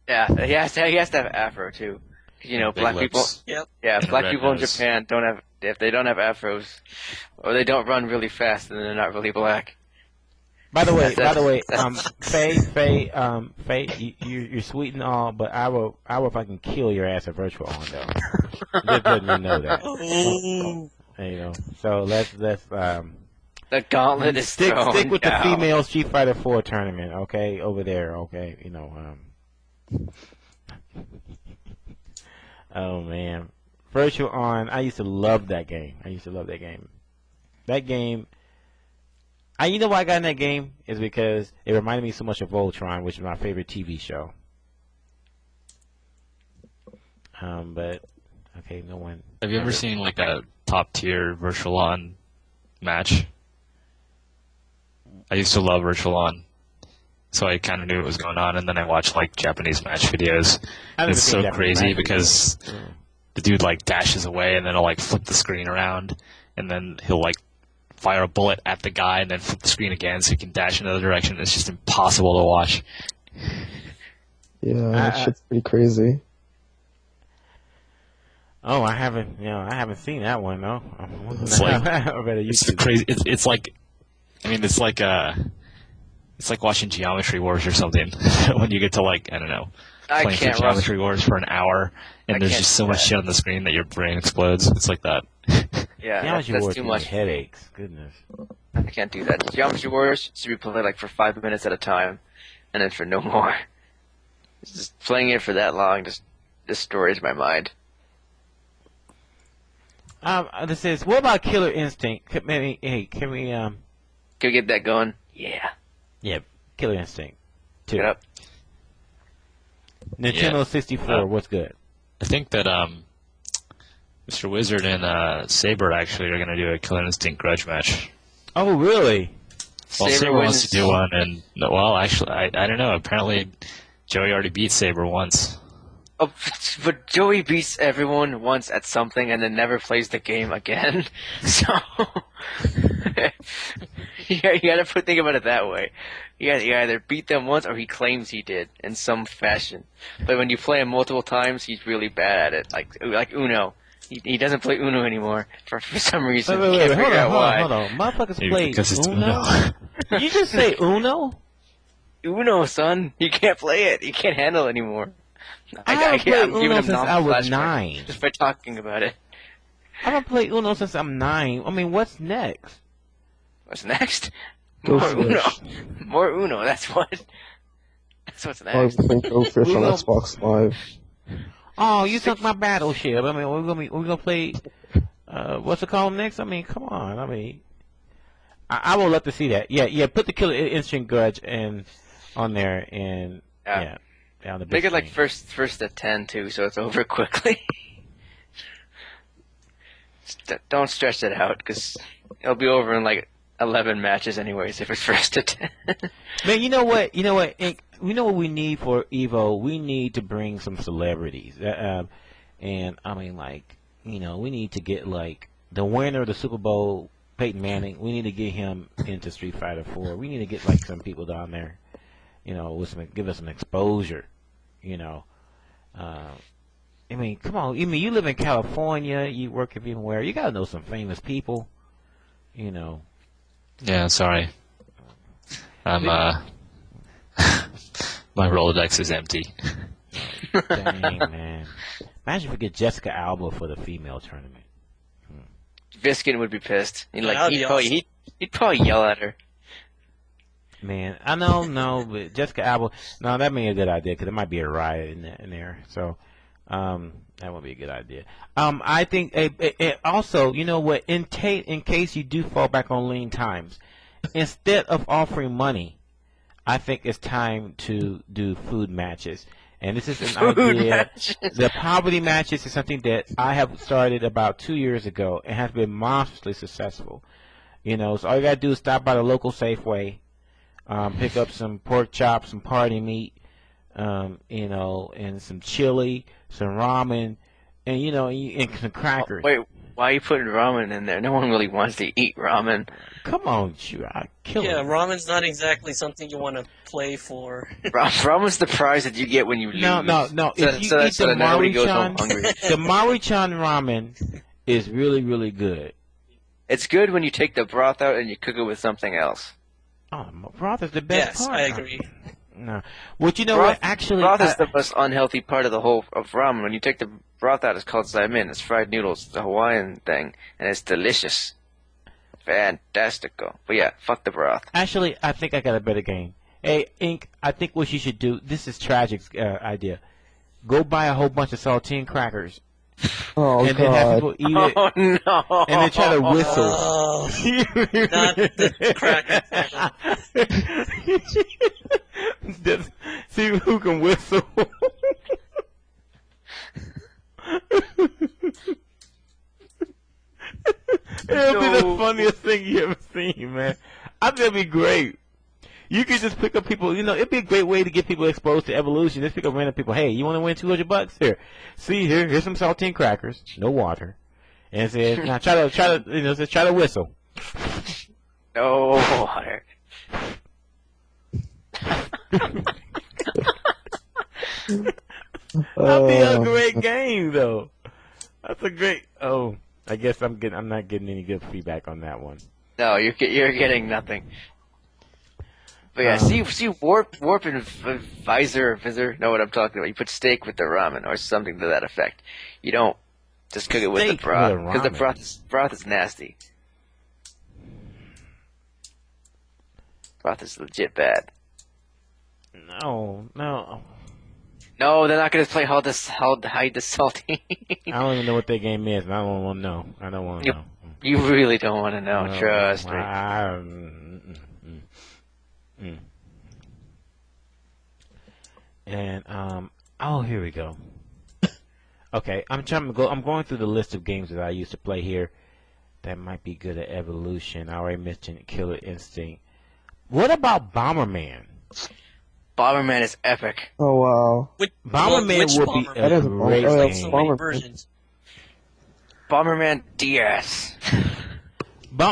Yeah, he has to have afro, too. Black people. Yep. Yeah, black red people in nose. Japan don't have. If they don't have afros, or they don't run really fast, then they're not really black. By the way, That's- Faye, you're sweet and all, but I will fucking kill your ass at virtual on though. Just letting you know that. So let's The gauntlet is stick thrown with down. the female Street Fighter 4 tournament, okay, over there, okay, Oh man, virtual on. I used to love that game. That game. You know why I got in that game is because it reminded me so much of Voltron, which is my favorite TV show. But okay, no one. Have you ever seen like a top tier Virtual On match? I used to love Virtual On, so I kind of knew what was going on, and then I watched like Japanese match videos. And it's so crazy because the dude like dashes away, and then he'll like flip the screen around, and then he'll like fire a bullet at the guy, and then flip the screen again so he can dash in another direction. It's just impossible to watch. Yeah, that shit's pretty crazy. Oh, I haven't seen that one though. It's like it's the crazy. It's like, I mean, it's like watching Geometry Wars or something. When you get to like, I don't know, playing through Geometry Wars for an hour, and there's just so much shit on the screen that your brain explodes. It's like that. Yeah, that's too much. Headaches. Goodness. I can't do that. Geometry Wars should be played like for 5 minutes at a time, and then for no more. Just playing it for that long just destroys my mind. This says, what about Killer Instinct? Can we Can we get that going? Yeah. Yeah, Killer Instinct 2. Get up. Nintendo 64. What's good? I think that Mr. Wizard and Saber actually are going to do a Killer Instinct grudge match. Oh, really? Well, Saber wants to do one, and well, actually, I don't know. Apparently, Joey already beat Saber once. Oh, but Joey beats everyone once at something and then never plays the game again. So you gotta think about it that way. You either beat them once or he claims he did in some fashion. But when you play him multiple times, he's really bad at it. Like Uno. He doesn't play Uno anymore for some reason. Wait, Can't figure out why. Hold on. Motherfuckers play because it's Uno? Did you just say Uno? Uno, son. You can't play it. You can't handle it anymore. I haven't played Uno since I was 9. Just by talking about it. I haven't played Uno since I'm 9. I mean, what's next? What's next? Go More Fish. Uno. More Uno. That's what's I next. think Go Fish on Uno. Xbox Live. Oh, you took my battleship. I mean, we're gonna play. What's it called next? I mean, come on. I mean, I would love to see that. Yeah. Put the Killer Instinct Grudge on there and yeah. On the big Make it like screen. first at 10 too, so it's over quickly. Don't stretch it out because it'll be over in like 11 matches anyways if it's first at 10. Man, you know what? Ink, we know what we need for EVO. We need to bring some celebrities, and I mean, like, we need to get like the winner of the Super Bowl, Peyton Manning. We need to get him into Street Fighter 4. We need to get like some people down there, give us some exposure. I mean, come on. I mean, you live in California. You work everywhere. You gotta know some famous people. Yeah, sorry. I'm my Rolodex is empty. Dang, man. Imagine if we get Jessica Alba for the female tournament. Viskin would be pissed. That'd be awesome. He'd probably yell at her. Man, I know, no, but Jessica Alba, no, that may be a good idea because there might be a riot in there. So, that would be a good idea. I think also, you know what? In case you do fall back on lean times, instead of offering money, I think it's time to do food matches. And this is an idea. The poverty matches is something that I have started about 2 years ago and has been monstrously successful. So all you gotta do is stop by the local Safeway. Pick up some pork chops, some party meat, and some chili, some ramen, and some crackers. Wait, why are you putting ramen in there? No one really wants to eat ramen. Come on, I kill Yeah, it. ramen's not exactly something you want to play for. Ramen's the prize that you get when you lose. No. If you eat the the Maruchan ramen is really, really good. It's good when you take the broth out and you cook it with something else. Oh, broth is the best Yes, part. I agree. No. What what? Actually, broth is the most unhealthy part of the whole of ramen. When you take the broth out, it's called saimin. It's fried noodles, the Hawaiian thing, and it's delicious, fantastico. But yeah, fuck the broth. Actually, I think I got a better game. Hey, Ink, I think what you should do. This is Tragic's idea. Go buy a whole bunch of saltine crackers Oh and then have people god. eat it, Oh no! and then try to whistle. Oh, not the cracker. See who can whistle. It'll be the funniest thing you ever seen, man. I think it'd be great. You could just pick up people, it'd be a great way to get people exposed to evolution. Just pick up random people. Hey, you want to win $200? Here. See, here's some saltine crackers, no water. And it says, now try to whistle. No water. That'd be a great game, though. That's a great. Oh, I guess I'm not getting any good feedback on that one. No, you're getting nothing. But yeah, see, warp and visor, know what I'm talking about. You put steak with the ramen or something to that effect. You don't just cook it with the broth because the broth is nasty. Broth is legit bad. No. No, they're not gonna play hide the salty. I don't even know what that game is, and I don't want to know. I don't want to know. You really don't want to know. Trust me. And here we go. Okay, I'm going through the list of games that I used to play here that might be good at Evolution. I already mentioned Killer Instinct. What about Bomberman? Bomberman is epic. Oh wow. Bomberman would be That is a great game. So many versions. Bomberman DS.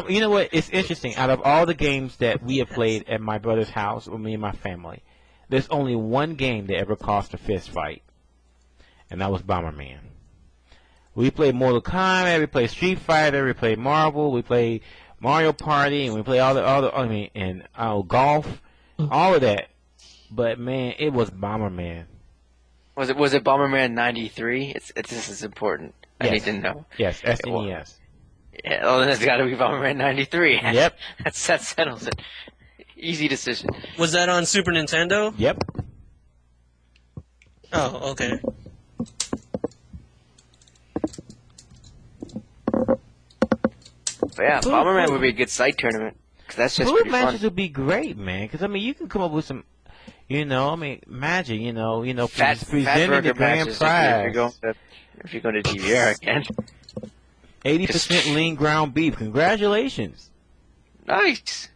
You know what? It's interesting. Out of all the games that we have played at my brother's house with me and my family, there's only one game that ever caused a fist fight, and that was Bomberman. We played Mortal Kombat, we played Street Fighter, we played Marvel, we played Mario Party, and we played all the golf, all of that. But man, it was Bomberman. Was it Bomberman 93? This is important. Yes. I need to know. Yes, SNES. Yeah, well, then it's got to be Bomberman 93. Yep. that settles it. Easy decision. Was that on Super Nintendo? Yep. Oh, okay. But yeah, Bomberman would be a good side tournament. Cause that's just Food pretty matches fun. would be great, man. Because you can come up with some, imagine, Fat presenting burger the grand matches prize. if you're going to DVR again. 80% lean ground beef. Congratulations. Nice.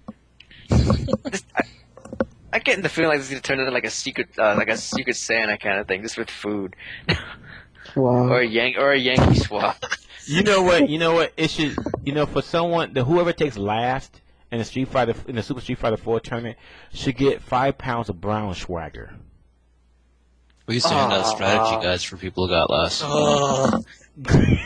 I get the feeling like this is gonna turn into like a secret Santa kind of thing, just with food. Wow. or a Yankee swap. You know what? It should. For someone, whoever takes last in the Super Street Fighter 4 tournament should get 5 pounds of brown swagger. We used to hand out strategy guides for people who got last.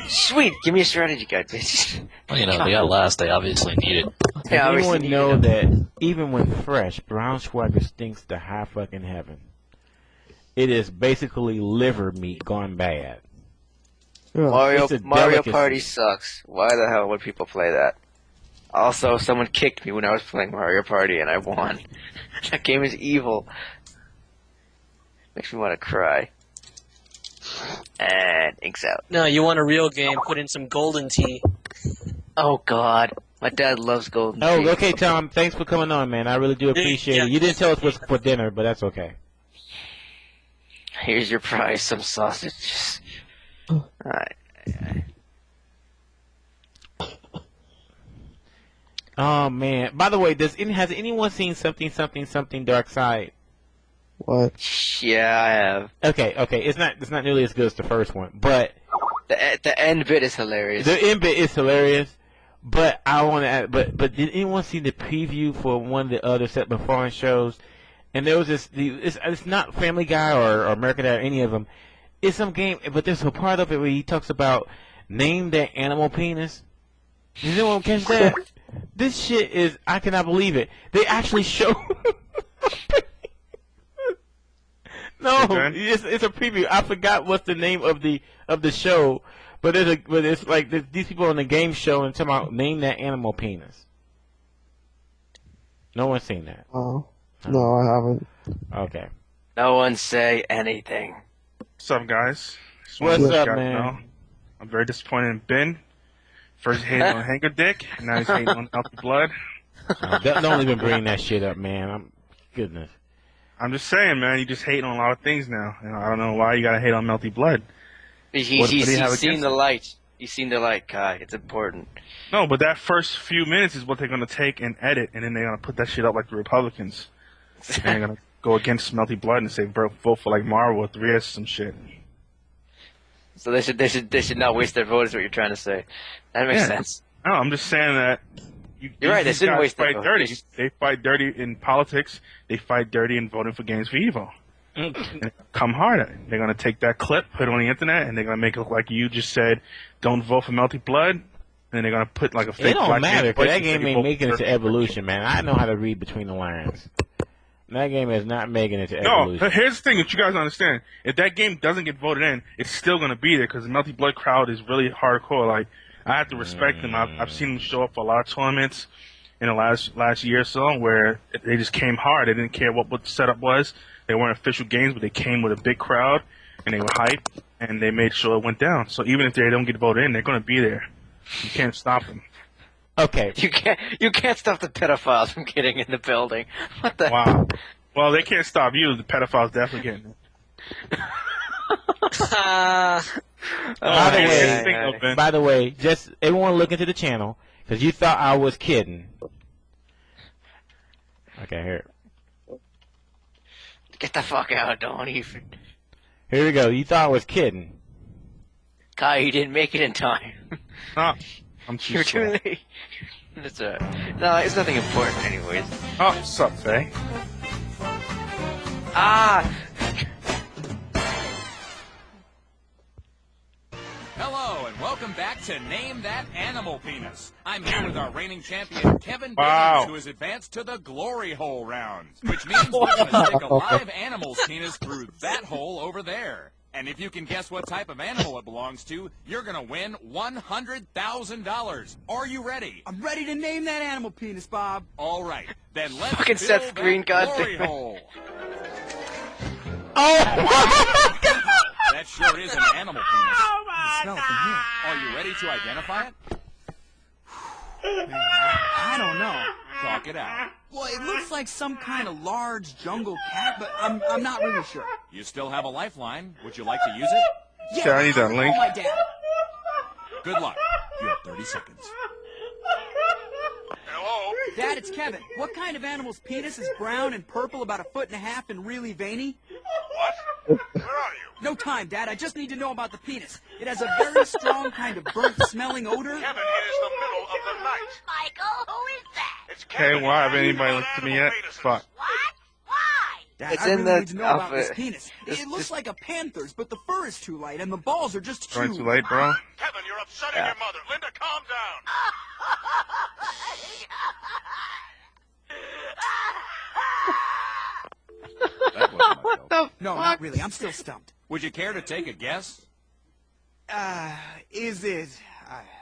Sweet, give me a strategy guide, bitch. Well, they got last. They obviously need it. Does anyone know that even when fresh, brown swagger stinks to high fucking heaven? It is basically liver meat gone bad. Mario delicacy. Party sucks. Why the hell would people play that? Also, someone kicked me when I was playing Mario Party and I won. That game is evil. Makes me want to cry. And ink's out. No, you want a real game, put in some golden tea. Oh god. My dad loves golden tea. Oh, okay, Tom. Thanks for coming on, man. I really do appreciate it. You didn't tell us what's for dinner, but that's okay. Here's your prize, some sausages. Alright. Oh man! By the way, has anyone seen something Dark Side? What? Yeah, I have. Okay. It's not nearly as good as the first one, but The end bit is hilarious. the end bit is hilarious. But I want to add, but did anyone see the preview for one of the other Seth MacFarlane shows? And there was it's not Family Guy or American Dad or any of them. It's some game, but there's a part of it where he talks about name that animal penis. Did anyone catch that? This shit is, I cannot believe it. They actually show. No, it's a preview. I forgot what's the name of the show, but it's like these people on the game show and talking about name that animal penis. No one's seen that. Oh. No, I haven't. Okay. No one say anything. What's up, guys? What's Just up, got to man? know. I'm very disappointed in Ben. First he hated on Hanger Dick, and now he's hating on Melty Blood. Don't even bring that shit up, man. Goodness. I'm just saying, man, you just hating on a lot of things now. And I don't know why you gotta hate on Melty Blood. He's seen the light. He's seen the light, Kai. It's important. No, but that first few minutes is what they're gonna take and edit, and then they're gonna put that shit up like the Republicans. And they're gonna go against Melty Blood and say vote for like Marvel or 3S or some shit. So they should not waste their vote. Is what you're trying to say? That makes sense. No, I'm just saying that. You're right. They shouldn't waste their vote. Dirty. They fight dirty in politics. They fight dirty in voting for games for EVO. And come hard. They're gonna take that clip, put it on the internet, and they're gonna make it look like you just said, "Don't vote for Melty Blood." And they're gonna put like a fake. It don't black matter because that game ain't making it to Evolution. Evolution, man. I know how to read between the lines. That game is not making it to Evolution. No, here's the thing that you guys understand. If that game doesn't get voted in, it's still gonna be there because the Melty Blood crowd is really hardcore. Like I have to respect them. I've seen them show up for a lot of tournaments in the last year or so where they just came hard. They didn't care what the setup was. They weren't official games, but they came with a big crowd, and they were hyped, and they made sure it went down. So even if they don't get voted in, they're going to be there. You can't stop them. Okay. You can't stop the pedophiles from getting in the building. What the? Wow. Well, they can't stop you. The pedophiles definitely getting it. By the way, just everyone look into the channel because you thought I was kidding. Okay, here. Get the fuck out! Don't even. Here we go. You thought I was kidding. Kai, you didn't make it in time. No, I'm too You're slow. too late. No, it's nothing important, anyways. Oh, what's up, Faye? Ah! Hello, and welcome back to Name That Animal Penis. I'm here with our reigning champion, Kevin Wow. Biggins, who has advanced to the glory hole round, which means we're going to stick a live animal's penis through that hole over there. And if you can guess what type of animal it belongs to, you're going to win $100,000. Are you ready? I'm ready to name that animal penis, Bob. All right, then let's Fucking fill Seth that Green, glory goddamn it. hole. Oh my God! That sure is an animal penis. Oh my Smell it from here. Are you ready to identify it? I don't know. Talk it out. Well, it looks like some kind of large jungle cat, but I'm not really sure. You still have a lifeline. Would you like to use it? Yeah, Sure, I need that I'll link. call my dad. Good luck. You have 30 seconds. Hello? Dad, it's Kevin. What kind of animal's penis is brown and purple, about 1.5 feet and really veiny? What? Where are you? No time, Dad. I just need to know about the penis. It has a very strong kind of burnt-smelling odor. Kevin, it is the middle of the night. Michael, who is that? It's Kevin. Hey, why haven't anybody looked at me yet? Fuck. What? Why? Dad, It's I in really the need to know about this outfit. penis. This- It looks this- like a panther's, but the fur is too light and the balls are just Going too... too late, bro? Kevin, you're upsetting Yeah. your mother. Linda, calm down. That wasn't my fault. No, not really. I'm still stumped. Would you care to take a guess? Is it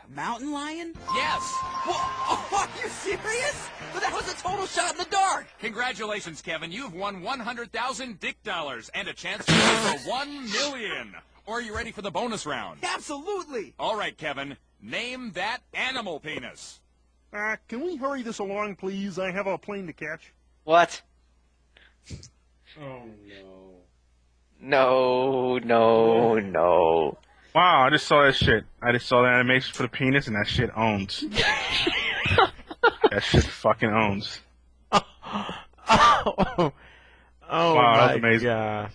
mountain lion? Yes! Whoa, are you serious? But that was a total shot in the dark. Congratulations, Kevin. You've won 100,000 dick dollars and a chance to win for 1 million. Are you ready for the bonus round? Absolutely. All right, Kevin. Name that animal penis. Can we hurry this along, please? I have a plane to catch. What? Oh, No, no, no. Wow, I just saw that shit. I just saw the animation for the penis, and that shit owns. That shit fucking owns. Oh Wow, that was my amazing. gosh.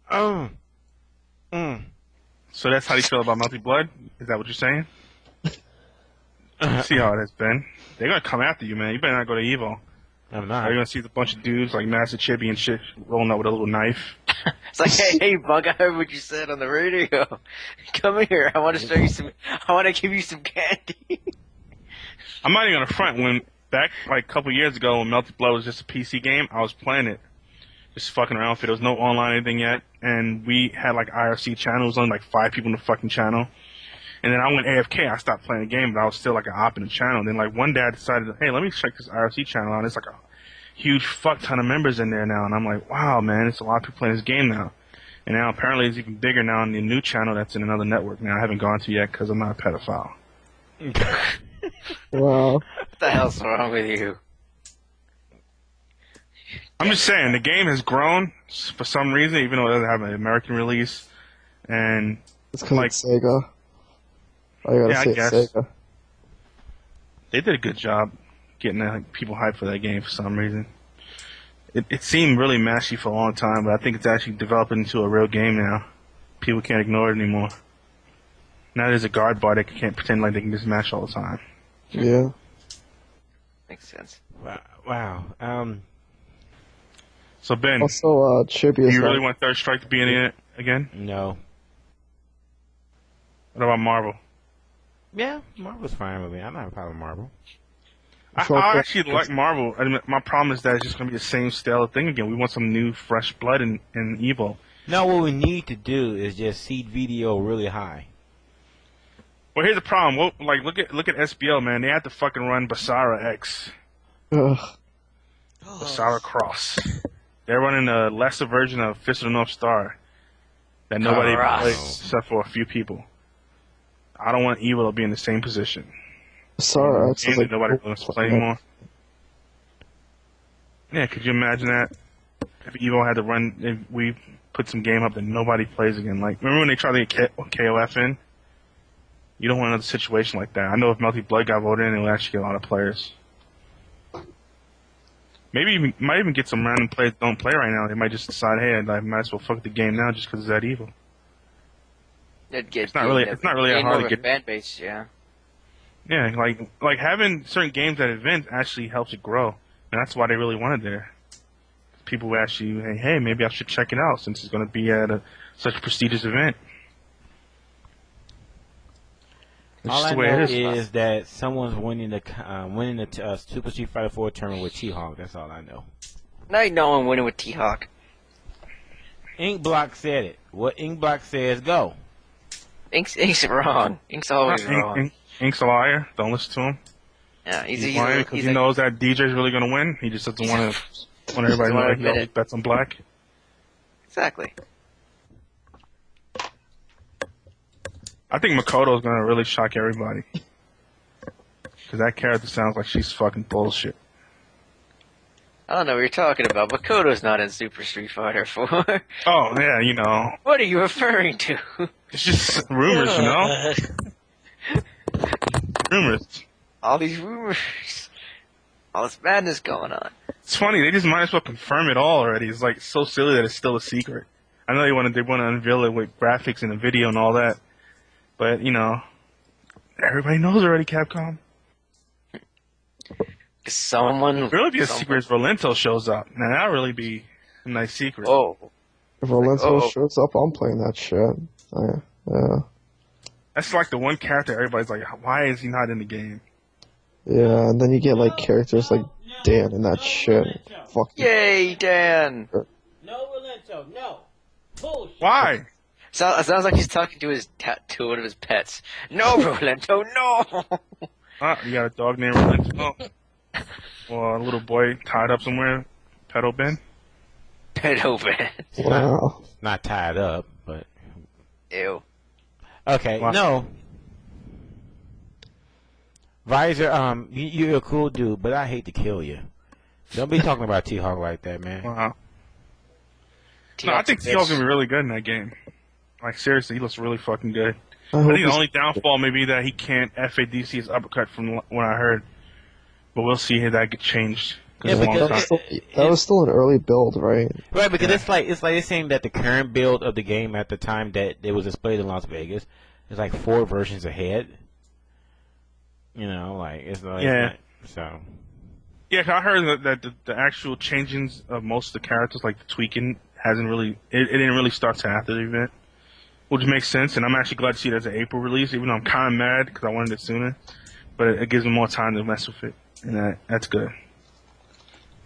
Oh. So that's how you feel about Melty Blood? Is that what you're saying? See how it has been. They're gonna come after you, man. You better not go to EVO. I'm Are not. you gonna see a bunch of dudes like Master Chibi and shit rolling up with a little knife? It's like, hey, Bug, I heard what you said on the radio. Come here. I want to show you some. I want to give you some candy. I'm not even gonna front. When back like a couple years ago, when Melty Blood was just a PC game, I was playing it, just fucking around with it. There was no online anything yet, and we had like IRC channels on, like 5 people in the fucking channel. And then I went AFK. I stopped playing the game, but I was still like an op in the channel. And then like one day I decided, hey, let me check this IRC channel out. It's like a huge fuck ton of members in there now, and I'm like, wow, man, it's a lot of people playing this game now. And now apparently it's even bigger now on the new channel that's in another network now. I haven't gone to yet because I'm not a pedophile. Wow. What the hell's wrong with you? I'm just saying, the game has grown for some reason, even though it doesn't have an American release. And It's because it's Sega. I gotta Yeah, I say guess. it's Sega. they did a good job getting people hyped for that game for some reason. It seemed really mashy for a long time, but I think it's actually developing into a real game now. People can't ignore it anymore. Now there's a guard bar that can't pretend like they can just mash all the time. Yeah. Makes sense. Wow. So Ben, Also, do Chibi is you really like, want Third Strike to be in it again? No. What about Marvel? Yeah, Marvel's fine with me. I'm not having a problem with Marvel. I actually like Marvel. I mean, my problem is that it's just going to be the same style thing again. We want some new, fresh blood in EVO. No, what we need to do is just seed video really high. Well, here's the problem. Well, like, look at SBL, man. They had to fucking run Basara X, ugh. Basara Cross. They're running a lesser version of Fist of the North Star that nobody even Cross. plays except for a few people. I don't want EVO to be in the same position. Sorry, it's Games like that nobody wants to play anymore. Yeah, could you imagine that? If EVO had to run, if we put some game up that nobody plays again. Like, remember when they tried to get KOF in? You don't want another situation like that. I know if Melty Blood got voted in, it would actually get a lot of players. Maybe might even get some random players that don't play right now. They might just decide, hey, I might as well fuck the game now just because it's that evil. It's not really that hard to get. Fan base, yeah. Yeah, like having certain games at events actually helps it grow, and that's why they really wanted there. People would actually, hey, maybe I should check it out since it's going to be at such a prestigious event. It's All just I the way know it is. is that someone's winning the Super Street Fighter 4 tournament with T-Hawk. That's all I know. Now you know I'm winning with T-Hawk. Inkblot said it. What Inkblot says, go. Ink's wrong. Ink's always wrong. Ink's a liar. Don't listen to him. Yeah, He's lying because he knows that DJ's really going to win. He just doesn't want everybody to know that he always bets on black. Exactly. I think Makoto's going to really shock everybody. Because that character sounds like she's fucking bullshit. I don't know what you're talking about. Makoto's not in Super Street Fighter 4. Oh, yeah, you know. What are you referring to? It's just rumors, you know? Rumors. All these rumors. All this madness going on. It's funny, they just might as well confirm it all already. It's like so silly that it's still a secret. I know they want to unveil it with graphics and a video and all that. But, you know, everybody knows already, Capcom. Someone... Really be a secret if Rolento shows up. Now, that'll really be a nice secret. Oh. If Rolento shows up, I'm playing that shit. Yeah. That's like the one character everybody's like, why is he not in the game? Yeah, and then you get like characters like Dan and that shit. Fuck you. Yay, Dan! No Rolento, no. Bullshit. Why? Sounds like he's talking to to one of his pets. No, Rolento, no! You got a dog named Rolento? Or a little boy tied up somewhere? Pedo Ben? Pedo Ben. Wow. Not tied up, but... Ew. Okay, Wow. no. Visor, you're a cool dude, but I hate to kill you. Don't be talking about T-Hawk like that, man. Wow. No, I think T-Hawk's gonna be really good in that game. Like, seriously, he looks really fucking good. I think the only downfall may be that he can't FADC his uppercut from what I heard. But we'll see how that gets changed. Yeah, because that was still an early build, right? Right, because it's like they're saying that the current build of the game at the time that it was displayed in Las Vegas is like 4 versions ahead. You know, like it's like so. Yeah, 'cause I heard that the actual changings of most of the characters, like the tweaking, hasn't really it didn't really start to after the event, which makes sense. And I'm actually glad to see it as an April release, even though I'm kind of mad because I wanted it sooner. But it gives me more time to mess with it, and that's good.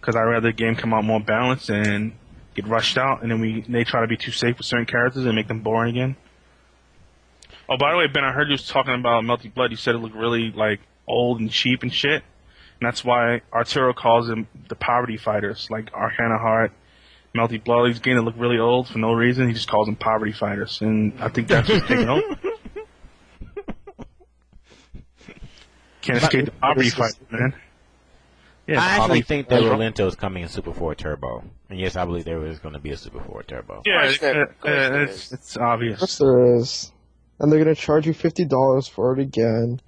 Because I'd rather the game come out more balanced and get rushed out, and then they try to be too safe with certain characters and make them boring again. Oh, by the way, Ben, I heard you was talking about Melty Blood. You said it looked really like old and cheap and shit, and that's why Arturo calls them the poverty fighters, like Arcana Heart Melty Blood, he's getting to look really old for no reason. He just calls them poverty fighters, and I think that's what's taking over. Can't escape the poverty fight, man. Yeah, I actually think that Rolento is coming in Super 4 Turbo. And yes, I believe there is going to be a Super 4 Turbo. Yeah, it's obvious. Yes, there is. And they're going to charge you $50 for it again.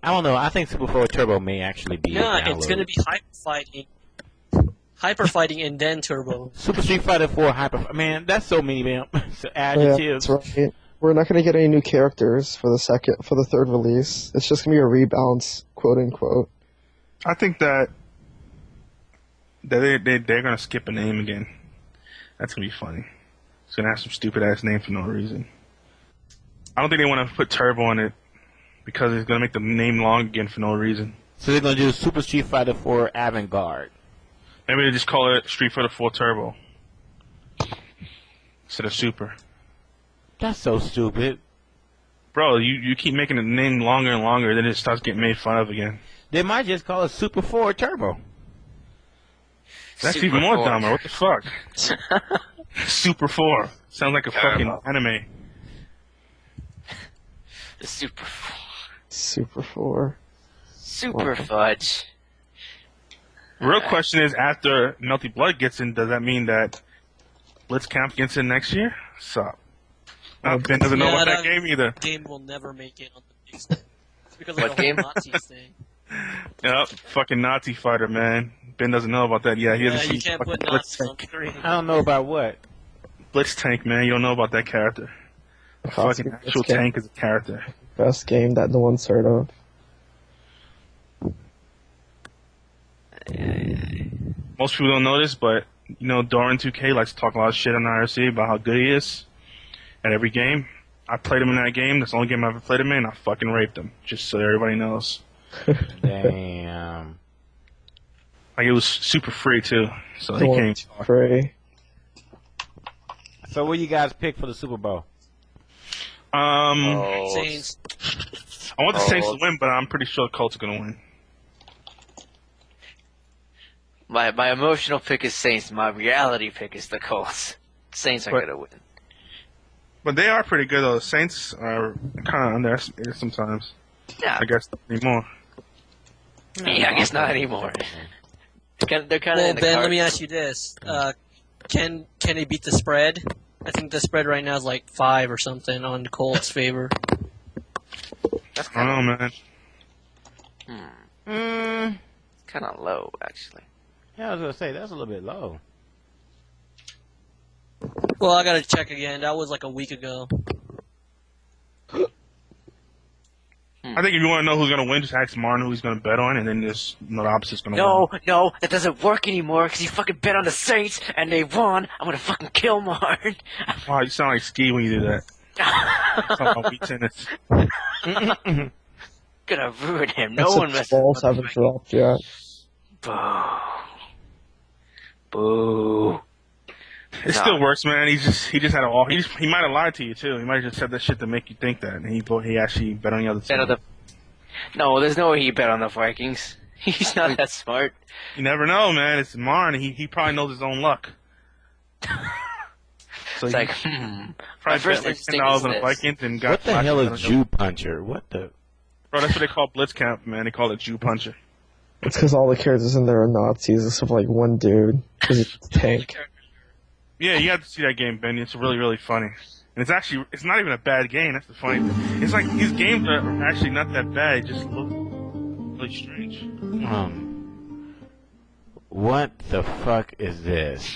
I don't know. I think Super 4 Turbo may actually be it's going to be hyper fighting and then turbo. Super Street Fighter 4 Hyper. Man, that's so many adjectives. Yeah, that's right. We're not going to get any new characters for the third release. It's just going to be a rebalance, quote unquote. I think that they're going to skip a name again. That's going to be funny. It's going to have some stupid ass name for no reason. I don't think they want to put Turbo on it because it's going to make the name long again for no reason. So they're going to do Super Street Fighter 4 Avant-Garde. Maybe they just call it Street Fighter 4 Turbo instead of Super. That's so stupid. Bro, you keep making the name longer and longer, then it starts getting made fun of again. They might just call it Super 4 Turbo. That's Super even more 4. dumber. What the fuck? Super 4. Sounds like a fucking anime. The Super 4. Super 4. Super Fudge. Real question is, after Melty Blood gets in, does that mean that Blitzcamp gets in next year? Sup? Ben doesn't know about that game either. Game will never make it on the big stage. It's because of What the game? whole Nazis thing. Yep, fucking Nazi fighter, man. Ben doesn't know about that. Yeah, he hasn't You seen can't fucking put Blitz Nazis on Tank. screen. I don't know about what. Blitz Tank, man. You don't know about that character. The fucking actual tank is a character. Best game that no one's heard of. Most people don't know this, but you know, Doran 2K likes to talk a lot of shit on IRC about how good he is at every game. I played him in that game. That's the only game I ever played him in. I fucking raped him, just so everybody knows. Damn. Like, it was super free too, so he came. Free. So what do you guys pick for the Super Bowl? Saints. I want the Saints to win, but I'm pretty sure the Colts are gonna win. My emotional pick is Saints. My reality pick is the Colts. Saints are going to win. But they are pretty good, though. The Saints are kind of underestimated sometimes. Yeah. I guess not anymore. Yeah, I guess not anymore. They're kind of Well, in the Ben, card. let me ask you this: Can they beat the spread? I think the spread right now is like 5 or something on the Colts' favor. That's I don't know, man. kind of low, actually. Yeah, I was gonna say that's a little bit low. Well, I gotta check again. That was like a week ago. I think if you want to know who's going to win, just ask Martin who he's going to bet on, and then just the opposite's going to win. No, that doesn't work anymore because you fucking bet on the Saints and they won. I'm gonna fucking kill Martin. Wow, you sound like Ski when you do that. Talk about weak tennis. Gonna ruin him. No Except one messes balls with haven't dropped yet. Boo. Boo. It still works, man. He just had a all. He might have lied to you too. He might have just said that shit to make you think that, and he actually bet on the other team. No, there's no way he bet on the Vikings. He's not that smart. You never know, man. It's Martin. He probably knows his own luck. So It's like, probably My first bet like instinct $10 is on the this. Vikings and got. What the hell is Jew Puncher? What the? Bro, that's what they call Blitzcamp, man. They call it Jew Puncher. It's because all the characters in there are Nazis, except for like one dude. Because he's a tank. Yeah, you have to see that game, Ben. It's really, really funny. And it's not even a bad game. That's the funny thing. It's like, these games are actually not that bad. They just look really strange. What the fuck is this?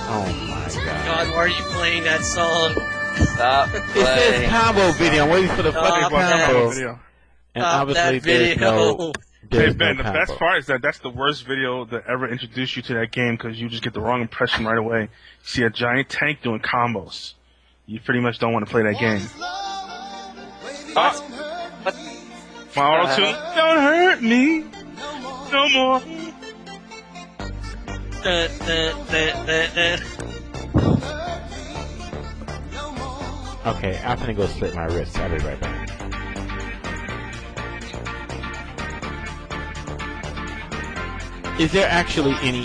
Oh my god. God, why are you playing that song? Stop It playing. says combo video. I'm waiting for the fucking Stop that. combo. Video. And Stop obviously that there's video. no. Hey There's Ben, no the best combo. part is that that's the worst video that ever introduced you to that game because you just get the wrong impression right away. You see a giant tank doing combos. You pretty much don't want to play that game. What? My auto tune, don't hurt me no more. Okay, I'm gonna go slit my wrist. I'll be right back. Is there actually any?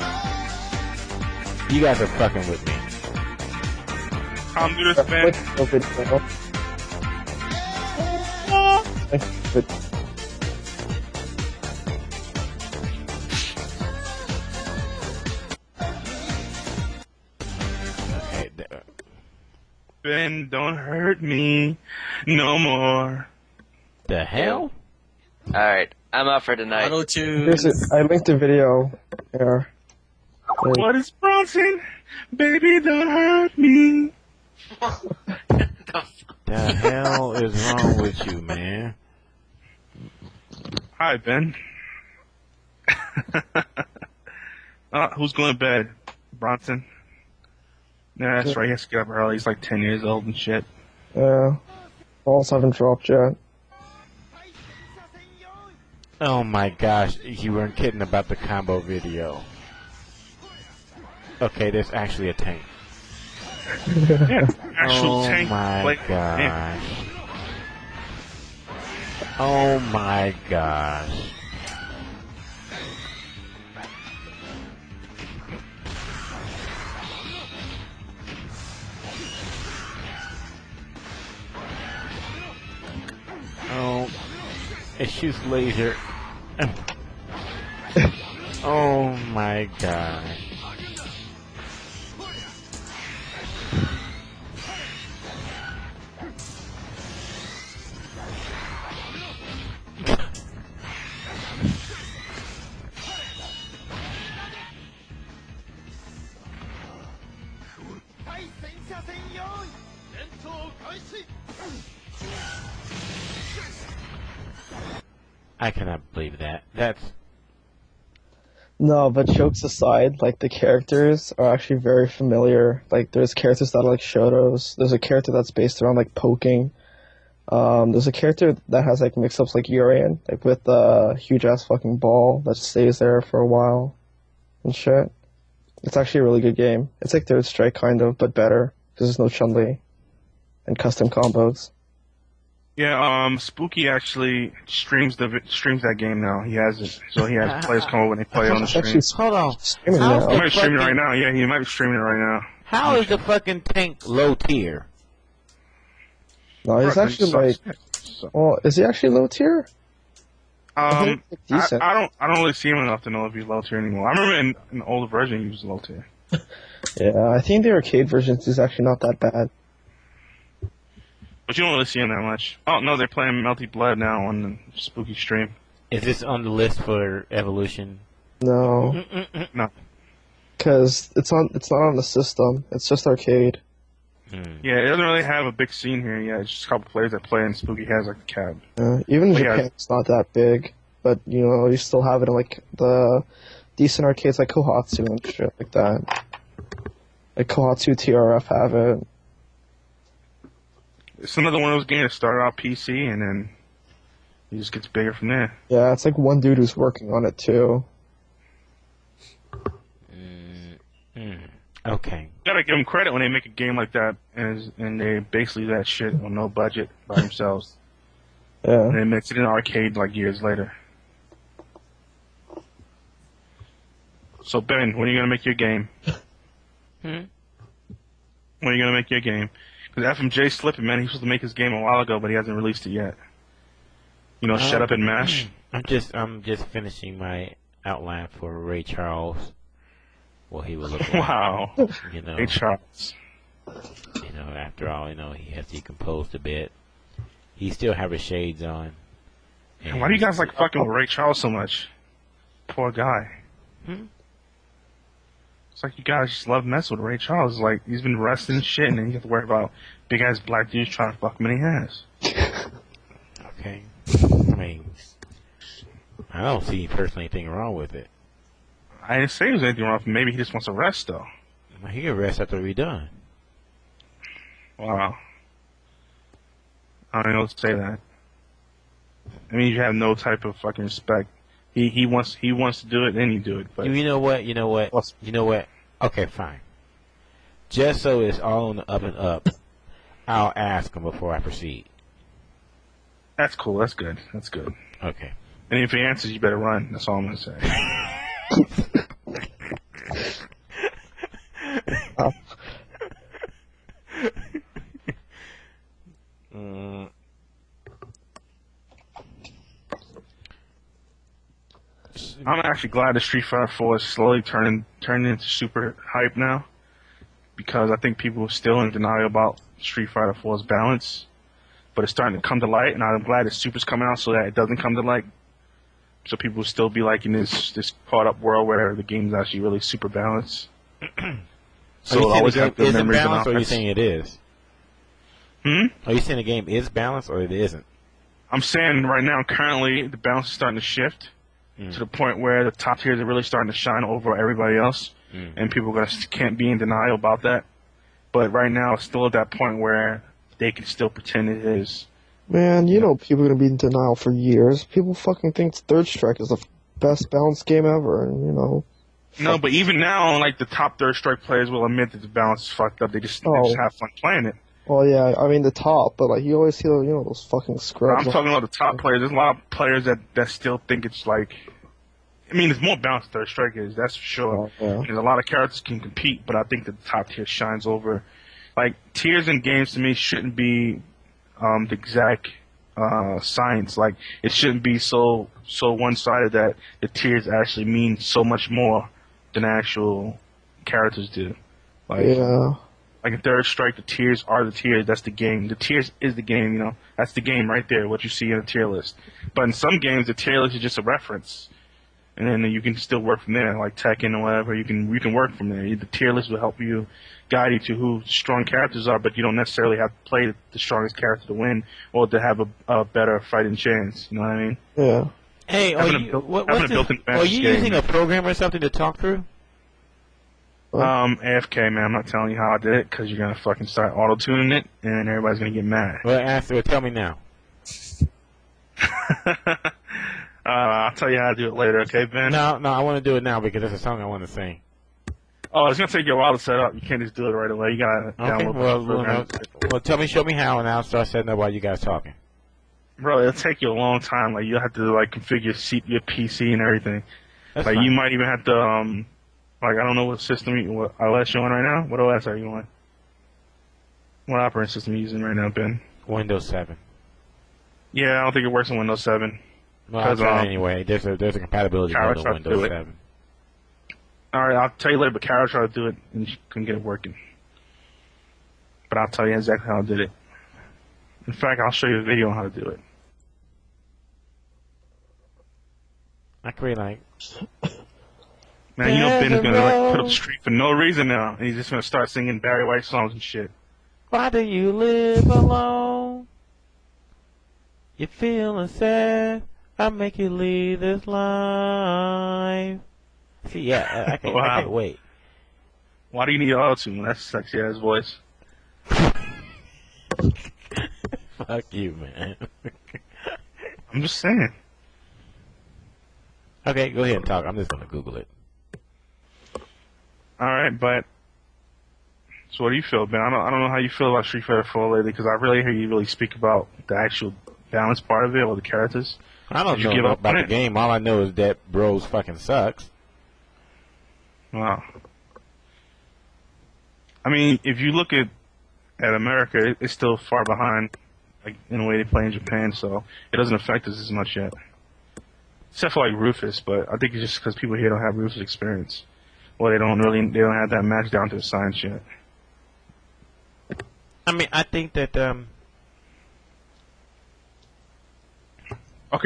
You guys are fucking with me. Tom, do this, Ben. Okay, Ben, don't hurt me no more. the hell? Alright, I'm out for tonight. Auto-tune. I linked a video here. What is Bronson? Baby, don't hurt me. The hell is wrong with you, man? Hi, Ben. Who's going to bed? Bronson? Yeah, that's right. He has to get up early. He's like 10 years old and shit. Yeah. Balls haven't dropped yet. Oh my gosh, you weren't kidding about the combo video. Okay, there's actually a tank. Yeah, actual Oh tank. my Like, gosh. yeah. Oh my gosh. Oh, it shoots laser. Oh my gosh. I cannot believe that. That's No, but jokes aside, like the characters are actually very familiar. Like there's characters that are like Shotos. There's a character that's based around like poking. There's a character that has like mix-ups like Urian, like with a huge ass fucking ball that stays there for a while and shit. It's actually a really good game. It's like Third Strike kind of, but better because there's no Chun-Li and custom combos. Yeah, Spooky actually streams that game now. He has it, so he has players come over and they play it on the It's stream. actually hold on. streaming How's now. He the might be streaming it fucking- right now. Yeah, he might be streaming it right now. How is the fucking tank low tier? No, he's Bro, actually then like, sucks. well, is he actually low tier? I Decent. don't really see him enough to know if he's low tier anymore. I remember in the older version he was low tier. Yeah, I think the arcade version is actually not that bad. But you don't really see him that much. Oh no, they're playing Melty Blood now on the Spooky stream. Is this on the list for Evolution? No, No. because it's not on the system. It's just arcade. Yeah, it doesn't really have a big scene here yet. It's just a couple players that play, and Spooky has like a cab. Even in Well, yeah. Japan, it's not that big, but you know, you still have it in like the decent arcades like Kohatsu and shit like that. Like Kohatsu TRF have it. It's another one of those games that started out PC, and then he just gets bigger from there. Yeah, it's like one dude who's working on it too. Okay. Gotta give them credit when they make a game like that, and they basically do that shit on no budget by themselves. Yeah. And they mix it in arcade like years later. So Ben, when are you gonna make your game? When are you gonna make your game? Because FMJ's slipping, man. He was supposed to make his game a while ago, but he hasn't released it yet. You know, shut up and mash. I'm just finishing my outline for Ray Charles. What he would look like. Wow. You know. Hey, Charles. You know, after all, you know, he has decomposed a bit. He still have his shades on. And why do you guys like fucking with Ray Charles so much? Poor guy. It's like you guys just love messing with Ray Charles. Like, he's been arrested and shit, and then you have to worry about big ass black dudes trying to fuck him, and he has. Okay. I mean, mean, I don't see personally anything wrong with it. I didn't say there's anything wrong with him. Maybe he just wants to rest, though. He can rest after we're done. Wow. I don't know what to say that. I mean, you have no type of fucking respect. He wants to do it, then you do it. But You know what? Okay, fine. Just so it's all on the up and up, I'll ask him before I proceed. That's cool. That's good. That's good. Okay. And if he answers, you better run. That's all I'm gonna say. I'm actually glad that Street Fighter 4 is slowly turning into super hype now, because I think people are still in denial about Street Fighter 4's balance, but it's starting to come to light, and I'm glad that Super's coming out so that it doesn't come to light, so people will still be like in this caught up world where the game's actually really super balanced. So are you saying the game isn't memories and balanced, or are you offense. saying it is? Are you saying the game is balanced, or it isn't? I'm saying right now, currently, the balance is starting to shift to the point where the top tiers are really starting to shine over everybody else, and people can't be in denial about that. But right now, it's still at that point where they can still pretend it is. Man, you know people are gonna be in denial for years. People fucking think Third Strike is the best balanced game ever, and you know. No, but even now, like the top Third Strike players will admit that the balance is fucked up. They just have fun playing it. Well, yeah, I mean the top, but like you always see, those fucking scrubs. I'm talking about the top players. There's a lot of players that still think it's like. I mean, there's more balance Third Strike is, that's for sure. Oh, yeah. There's a lot of characters can compete, but I think that the top tier shines over. Like tiers in games to me shouldn't be the exact science. Like it shouldn't be so one-sided that the tiers actually mean so much more than actual characters do. Like, yeah. Like in Third Strike, the tiers are the tiers. That's the game. The tiers is the game. That's the game right there. What you see in a tier list. But in some games, the tier list is just a reference, and then you can still work from there. Like Tekken or whatever, you can work from there. The tier list will help you, guide you to who strong characters are, but you don't necessarily have to play the strongest character to win or to have a better fighting chance. You know what I mean? Yeah. Hey, are you using a program or something to talk through? AFK, man. I'm not telling you how I did it because you're gonna fucking start auto-tuning it, and everybody's gonna get mad. Well, tell me now. I'll tell you how to do it later, okay, Ben? No, I want to do it now because it's a song I want to sing. Oh, it's gonna take you a while to set up. You can't just do it right away. You gotta download. Well, show me how, and I'll start setting up while you guys talking. Bro, it'll take you a long time. Like you'll have to configure your PC and everything. That's like fine. you might even have to I don't know what system what OS you're on right now. What OS are you on? What operating system are you using right now, Ben? Windows 7. Yeah, I don't think it works on Windows 7. Well, I'll try anyway. There's a compatibility build on Windows 7. All right, I'll tell you later. But Carol tried to do it and she couldn't get it working. But I'll tell you exactly how I did it. In fact, I'll show you a video on how to do it. I create Man, you know Ben is gonna put up the street for no reason now, and he's just gonna start singing Barry White songs and shit. Why do you live alone? You're feeling sad. I make you leave this life. See, yeah, I can't wait. Why do you need auto-tune? That's sexy ass voice. Fuck you, man. I'm just saying. Okay, go ahead and talk. I'm just gonna Google it. All right, but so what do you feel, Ben? I don't know how you feel about Street Fighter 4 lately, because I really hear you really speak about the actual balance part of it or the characters. I don't know about the game. All I know is that Bros fucking sucks. Wow. I mean, if you look at America, it's still far behind, like in the way they play in Japan, so it doesn't affect us as much yet. Except for like Rufus, but I think it's just because people here don't have Rufus experience. Well, they don't have that match down to the science yet. I mean, I think that okay,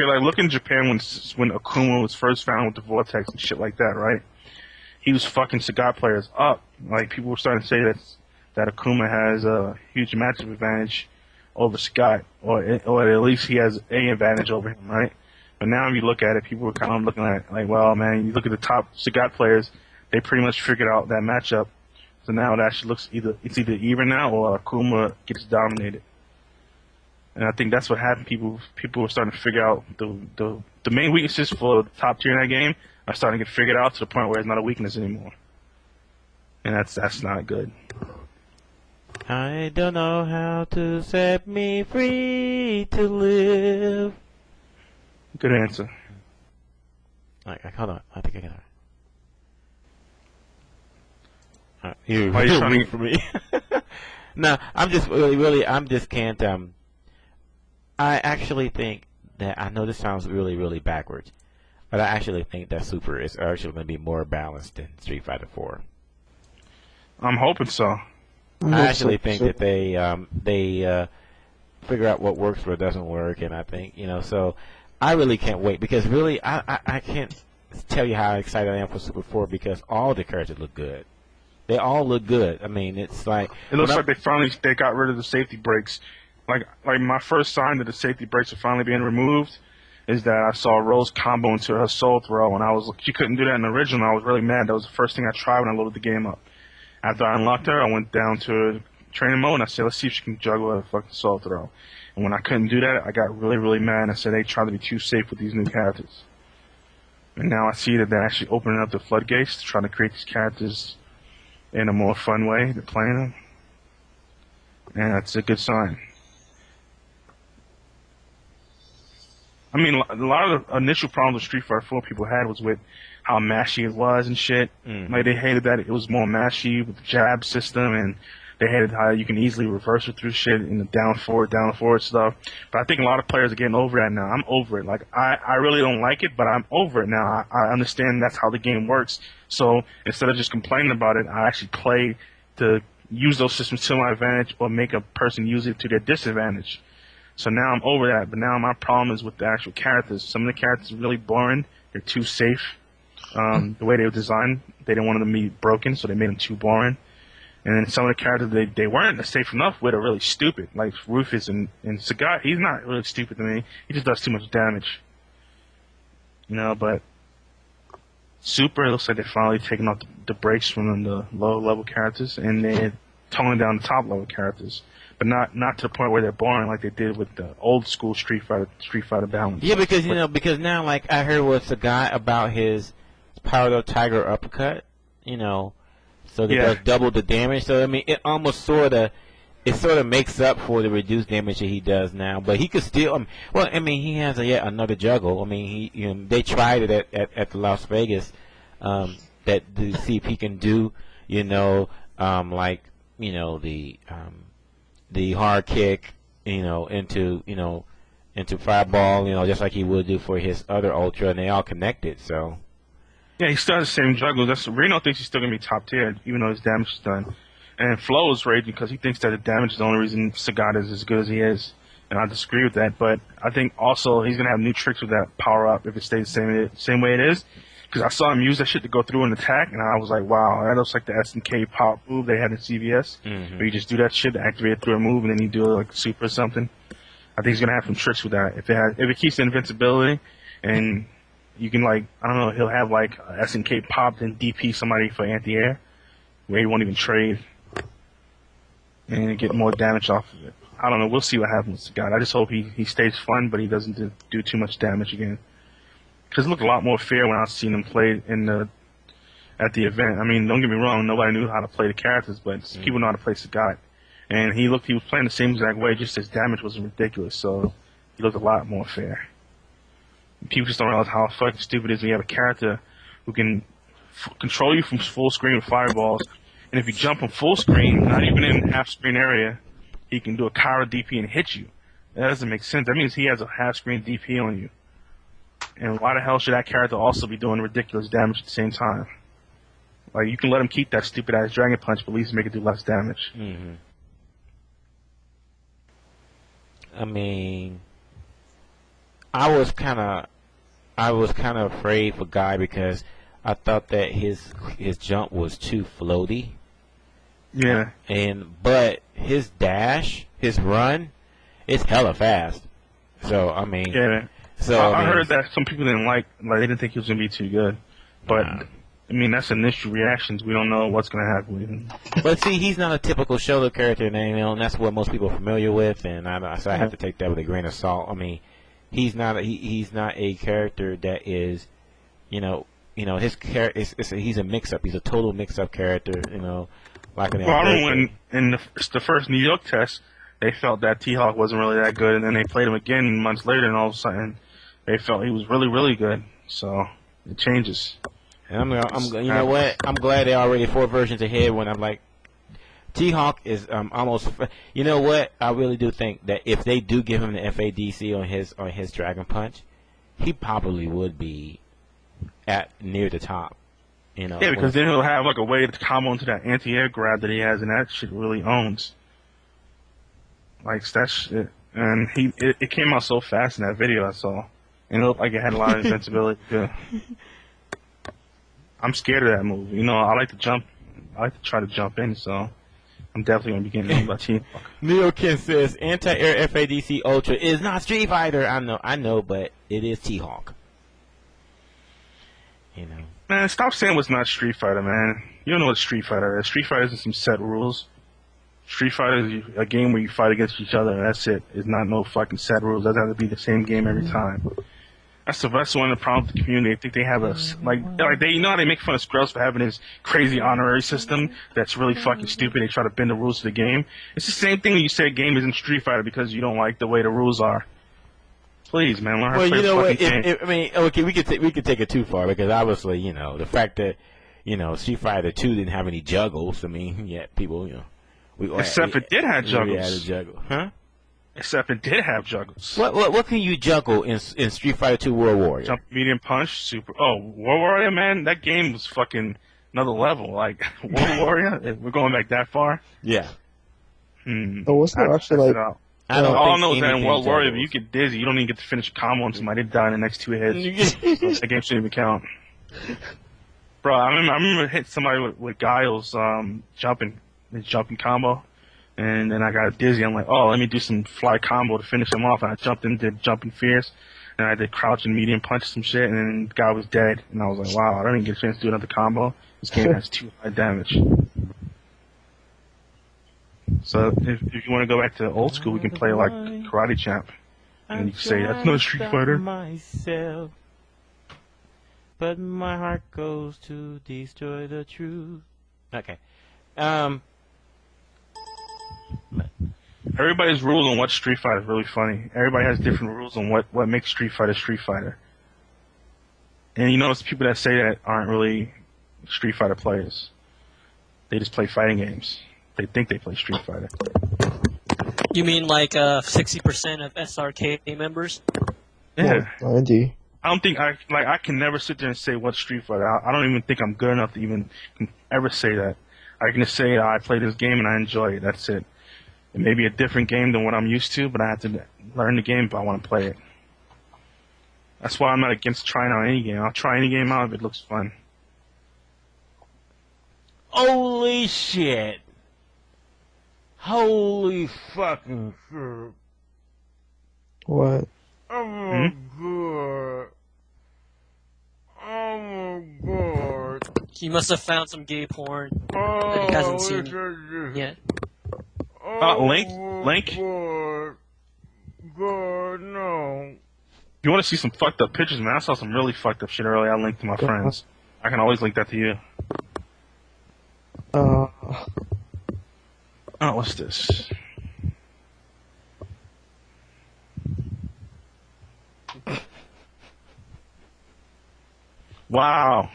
like look in Japan when Akuma was first found with the vortex and shit like that, right? He was fucking Sagat players up. Like people were starting to say that Akuma has a huge matchup advantage over Scott, or at least he has a advantage over him, right? But now if you look at it, people are kind of looking at it like, well, man, you look at the top Sagat players, they pretty much figured out that matchup. So now it actually looks either even now or Akuma gets dominated. And I think that's what happened. People were starting to figure out the main weaknesses for the top tier in that game are starting to get figured out to the point where it's not a weakness anymore. And that's not good. I don't know how to set me free to live. Good answer. Hold on. I think I got it. You're trying waiting for me. No, I'm just I'm just can't. I actually think that, I know this sounds really, really backwards, but I actually think that Super is actually going to be more balanced than Street Fighter 4. I'm hoping so. I actually think that they figure out what works, what doesn't work, and I think, so I really can't wait, because really I can't tell you how excited I am for Super 4, because all the characters look good. They all look good. I mean, it's like... It looks like they got rid of the safety brakes. Like my first sign that the safety brakes are finally being removed is that I saw Rose combo into her soul throw, and she couldn't do that in the original. I was really mad. That was the first thing I tried when I loaded the game up. After I unlocked her, I went down to training mode, and I said, let's see if she can juggle a fucking soul throw. And when I couldn't do that, I got really, really mad. I said they tried to be too safe with these new characters. And now I see that they're actually opening up the floodgates to try to create these characters in a more fun way to playing them. And that's a good sign. I mean, a lot of the initial problems with Street Fighter 4 people had was with how mashy it was and shit. Like, they hated that it was more mashy with the jab system, and they hated how you can easily reverse it through shit in the down forward stuff. But I think a lot of players are getting over that now. I'm over it. Like, I really don't like it, but I'm over it now. I understand that's how the game works. So instead of just complaining about it, I actually play to use those systems to my advantage or make a person use it to their disadvantage. So now I'm over that, but now my problem is with the actual characters. Some of the characters are really boring. They're too safe. The way they were designed, they didn't want them to be broken, so they made them too boring. And then some of the characters they weren't safe enough with are really stupid. Like Rufus and Sagat, he's not really stupid to me. He just does too much damage. But Super, it looks like they're finally taking off the brakes from the low-level characters, and they're toning down the top-level characters. But not to the point where they're boring like they did with the old school Street Fighter balance. Yeah, because because now, like, I heard with the guy about his Powered Up Tiger uppercut, so that does double the damage. So I mean, it almost sort of makes up for the reduced damage that he does now. But he could still, he has yet another juggle. I mean, they tried it at the Las Vegas, that to see if he can do, the hard kick, into fireball, just like he would do for his other ultra, and they all connected. So. Yeah, he still has the same juggle. Reno thinks he's still gonna be top tier, even though his damage is done. And Flo is raging because he thinks that the damage is the only reason Sagat is as good as he is. And I disagree with that. But I think also he's gonna have new tricks with that power up if it stays the same way it is. Because I saw him use that shit to go through an attack, and I was like, wow, that looks like the SNK pop move they had in CVS. Where you just do that shit to activate it through a move, and then you do it like super or something. I think he's gonna have some tricks with that. If it keeps the invincibility, and you can, like, I don't know, he'll have like SNK pop and DP somebody for anti-air, where he won't even trade, and get more damage off of it. I don't know. We'll see what happens with the guy. I just hope he stays fun, but he doesn't do too much damage again. Because it looked a lot more fair when I was seeing him play at the event. I mean, don't get me wrong, nobody knew how to play the characters, but people know how to play Sagat. And he was playing the same exact way, just his damage wasn't ridiculous, so he looked a lot more fair. People just don't realize how fucking stupid it is when you have a character who can control you from full screen with fireballs, and if you jump from full screen, not even in half screen area, he can do a Kyra DP and hit you. That doesn't make sense. That means he has a half screen DP on you. And why the hell should that character also be doing ridiculous damage at the same time? Like, you can let him keep that stupid ass Dragon Punch, but at least make it do less damage. I mean, I was kind of afraid for Guy because I thought that his jump was too floaty. Yeah. But his dash, his run, it's hella fast. So I mean, Yeah. So I heard that some people didn't like they didn't think he was gonna be too good, but I mean that's initial reactions. We don't know what's gonna happen with him. But see, he's not a typical shoulder character, and that's what most people are familiar with, and so I have to take that with a grain of salt. I mean, he's not a character that is, his character he's a mix-up. He's a total mix-up character, like an. Well, I remember when in the first New York test, they felt that T-Hawk wasn't really that good, and then they played him again months later, and all of a sudden, they felt he was really, really good. So it changes. And you know what? I'm glad they're already 4 versions ahead. When I'm like, T-Hawk is almost. You know what? I really do think that if they do give him the FADC on his Dragon Punch, he probably would be at near the top. Yeah, because then he'll have like a way to combo into that anti-air grab that he has, and that shit really owns. Like that shit, and it came out so fast in that video I saw, and it looked like it had a lot of invincibility too. I'm scared of that move. I like to jump. I like to try to jump in, so I'm definitely gonna be getting in by T-Hawk. Neokin says anti-air FADC Ultra is not Street Fighter. I know, but it is T-Hawk. Man, stop saying what's not Street Fighter, man. You don't know what Street Fighter is. Street Fighter isn't some set rules. Street Fighter is a game where you fight against each other, and that's it. It's not no fucking set rules. It doesn't have to be the same game every time. That's one of the problems with the community. I think they have they how they make fun of Scrubs for having this crazy honorary system that's really fucking stupid. They try to bend the rules to the game. It's the same thing when you say a game isn't Street Fighter because you don't like the way the rules are. Please, man, learn how to play the fucking game. I mean, okay, we could take it too far because obviously, the fact that Street Fighter 2 didn't have any juggles. I mean, yet people, Except it did have juggles. We had a juggle, huh? Except it did have juggles. What can you juggle in Street Fighter 2 World Warrior? Jump, medium punch, super. Oh, World Warrior, man, that game was fucking another level. Like World Warrior, we're going back that far. Yeah. But wasn't it actually like? All I know is that in World Warrior, if you get dizzy, you don't even get to finish a combo until somebody die in the next 2 hits. So that game shouldn't even count. Bro, I remember hitting somebody with Guile's jumping combo, and then I got dizzy. I'm like, oh, let me do some fly combo to finish him off. And I jumped in, did jumping fierce, and I did crouch and medium punch some shit, and then the guy was dead. And I was like, wow, I don't even get a chance to do another combo. This game has too high damage. So if you want to go back to old school, we can play like Karate Champ, and you can say that's no Street Fighter. Myself, but my heart goes to destroy the truth. Okay. Everybody's rules on what Street Fighter is really funny. Everybody has different rules on what makes Street Fighter Street Fighter. And you notice people that say that aren't really Street Fighter players. They just play fighting games. They think they play Street Fighter. You mean like 60% of SRK members? Yeah. 90. I don't think I can never sit there and say what's Street Fighter. I don't even think I'm good enough to even ever say that. I can just say I play this game and I enjoy it. That's it. It may be a different game than what I'm used to, but I have to learn the game if I want to play it. That's why I'm not against trying out any game. I'll try any game out if it looks fun. Holy shit! Holy fucking shit! What? Oh my god! Oh my god! He must have found some gay porn that he hasn't seen yet. Link? God, no. If you want to see some fucked up pictures, man, I saw some really fucked up shit earlier. I linked to my friends. I can always link that to you. Oh, what's this? Wow.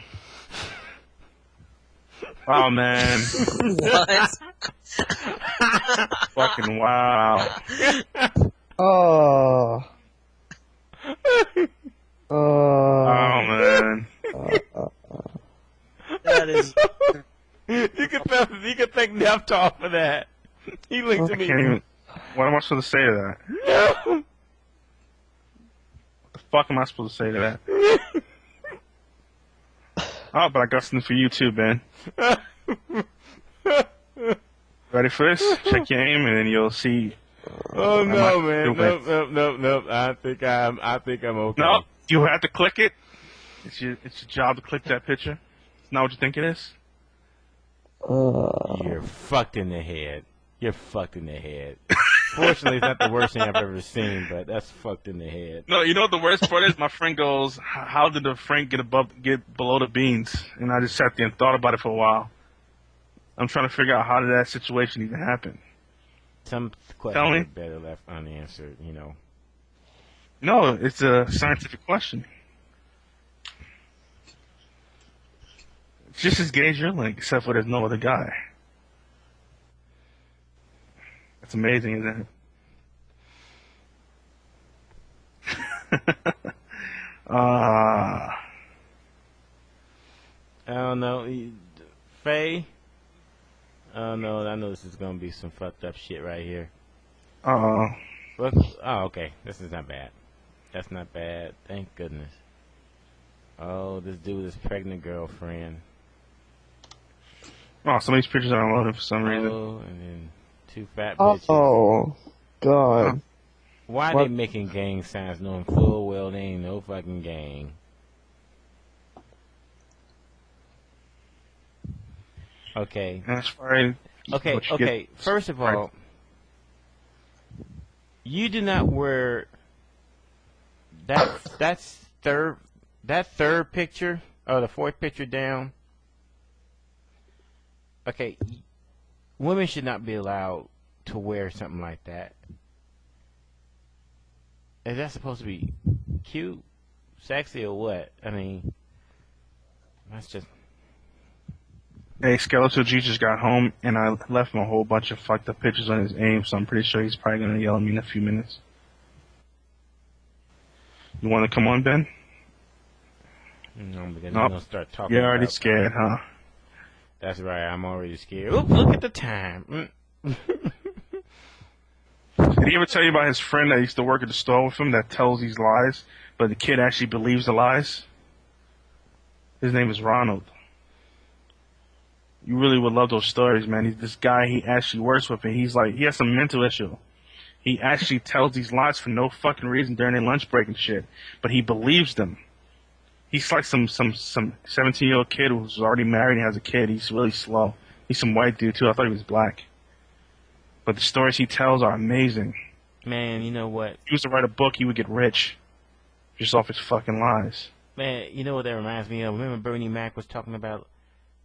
Wow, man. What? Fucking wow. Oh. Oh, man. That is. You can thank Neftal for that. He linked to me. Can't even, what am I supposed to say to that? No. What the fuck am I supposed to say to that? Oh, but I got something for you too, Ben. Ready for this? Check your aim, and then you'll see Oh no, man! Stupid. Nope. I think I'm okay. No, you have to click it. It's your job to click that picture. It's not what you think it is. You're fucked in the head. You're fucked in the head. Fortunately, it's not the worst thing I've ever seen, but that's fucked in the head. No, you know what the worst part is? My friend goes, "How did the Frank get below the beans?" And I just sat there and thought about it for a while. I'm trying to figure out how did that situation even happen. Some questions are better left unanswered, you know. No, it's a scientific question. It's just as gay as your link, except for there's no other guy. That's amazing, isn't it? I don't know. Faye? Oh, no, I know this is going to be some fucked up shit right here. Oh, okay. This is not bad. That's not bad. Thank goodness. Oh, this dude with his pregnant girlfriend. Oh, some of these pictures are unloaded for some reason. Oh, and then two fat bitches. Oh, God. Why are they making gang signs knowing full well they ain't no fucking gang? Okay. That's right. Okay. First of all, you do not wear that third picture or the fourth picture down. Okay, women should not be allowed to wear something like that. Is that supposed to be cute, sexy, or what? I mean, that's just... Hey, Skeletal G just got home, and I left him a whole bunch of fucked up pictures on his AIM, so I'm pretty sure he's probably going to yell at me in a few minutes. You want to come on, Ben? No, because nope. You're going to start talking You're already scared, huh? That's right, I'm already scared. Oop, look at the time. Did he ever tell you about his friend that used to work at the store with him that tells these lies, but the kid actually believes the lies? His name is Ronald. You really would love those stories, man. He's this guy he actually works with, and he's like, he has some mental issue. He actually tells these lies for no fucking reason during their lunch break and shit, but he believes them. He's like some 17-year-old kid who's already married and has a kid. He's really slow. He's some white dude, too. I thought he was black. But the stories he tells are amazing. Man, you know what? If he was to write a book, he would get rich. Just off his fucking lies. Man, you know what that reminds me of? Remember Bernie Mac was talking about,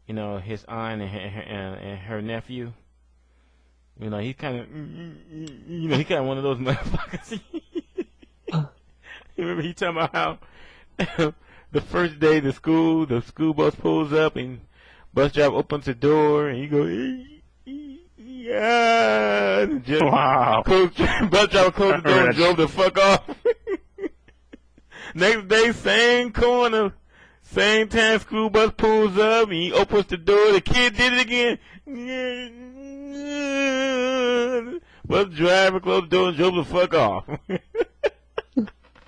you know, his aunt and her nephew? You know, he's kind of, one of those motherfuckers. Remember he talking about how the first day the school bus pulls up and bus driver opens the door and you go, yeah. Wow. Bus driver closed the door and drove the fuck off. Next day, same corner, same time school bus pulls up and he opens the door. The kid did it again. Bus driver closed the door and drove the fuck off.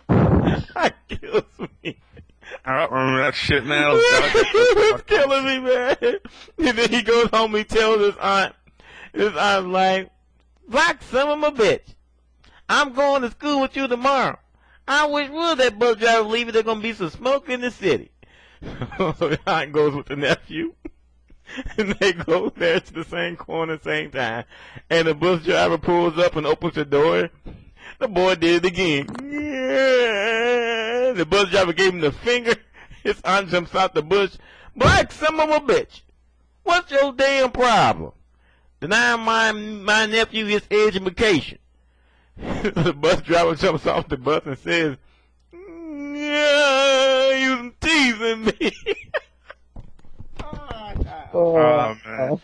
That kills me. I don't remember that shit now. It's killing me, man. And then he goes home and he tells his aunt like, black son of a bitch, I'm going to school with you tomorrow. I wish would that bus driver leave it. There's going to be some smoke in the city. So the aunt goes with the nephew. And they go there to the same corner, same time. And the bus driver pulls up and opens the door. The boy did it again. Yeah. The bus driver gave him the finger. His aunt jumps out the bush. Black son of a bitch, what's your damn problem? Denying my nephew his education. The bus driver jumps off the bus and says, yeah, you teasing me. Oh, man.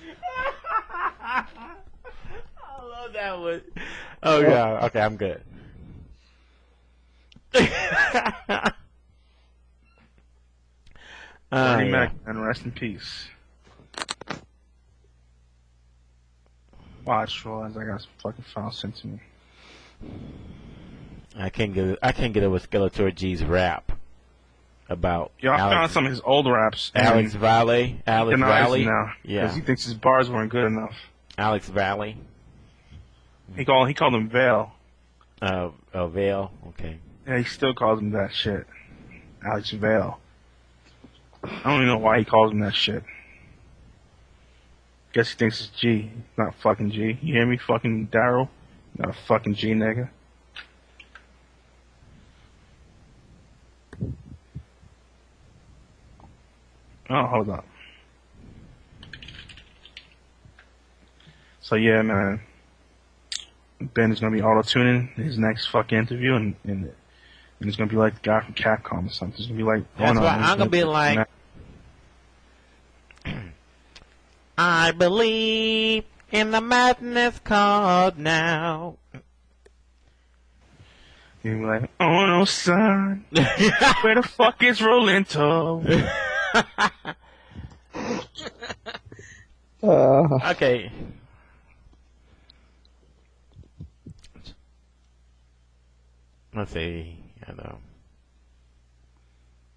I love that one. Oh, God. Okay, I'm good. Bernie Mac, and rest in peace. Wow, I just realized I got some fucking files sent to me. I can't get over Skeletor G's rap about. Yeah, I found some of his old raps. Alex Valley. Now, Yeah. because he thinks his bars weren't good enough. Alex Valley. He called him Vale. Vale. Okay. Yeah, he still calls him that shit. Alex Vale. I don't even know why he calls him that shit. Guess he thinks it's G. Not fucking G. You hear me, fucking Daryl? Not a fucking G, nigga. Oh, hold up. So yeah, man. Ben is gonna be auto-tuning his next fucking interview, and it's gonna be like the guy from Capcom or something. It's gonna be like, That's why I'm gonna be like, I believe in the madness called now. You'll be like, oh no, son, where the fuck is Rolento? Okay. Let's see. I know.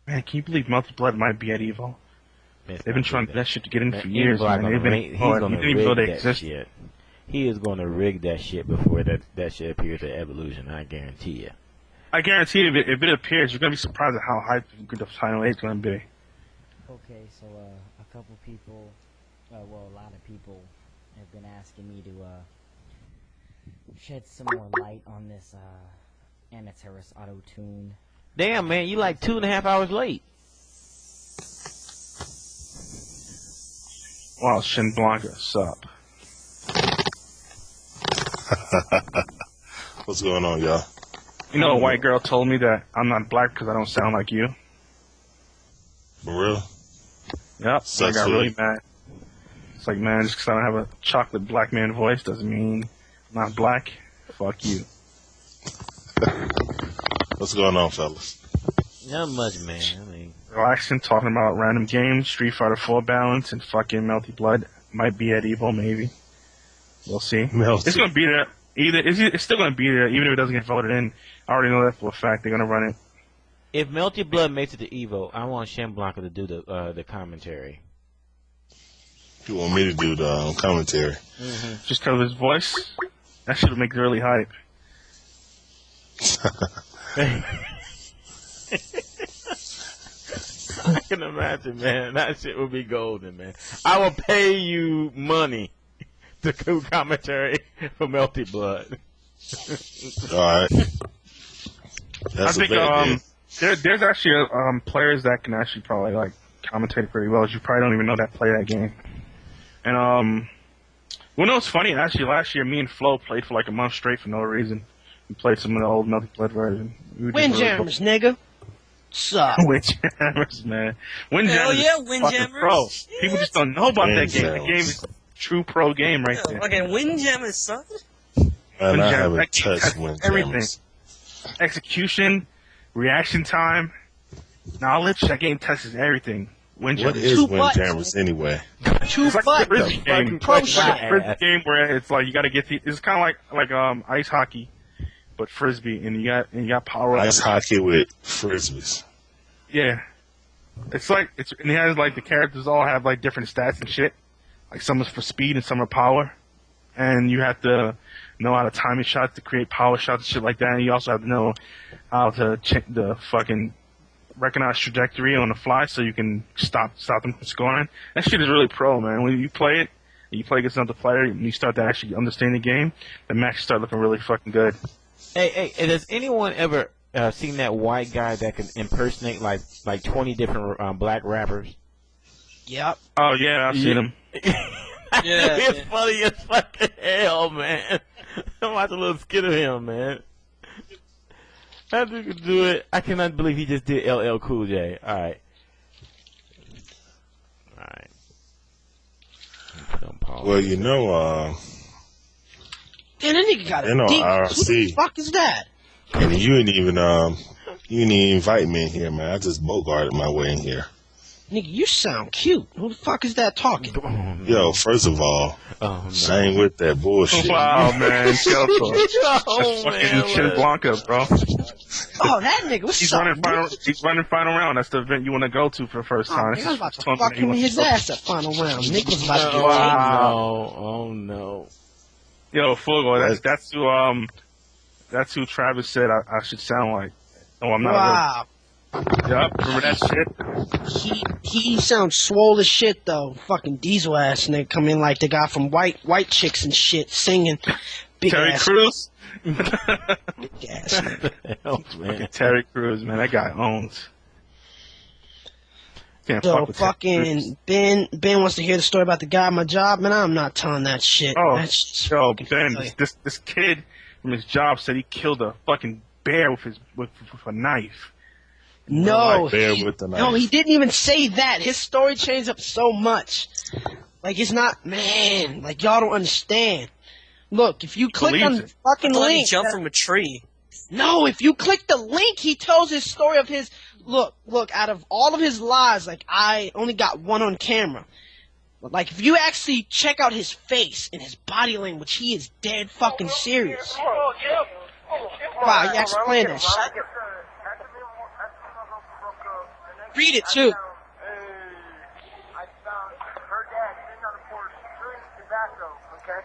Man, can you believe Melty Blood might be at EVO? They've been trying to do that shit to get in for years, man. man. He's gonna rig that shit. He is gonna rig that shit before that shit appears at Evolution. I guarantee you. I guarantee you, if it appears, you're gonna be surprised at how hyped the Final 8 is gonna be. Okay, so a couple people, a lot of people have been asking me to shed some more light on this Amateurist auto-tune. Damn, man, you like 2.5 hours late. Wow, Shin Blanca, sup? What's going on, y'all? You know, a white girl told me that I'm not black because I don't sound like you. For real? Yep. I got really mad. It's like, man, just because I don't have a chocolate black man voice doesn't mean I'm not black. Fuck you. What's going on, fellas? Not much, man. I mean, relaxing, talking about random games, Street Fighter 4 balance, and fucking Melty Blood. Might be at EVO, maybe. We'll see. Melty. It's gonna be there. It's still gonna be there, even if it doesn't get voted in. I already know that for a fact. They're gonna run it. If Melty Blood makes it to EVO, I want Shin Blanca to do the commentary. You want me to do the commentary? Mm-hmm. Just because of his voice, that should make it really hype. I can imagine, man. That shit would be golden, man. I will pay you money to do commentary for Melty Blood. All right. That's I think there's actually players that can actually probably like commentate pretty well. You probably don't even know that play that game. And well, no, it's funny. Actually, last year me and Flo played for like a month straight for no reason. We played some of the old Melty Blood version. Windjammers, nigga. Sup? Windjammers, man. Windjammers. Hell yeah, Windjammers. Pro. People just don't know about that game. That game is a true pro game right there. Okay, Windjammers, son. Man, I haven't touched Windjammers. Everything. Execution, reaction time, knowledge. That game tests everything. Windjammers. What is Windjammers anyway? It's like a frisbee game. It's like a frisbee game where it's like you got to get the. It's kind of like ice hockey, but frisbee, and you got power. Ice hockey with frisbees. Yeah, it's like and it has like the characters all have like different stats and shit. Like some is for speed and some are power, and you have to know how to time your shots to create power shots and shit like that. And you also have to know how to check the fucking recognize trajectory on the fly so you can stop them from scoring. That shit is really pro, man. When you play it, you play against another player, and you start to actually understand the game, the matches start looking really fucking good. Hey, has anyone ever seen that white guy that can impersonate like 20 different black rappers? Yep. Oh yeah, I've seen him. It's funny as fucking hell, man. I watched a little skit of him, man. How did you do it? I cannot believe he just did LL Cool J. All right. Well, you know, Man, that nigga got a deep. RC. What the fuck is that? And you didn't even invite me in here, man. I just bogarted my way in here. Nigga, you sound cute. Who the fuck is that talking? Yo, first of all, I ain't with that bullshit. Wow, man. Oh, fucking Shin Blanca, bro. Oh, that nigga, what's up? He's running final round. That's the event you want to go to for the first time. Nigga, I was about to fuck him in his ass at final round. Nigga was about to get Wow. Oh, no. Yo, Fuego, that's who Travis said I should sound like. Oh, I'm not. Wow. Yup, remember that shit? He sounds swole as shit though. Fucking diesel ass nigga come in like the guy from White Chicks and shit singing. Big Terry ass. Crews? Big ass nigga. Fucking Terry Crews, man, that guy owns. Can't So fuck with fucking Ben wants to hear the story about the guy at my job, man. I'm not telling that shit. Oh, That's yo, Ben, this kid from his job said he killed a fucking bear with a knife. No, bear with the knife. no, he didn't even say that. His story changed up so much. Like, it's not, man, like, y'all don't understand. Look, if you click on the fucking link. He jumped from a tree. No, if you click the link, he tells his story of his. Look, out of all of his lies, like, I only got one on camera. But, like, if you actually check out his face and his body language, he is dead fucking serious. Wow, you explain that shit. Read it, too. I found her dad sitting on the porch chewing tobacco, okay?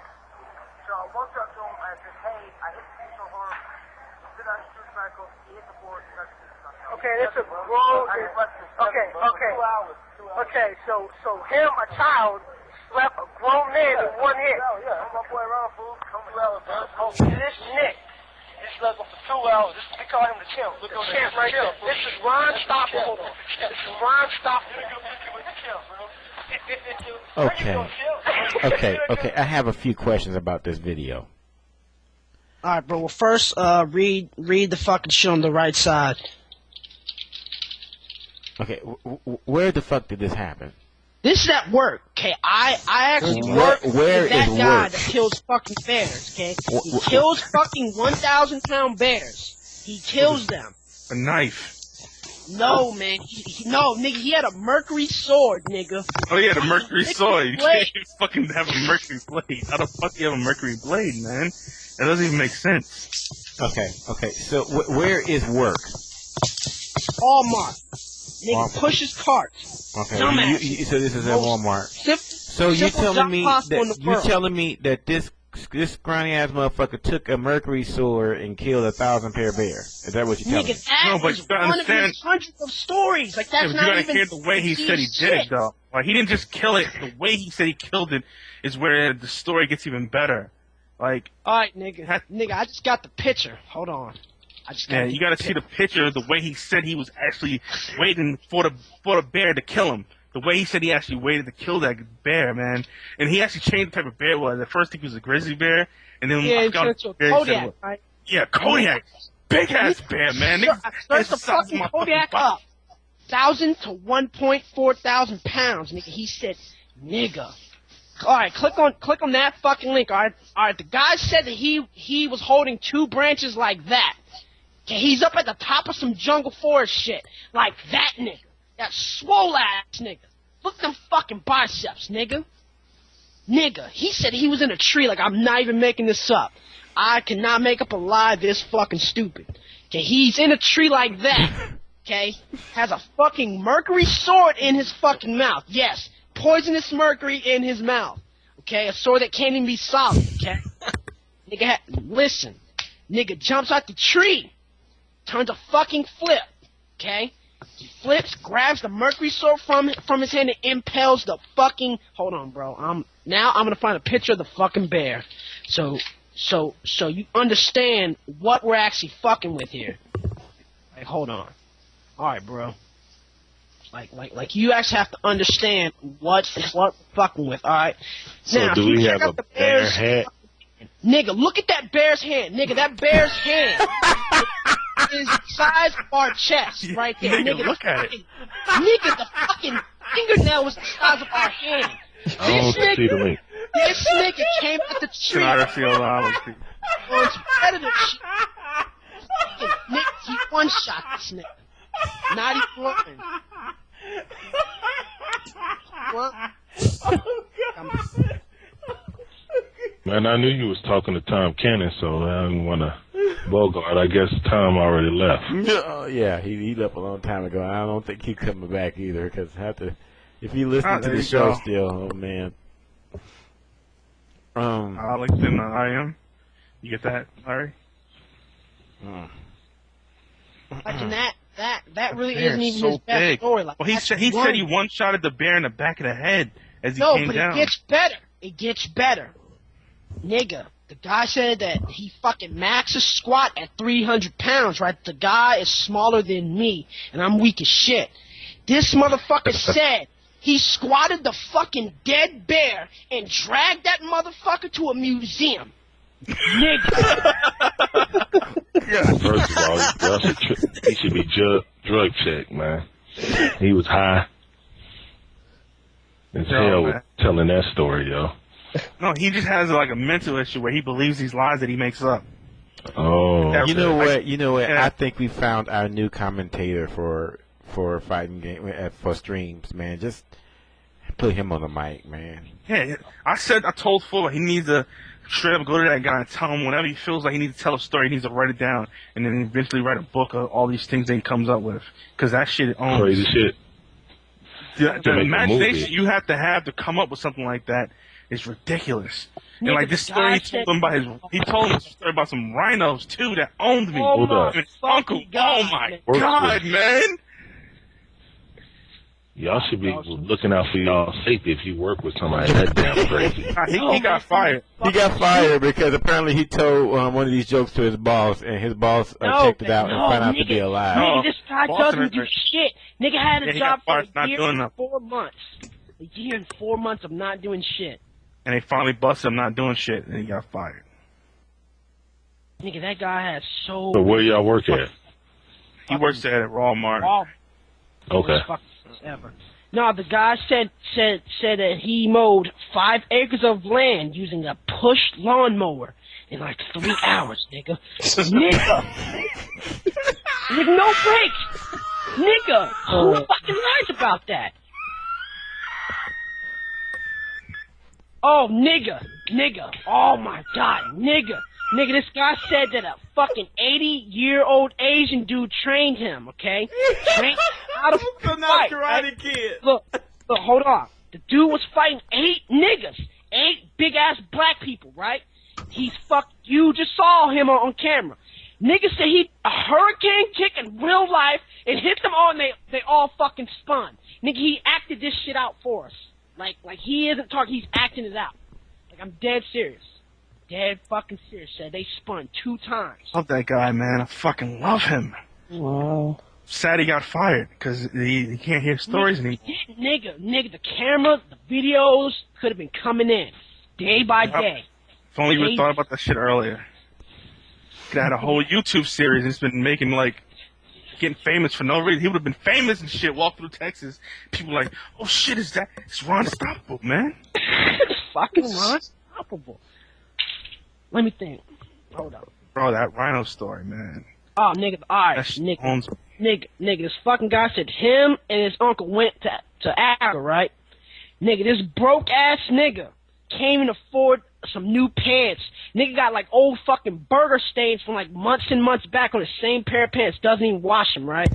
So I walked up to him and I said, hey, I hit the tree so hard. Sit down, chew tobacco, he hit the board, okay, that's a grown... Okay, so him, a child, slapped a grown man in one hit. Yeah, my boy around, fool. 2 hours, bro. This Nick. He slept for 2 hours. We call him the champ. Look at the champ right there. This is Ron Stoppable. This is Ron Stoppable. Okay. I have a few questions about this video. Alright, bro. Well, first, read the fucking shit on the right side. Okay, where the fuck did this happen? This is at work, okay? I actually work with that guy that kills fucking bears, okay? He kills fucking 1,000-pound bears. He kills them. A knife. No, man. No, nigga, he had a mercury sword, nigga. Oh, yeah, the mercury sword. You can't even fucking have a mercury blade. How the fuck do you have a mercury blade, man? That doesn't even make sense. Okay. So where is work? Walmart. Nigga pushes carts. Okay. So this is at Walmart. So you're telling me that this scrawny ass motherfucker took a mercury sword and killed 1,000 pair of bears? Is that what you're telling me? No, but you gotta understand. Hundreds of stories. Like that's not even. You gotta hear the way he said he did it, though. Like he didn't just kill it. The way he said he killed it is where the story gets even better. Like. All right, nigga. I just got the picture. Hold on. Yeah, you gotta see the picture of the way he said he was actually waiting for the bear to kill him. The way he said he actually waited to kill that bear, man. And he actually changed the type of bear it was. At first, he was a grizzly bear, and then he turned to a Kodiak, right? Yeah, Kodiak. Big ass bear, man. Start the fucking Kodiak up. 1,000 to 1.4 thousand pounds, nigga. He said, nigga. Alright, click on that fucking link, alright? The guy said that he was holding 2 branches like that. Okay, he's up at the top of some jungle forest shit. Like that nigga. That swole ass nigga. Look at them fucking biceps, nigga. Nigga, he said he was in a tree, like I'm not even making this up. I cannot make up a lie this fucking stupid. Okay, he's in a tree like that. Okay? Has a fucking mercury sword in his fucking mouth. Yes, poisonous mercury in his mouth. Okay, a sword that can't even be solid, okay? Nigga, listen. Nigga jumps out the tree. Turns a fucking flip, okay? He flips, grabs the mercury sword from his hand and impales the fucking... Hold on, bro. Now I'm gonna find a picture of the fucking bear. So you understand what we're actually fucking with here. Like, hold on. Alright, bro. Like you actually have to understand what we're fucking with, alright? So do we have a bear head? Nigga, look at that bear's hand. Nigga, that bear's hand is the size of our chest right there. Nigga, look at it. Nigga, the fucking fingernail was the size of our hand. This nigga came at the tree on some predator shit. Nigga, he one-shot this nigga. Not even one. What? Man, I knew you was talking to Tom Cannon, so I didn't want to bogart. I guess Tom already left. No, yeah, he left a long time ago. I don't think he's coming back either, because if he listens to the show still, oh man. Alex and I am. You get that, Larry? Imagine that really Bear isn't even so his best big. story. Like, Well, he said he one-shotted the bear in the back of the head as he no, came but down. it gets better. It gets better. Nigga, the guy said that he fucking maxes squat at 300 pounds, right? The guy is smaller than me, and I'm weak as shit. This motherfucker said he squatted the fucking dead bear and dragged that motherfucker to a museum. Nigga. First of all, he should be drug checked, man. He was high as hell man. telling that story, yo. No, he just has like a mental issue where he believes these lies that he makes up. Oh. You know what? Yeah. I think we found our new commentator for fighting game for streams, man. Just put him on the mic, man. Yeah, I told Fuller he needs to straight up go to that guy and tell him whenever he feels like he needs to tell a story, he needs to write it down and then eventually write a book of all these things that he comes up with. Because that shit owns. Crazy shit. The imagination you have to come up with something like that is ridiculous. And Nigga, like this the story guy he told him about he told him a story about some rhinos too that owned me. Oh my And his uncle, fucking God, oh my man. God, man. Y'all should be looking out for y'all safety if you work with somebody that damn crazy. He got fired. He got fired because apparently he told one of these jokes to his boss, and his boss checked it out and found out to be a lie. Nigga, this guy Boston doesn't do shit. Nigga had a he job got for fired for a not year doing and nothing. 4 months. A year and 4 months of not doing shit. And they finally busted him not doing shit, and he got fired. Nigga, that guy has so... So where y'all work at? He works at Walmart. Okay. Ever. No, the guy said that he mowed 5 acres of land using a push lawnmower in like 3 hours, nigga. Nigga! Nigga, no breaks! Nigga! Who fucking lies about that? Oh, nigga! Nigga! Oh my god, nigga! Nigga, this guy said that a fucking 80-year-old Asian dude trained him, okay? Trained how to fight. Karate Kid. Look, hold on. The dude was fighting 8 niggas. 8 big-ass black people, right? You just saw him on camera. Nigga said a hurricane kick in real life, it hit them all and they all fucking spun. Nigga, he acted this shit out for us. Like he isn't talking, he's acting it out. Like, I'm dead serious. Dead fucking serious. Said they spun 2 times. Love that guy, man. I fucking love him. Wow. Sad he got fired because he can't hear stories anymore. Nigga, the camera, the videos could have been coming in day by day. If only you would thought about that shit earlier. Could have had a whole YouTube series. It's been making getting famous for no reason. He would have been famous and shit. Walk through Texas, people like, oh shit, it's Ron Stoppable, man. Fucking Ron Stoppable. Let me think. Hold up. Bro, that rhino story, man. Oh, nigga, alright, nigga, this fucking guy said him and his uncle went to Africa, right? Nigga, this broke-ass nigga can't even afford some new pants. Nigga got like old fucking burger stains from like months and months back on the same pair of pants, doesn't even wash them, right?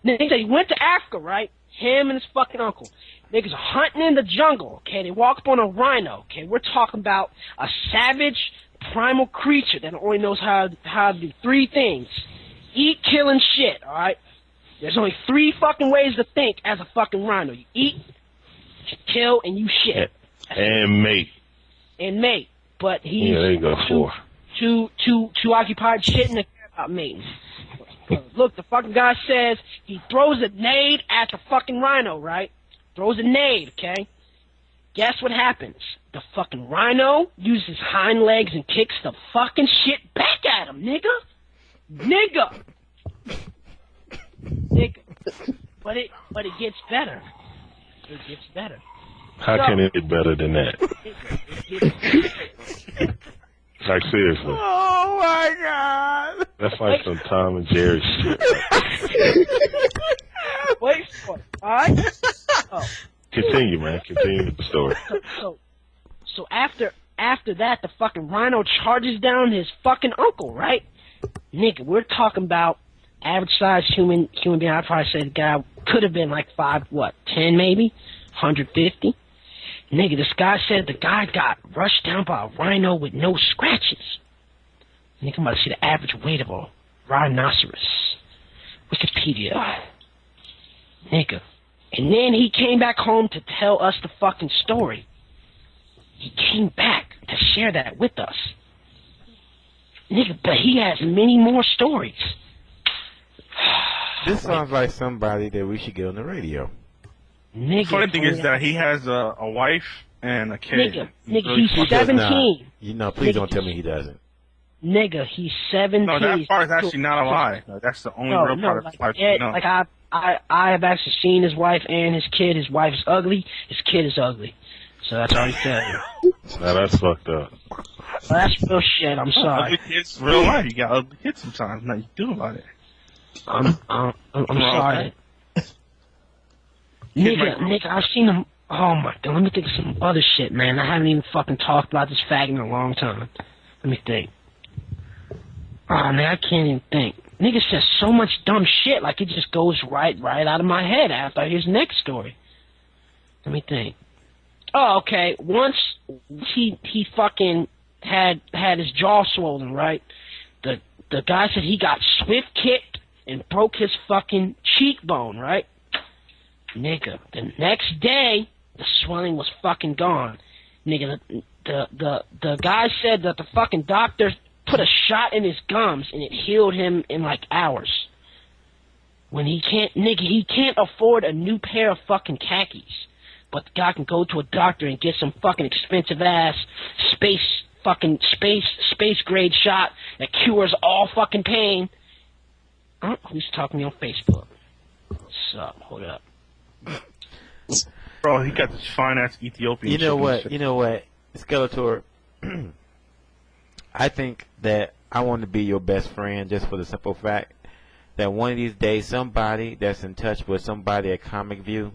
Nigga said he went to Africa, right? Him and his fucking uncle. Niggas are hunting in the jungle, okay? They walk up on a rhino, okay? We're talking about a savage, primal creature that only knows how to do 3 things. Eat, kill, and shit, alright? There's only 3 fucking ways to think as a fucking rhino. You eat, you kill, and you shit. And mate. And mate. But he's there you go, 4. too occupied shitting to care about mating. Look, the fucking guy says he throws a nade at the fucking rhino, right? Throws a nade, okay? Guess what happens? The fucking rhino uses his hind legs and kicks the fucking shit back at him, nigga. Nigga. But it gets better. It gets better. How can it get better than that? Like, seriously. Oh my god. That's like some Tom and Jerry shit. Wait for it, alright? Oh. Continue, man. Continue with the story. So after that, the fucking rhino charges down his fucking uncle, right? Nigga, we're talking about average size human being. I'd probably say the guy could have been like 10 maybe, 150. Nigga, this guy said the guy got rushed down by a rhino with no scratches. Nigga, I'm about to see the average weight of a rhinoceros. Wikipedia. Nigga. And then he came back home to tell us the fucking story. He came back to share that with us. Nigga, but he has many more stories. This sounds like somebody that we should get on the radio. The funny thing is that he has a wife and a kid. Nigga, he's 17. Please don't tell me he doesn't. Nigga, he's 17. No, that part is actually not a lie. That's the only real part of his life. Like I have actually seen his wife and his kid. His wife is ugly. His kid is ugly. So that's all he said. Now that's fucked up. Well, that's real shit. I'm sorry. It's real life. You got ugly kids sometimes. Nothing you do about it. I'm sorry. Nigga, I've seen him. Oh my god, let me think of some other shit, man. I haven't even fucking talked about this fag in a long time. Let me think. Oh man, I can't even think. Nigga says so much dumb shit, like it just goes right out of my head after I hear his next story. Let me think. Oh, okay. Once he fucking had his jaw swollen, right? The guy said he got swift kicked and broke his fucking cheekbone, right? Nigga, the next day the swelling was fucking gone. Nigga, the guy said that the fucking doctor put a shot in his gums and it healed him in like hours. When he can't afford a new pair of fucking khakis. But the guy can go to a doctor and get some fucking expensive ass space grade shot that cures all fucking pain. Who's talking to me on Facebook? What's up? Hold up. Bro, he got this fine ass Ethiopian. You know what, Skeletor? I think that I want to be your best friend just for the simple fact that one of these days somebody that's in touch with somebody at Comic View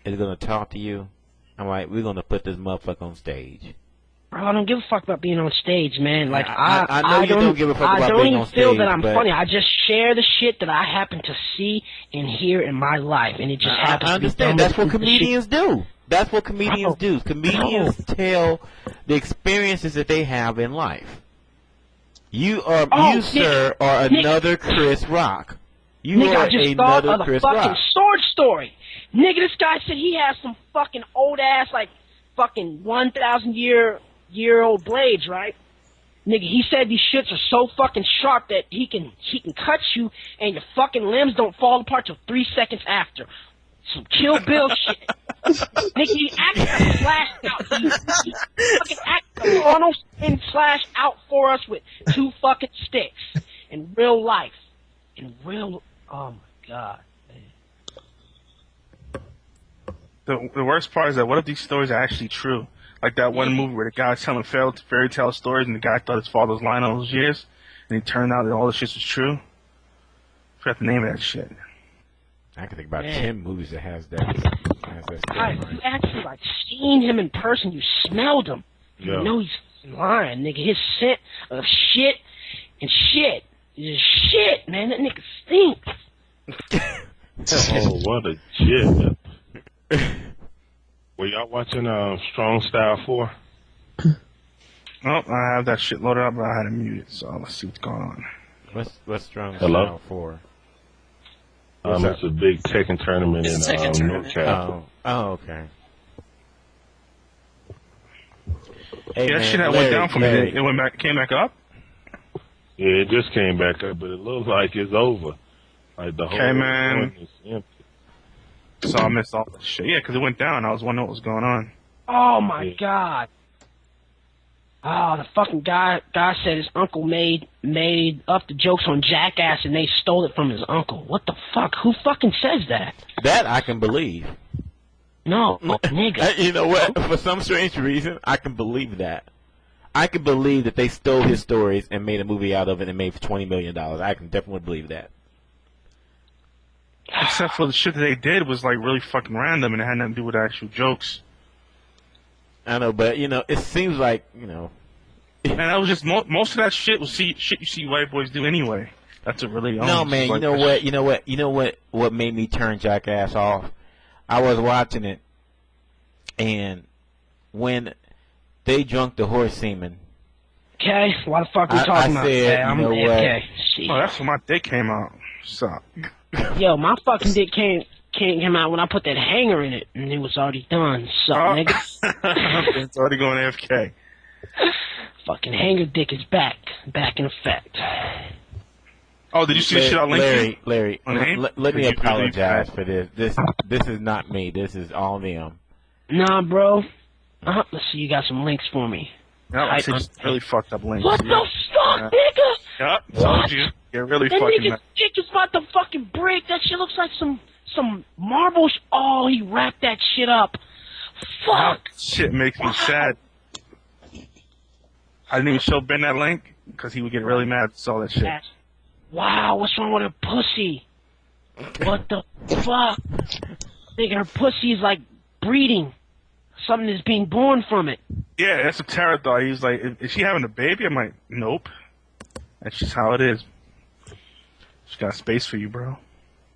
is going to talk to you. I'm like, we're going to put this motherfucker on stage. Bro, I don't give a fuck about being on stage, man. Like I know you don't give a fuck about being on stage. I don't even feel that I'm funny. I just share the shit that I happen to see and hear in my life, and it just happens. I understand. That's what comedians do. That's what comedians do. Comedians tell the experiences that they have in life. You, sir, are another Chris Rock. Nigga, I just thought of the fucking sword story. Nigga, this guy said he has some fucking old ass, like, fucking 1,000-year-old blades, right? Nigga, he said these shits are so fucking sharp that he can cut you and your fucking limbs don't fall apart till 3 seconds after. Some Kill Bill shit. Nigga, he actually slashed out. He fucking actually Arnold and slashed out for us with 2 fucking sticks in real life. Oh my god. The worst part is that what if these stories are actually true? Like that one movie where the guy's telling fairy tale stories and the guy thought his father was lying all those years, and it turned out that all the shit was true. I forgot the name of that shit. I can think about 10 movies that has that. You actually like seen him in person. You smelled him. Yeah. You know he's lying, nigga. His scent of shit and shit is shit, man. That nigga stinks. Oh, what a shit. Were y'all watching Strong Style 4? Oh, I have that shit loaded up, but I had it muted, so let's see what's going on. What's Strong Hello? Style 4? It's a big Tekken tournament in Newcastle. Oh, okay. Hey, that shit went down for me. It came back up? Yeah, it just came back up, but it looks like it's over. Like the whole man. is empty. So I missed all the shit. Yeah, because it went down. I was wondering what was going on. Oh my god. Oh, the fucking guy said his uncle made up the jokes on Jackass and they stole it from his uncle. What the fuck? Who fucking says that? That I can believe. No, nigga. You know what? For some strange reason, I can believe that. I can believe that they stole his stories and made a movie out of it and made $20 million. I can definitely believe that. Except for the shit that they did was like really fucking random and it had nothing to do with actual jokes. I know, but it seems like And that was just most of that shit was shit you see white boys do anyway. That's what really. No, man. You know what? What made me turn Jackass off? I was watching it, and when they drunk the horse semen. Okay, why the fuck are we talking about said, that? I'm you know what? okay. Shit. Oh, that's when my dick came out. So. Yo, my fucking dick came out when I put that hanger in it, and it was already done. So, nigga. It's already going AFK. Fucking hanger dick is back in effect. Oh, did you see the shit I linked? Larry, let me apologize for this. This is not me. This is all them. Nah, bro. Let's see, you got some links for me. No, I said just really fucked up links. What the fuck, nigga? Yep, told you. You're really that fucking nigga's dick is about to fucking break. That shit looks like some marbles. Oh, he wrapped that shit up. Fuck. Shit makes me sad. I didn't even show Ben that link because he would get really mad if he saw that shit. Wow, what's wrong with her pussy? What the fuck? Nigga, her pussy is like breeding. Something is being born from it. Yeah, that's what Tara thought. He was like, is she having a baby? I'm like, nope. That's just how it is. She's got space for you, bro.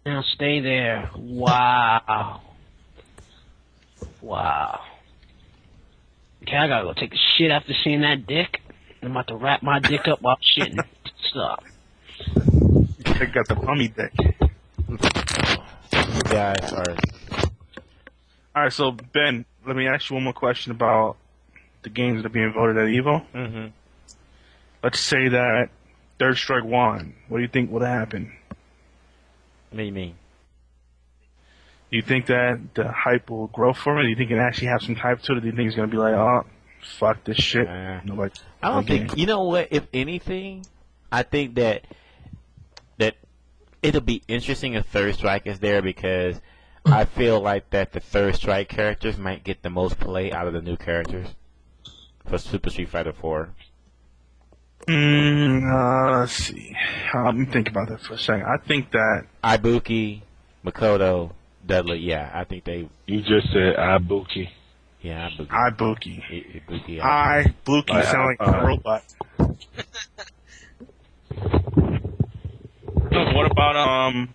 Now stay there. Wow. Wow. Okay, I gotta go take a shit after seeing that dick. I'm about to wrap my dick up while shitting. Stop. They got the bummy dick. You guys are... Alright, so Ben, let me ask you one more question about the games that are being voted at EVO. Mm-hmm. Let's say that Third Strike won. What do you think would happen? What do you mean? Do you think that the hype will grow for it? Do you think it actually have some hype to it? Or do you think it's going to be like, oh, fuck this shit? Nobody, I don't think... You know what? If anything, I think that it'll be interesting if Third Strike is there because I feel like that the Third Strike characters might get the most play out of the new characters for Super Street Fighter 4. Let's see. Let me think about that for a second. I think that... Ibuki, Makoto, Dudley, yeah, I think they... You just said Ibuki. Yeah, Ibuki. Ibuki. Ibuki sound like a robot. What about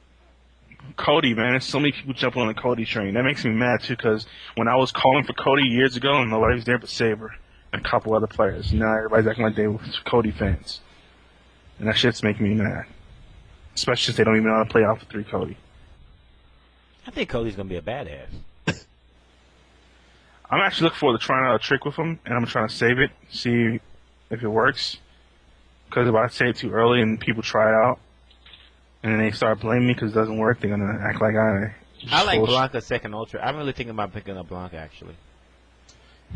Cody, man? There's so many people jumping on the Cody train. That makes me mad too, because when I was calling for Cody years ago, nobody was there but Saber and a couple other players. Now everybody's acting like they were Cody fans, and that shit's making me mad. Especially since they don't even know how to play Alpha 3 Cody. I think Cody's gonna be a badass. I'm actually looking forward to trying out a trick with him, and I'm trying to save it, see if it works. Because if I say it too early and people try it out, and then they start blaming me because it doesn't work, they're gonna act like I like Blanca's second ultra. I'm really thinking about picking up Blanca actually.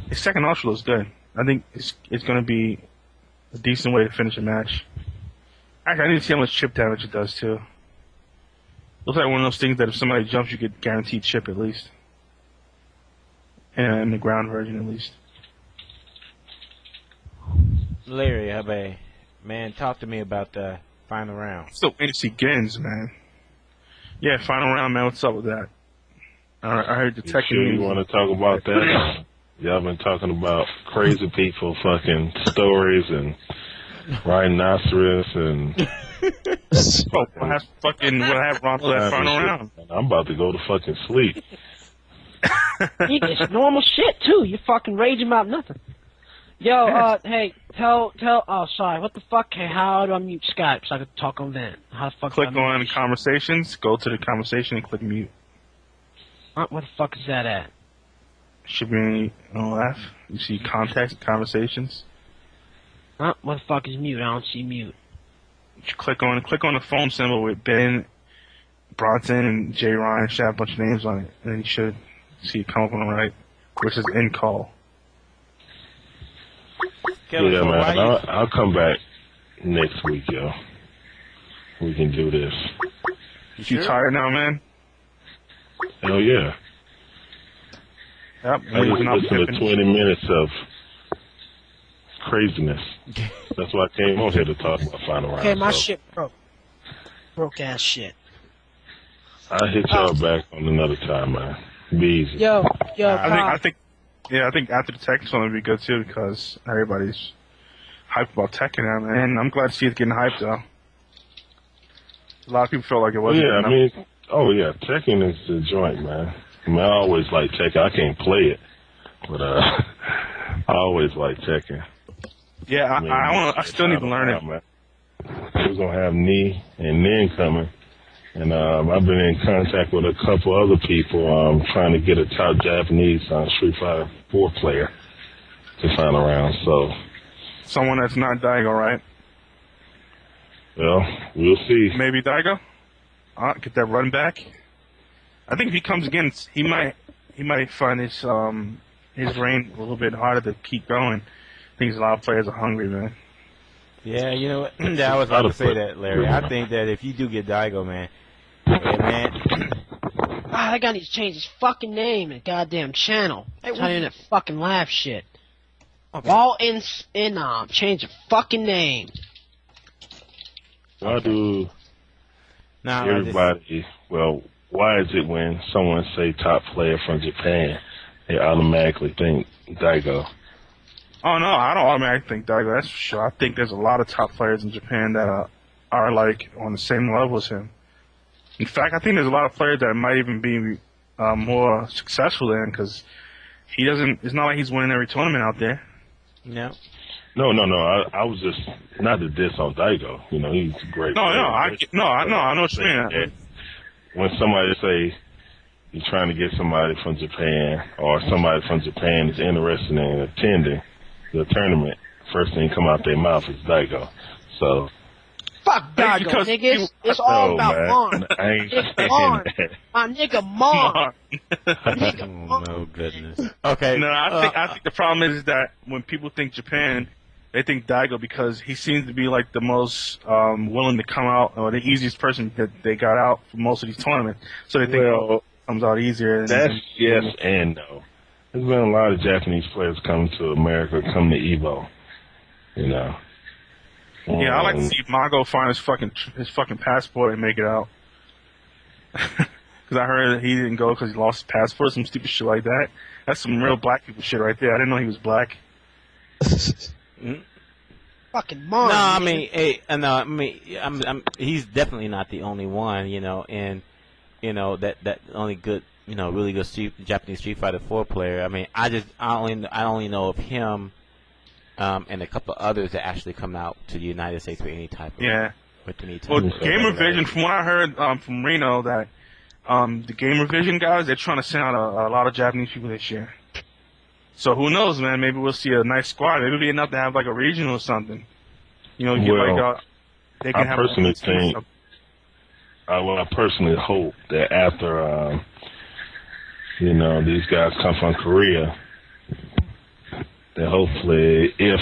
His second ultra looks good. I think it's gonna be a decent way to finish a match. Actually, I need to see how much chip damage it does too. Looks like one of those things that if somebody jumps, you get guaranteed chip at least. And in the ground version at least. Larry, man, talk to me about the final round. Still waiting to see Gens, man. Yeah, final round, man. What's up with that? I heard the tech. Sure you want to talk about that? Y'all been talking about crazy people fucking stories and rhinoceros and... what happened on that final round? I'm about to go to fucking sleep. It's normal shit, too. You're fucking raging about nothing. Yo, hey, tell, oh, sorry, what the fuck? Hey, how do I mute Skype so I can talk on that? How the fuck click on conversations, go to the conversation, and click mute. What the fuck is that at? Should be on the left. You see context, conversations. What the fuck is mute? I don't see mute. You click on the phone symbol with Ben, Bronson, and J. Ryan. Should have a bunch of names on it, and then you should see it come up on the right, which is end call. Yeah, man. I'll come back next week, yo. We can do this. You tired now, man? Hell yeah. Yep. I just listened to 20 minutes of craziness. That's why I came on here to talk about final round. Okay, my shit broke. Broke ass shit. I'll hit y'all back on another time, man. Be easy. Yo, I think after the Tekken's one would be good too because everybody's hyped about Tekken now, man. I'm glad to see it getting hyped though. A lot of people felt like it wasn't. Yeah, I mean, Tekken is the joint, man. I mean, I always like Tekken. I can't play it, But I always like Tekken. Yeah, I still need to learn it. We're gonna have Knee and Nin coming, and I've been in contact with a couple other people trying to get a top Japanese Street Fighter 4 player to find around. So someone that's not Daigo, right? Well, we'll see. Maybe Daigo. Get that run back. I think if he comes again, he might find his reign a little bit harder to keep going. I think a lot of players are hungry, man. Yeah, you know what? I was about to say that, Larry. I think that if you do get Daigo, man, that guy needs to change his fucking name and goddamn channel. Not even that fucking laugh shit. Okay. All in change the fucking name. Why do everybody? Well, why is it when someone say top player from Japan, they automatically think Daigo? Oh no, I don't automatically think Daigo. That's for sure. I think there's a lot of top players in Japan that are like on the same level as him. In fact, I think there's a lot of players that might even be more successful than him because he doesn't. It's not like he's winning every tournament out there. No. No. I was just not to diss on Daigo. You know, he's a great. I know what you mean. When somebody say you're trying to get somebody from Japan or somebody from Japan is interested in attending the tournament, first thing come out their mouth is Daigo. So fuck Daigo, niggas. It's all about Marn. I ain't it's Marn. My nigga Marn. No goodness. Okay. No, I think the problem is that when people think Japan, they think Daigo because he seems to be like the most willing to come out or the easiest person that they got out for most of these tournaments. So they think it comes out easier. That's yes and no. There's been a lot of Japanese players coming to America, come to EVO. You know. Yeah, I like to see Mago find his fucking passport and make it out. Because I heard that he didn't go because he lost his passport, some stupid shit like that. That's some real black people shit right there. I didn't know he was black. Fucking Marn. No, I mean, he's definitely not the only one, you know, and you know that only good, you know, really good Japanese Street Fighter 4 player. I mean, I only know of him, and a couple of others that actually come out to the United States with any type of Well, Gamer Vision, from what I heard from Reno, that the Gamer Vision guys, they're trying to send out a lot of Japanese people this year. So who knows, man? Maybe we'll see a nice squad. Maybe it'll be enough to have like a regional or something. You know, they can have. I personally hope that after you know, these guys come from Korea, that hopefully if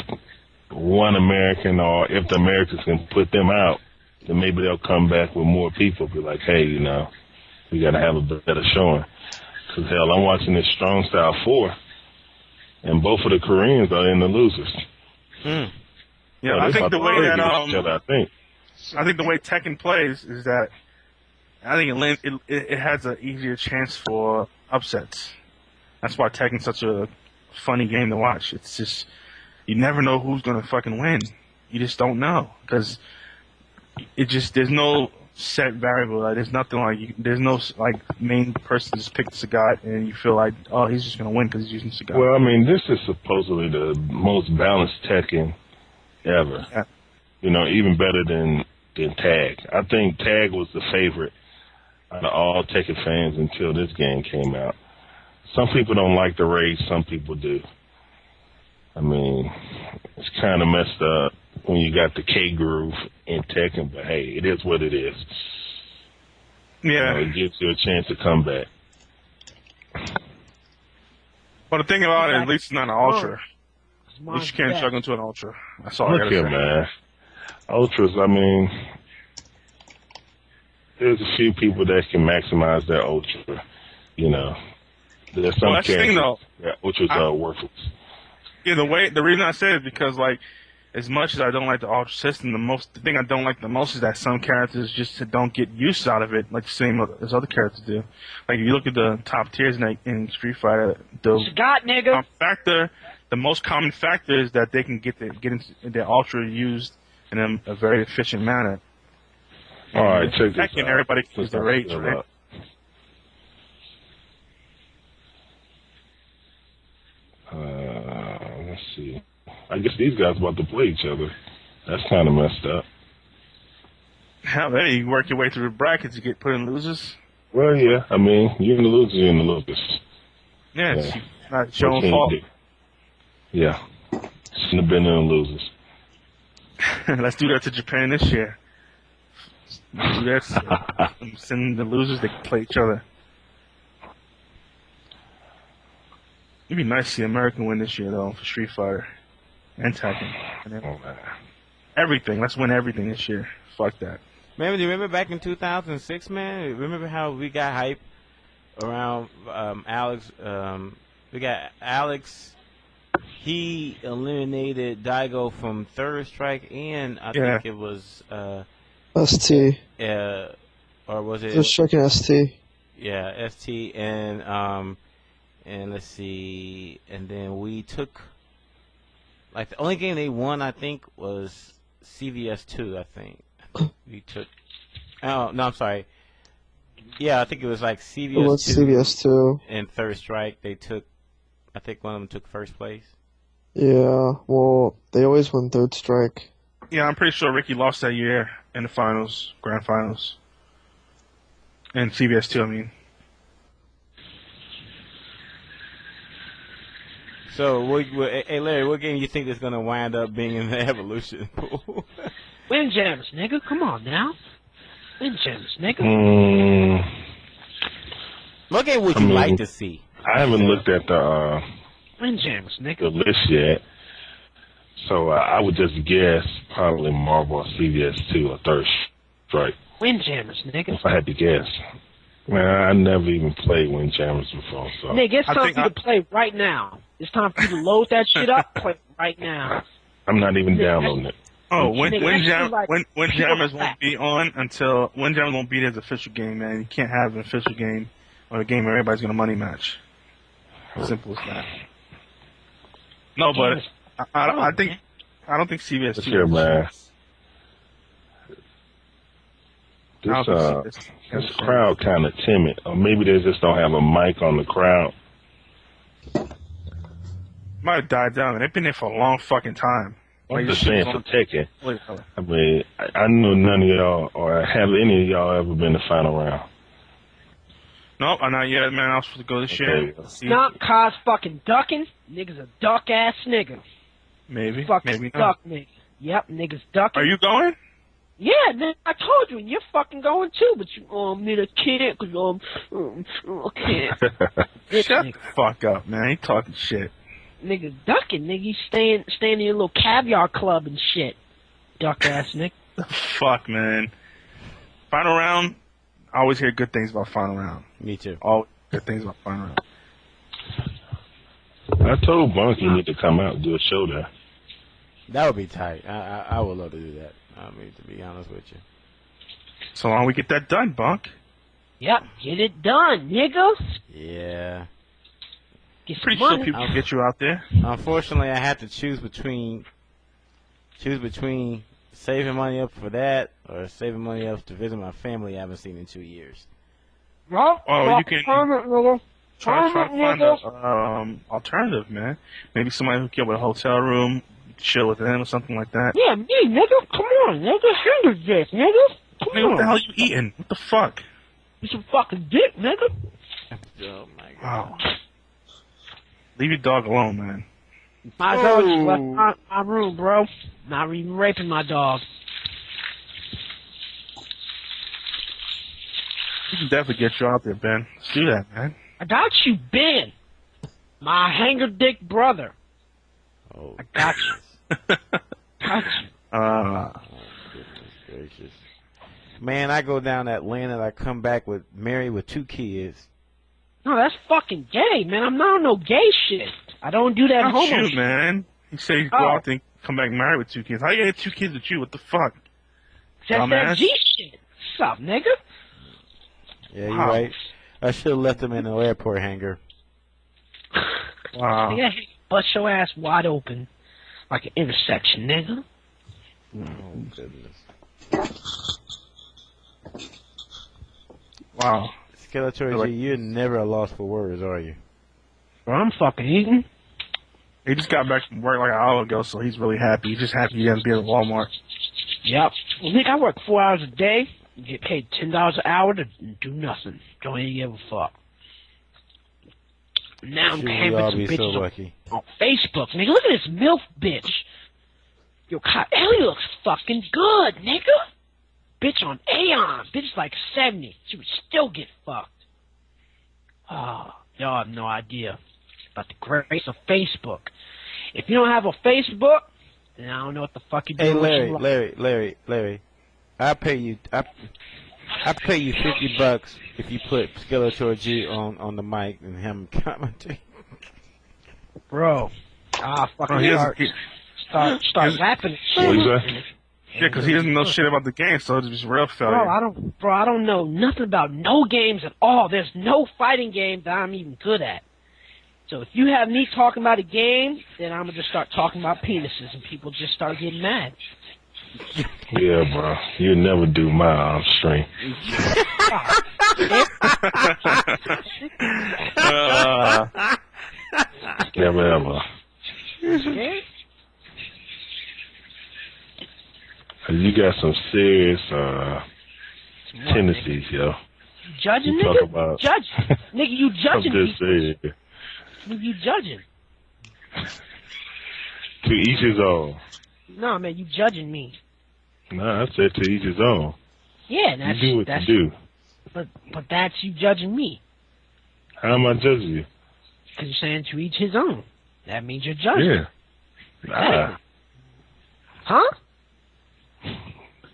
one American or if the Americans can put them out, then maybe they'll come back with more people. Be like, hey, you know, we got to have a better showing. Because hell, I'm watching this Strong Style 4. And both of the Koreans are in the losers. Yeah, so I think the way that I think the way Tekken plays is that I think it has an easier chance for upsets. That's why Tekken's such a funny game to watch. It's just you never know who's gonna fucking win. You just don't know because there's no set variable. Like, there's nothing like there's no like main person just picked Sagat and you feel like, oh, he's just gonna win because he's using Sagat. Well, I mean, this is supposedly the most balanced Tekken ever. Yeah. You know, even better than Tag. I think Tag was the favorite out of all Tekken fans until this game came out. Some people don't like the raid, some people do. I mean, it's kind of messed up when you got the K groove in Tekken, but hey, it is what it is. Yeah. You know, it gives you a chance to come back. But the thing about it, at least it's not an ultra. At least you can't chug into an ultra. That's all I gotta say. Look here, man. Ultras, I mean, there's a few people that can maximize their ultra. You know, there's some characters that ultras are worthless. Yeah, the reason I say it is because, like, as much as I don't like the ultra system, the thing I don't like the most is that some characters just don't get use out of it, like the same as other characters do. Like, if you look at the top tiers in Street Fighter, the most common factor is that they can get their ultra used in a very efficient manner. All right, check this out. Everybody can use their rage, right? Let's see. I guess these guys about to play each other. That's kind of messed up. Hell, there you work your way through the brackets, you get put in losers. Well, yeah. I mean, you're in the losers, you're in the losers. Yeah, it's Yeah. not your What own can you fault. do? Yeah. Shouldn't have been in the losers. Let's do that to Japan this year. Let's do that. Send the losers, they can play each other. It'd be nice to see America win this year, though, for Street Fighter and Tekken. Everything. Let's win everything this year. Fuck that. Man, do you remember back in 2006, man? Remember how we got hype around Alex? We got Alex. He eliminated Daigo from Third Strike, and I think it was ST. Or was it? Just checking ST. Yeah, ST, and let's see, and then we took, like, the only game they won, I think, was CVS2, I think. We took, oh, no, I'm sorry. Yeah, I think it was like CVS2. It was CVS2. And Third Strike, they took, I think one of them took first place. Yeah, well, they always win Third Strike. Yeah, I'm pretty sure Ricky lost that year in the finals, grand finals. And CBS too, I mean. So, hey Larry, what game you think is going to wind up being in the Evolution pool? Windjammers, nigga. Come on now. Windjammers, nigga. What game would you like to see? I haven't looked at the Windjammers, the nigga. list yet. So I would just guess probably Marvel or CVS2 or Third Strike. Windjammers, nigga. If I had to guess. Man, I never even played Windjammers before. So Nigga, it's time for you to play right now. It's time for you to load that shit up, play right now. I'm not even downloading it. Oh, Nigga, Windjammers won't be on until Windjammers won't be there's official game, man. You can't have an official game or a game where everybody's gonna money match. Simple as that. No, but I don't think CBS. Look here, man. This crowd kind of timid, or maybe they just don't have a mic on the crowd. Might have died down. They've been there for a long fucking time. I'm just saying for Tekken. I mean, I know none of y'all, or have any of y'all ever been to final round? Nope, not yet, man. I was supposed to go this year. Not cause fucking ducking. Niggas a duck ass nigga. Maybe. Fucking Maybe duck not. nigga. Yep, niggas ducking. Are you going? Yeah, nigga, I told you, and you're fucking going too, but you, nigga can't, cause, I can't. Shut the fuck up, man. You talking shit. Nigga ducking, nigga. You staying in your little caviar club and shit. Duck ass nigga. Fuck, man. Final round, I always hear good things about final round. Me too. Always good things about final round. I told Bunkei you need to come out and do a show there. That would be tight. I would love to do that. I mean, to be honest with you. So long we get that done, Bunk. Yep, get it done, nigga. Yeah. Get Pretty some sure money. people can get you out there. Unfortunately, I have to choose between saving money up for that or saving money up to visit my family I haven't seen in 2 years. Well, you can try to find an alternative, man. Maybe somebody hook you up with a hotel room, chill with them or something like that. Yeah, me, nigga. Come on, nigga. Handle this, nigga. Come Man, on. what the hell are you eating? What the fuck? You some fucking dick, nigga. Oh my god. Wow. Leave your dog alone, man. My dog just left my room, bro. Not even raping my dog. We can definitely get you out there, Ben. Let's do that, man. I got you, Ben. My hanger dick brother. Oh. I got you. Got you. Oh, goodness gracious. Man, I go down to Atlanta and I come back married with 2 kids. No, that's fucking gay, man. I'm not on no gay shit. I don't do that Not homo you, shit. man. You say you go out there and come back married with 2 kids. How you get 2 kids with you? What the fuck? That's that Dumbass. G shit. What's up, nigga? Yeah, you're right. I should have left them in the airport hangar. Wow. Yeah, bust your ass wide open. Like an intersection, nigga. Oh, goodness. Wow. Skeletor G, you're never a loss for words, are you? Bro, I'm fucking eating. He just got back from work like an hour ago, so he's really happy. He's just happy he doesn't be at Walmart. Yep. Well, Nick, I work 4 hours a day, get paid $10 an hour to do nothing. Don't even give a fuck. Now I'm canvassing bitches on Facebook. Nigga, look at this MILF bitch. Yo, Kyle Ellie looks fucking good, nigga. Bitch on Aeon. Bitch like 70. She would still get fucked. Oh, y'all have no idea about the grace of Facebook. If you don't have a Facebook, then I don't know what the fuck you do. Hey, Larry. I'll pay you $50 if you put Skeletor G on the mic and him commenting. Bro, fucking start rapping. What is that? Yeah, because he doesn't know shit about the game, so it's just real failure. I don't know nothing about no games at all. There's no fighting game that I'm even good at. So if you have me talking about a game, then I'm gonna just start talking about penises, and people just start getting mad. Yeah, bro. You never do my arm string. Never ever. You got some serious tendencies, yo. Judging, you nigga? Talk about... Judge. Nigga, you judging I'm just saying. Nigga, you judging. To each his own. No, man, you judging me. Nah, I said to each his own. Yeah, that's... You do what you do. But that's you judging me. How am I judging you? Because you're saying to each his own. That means you're judging. Yeah. Nah. Huh?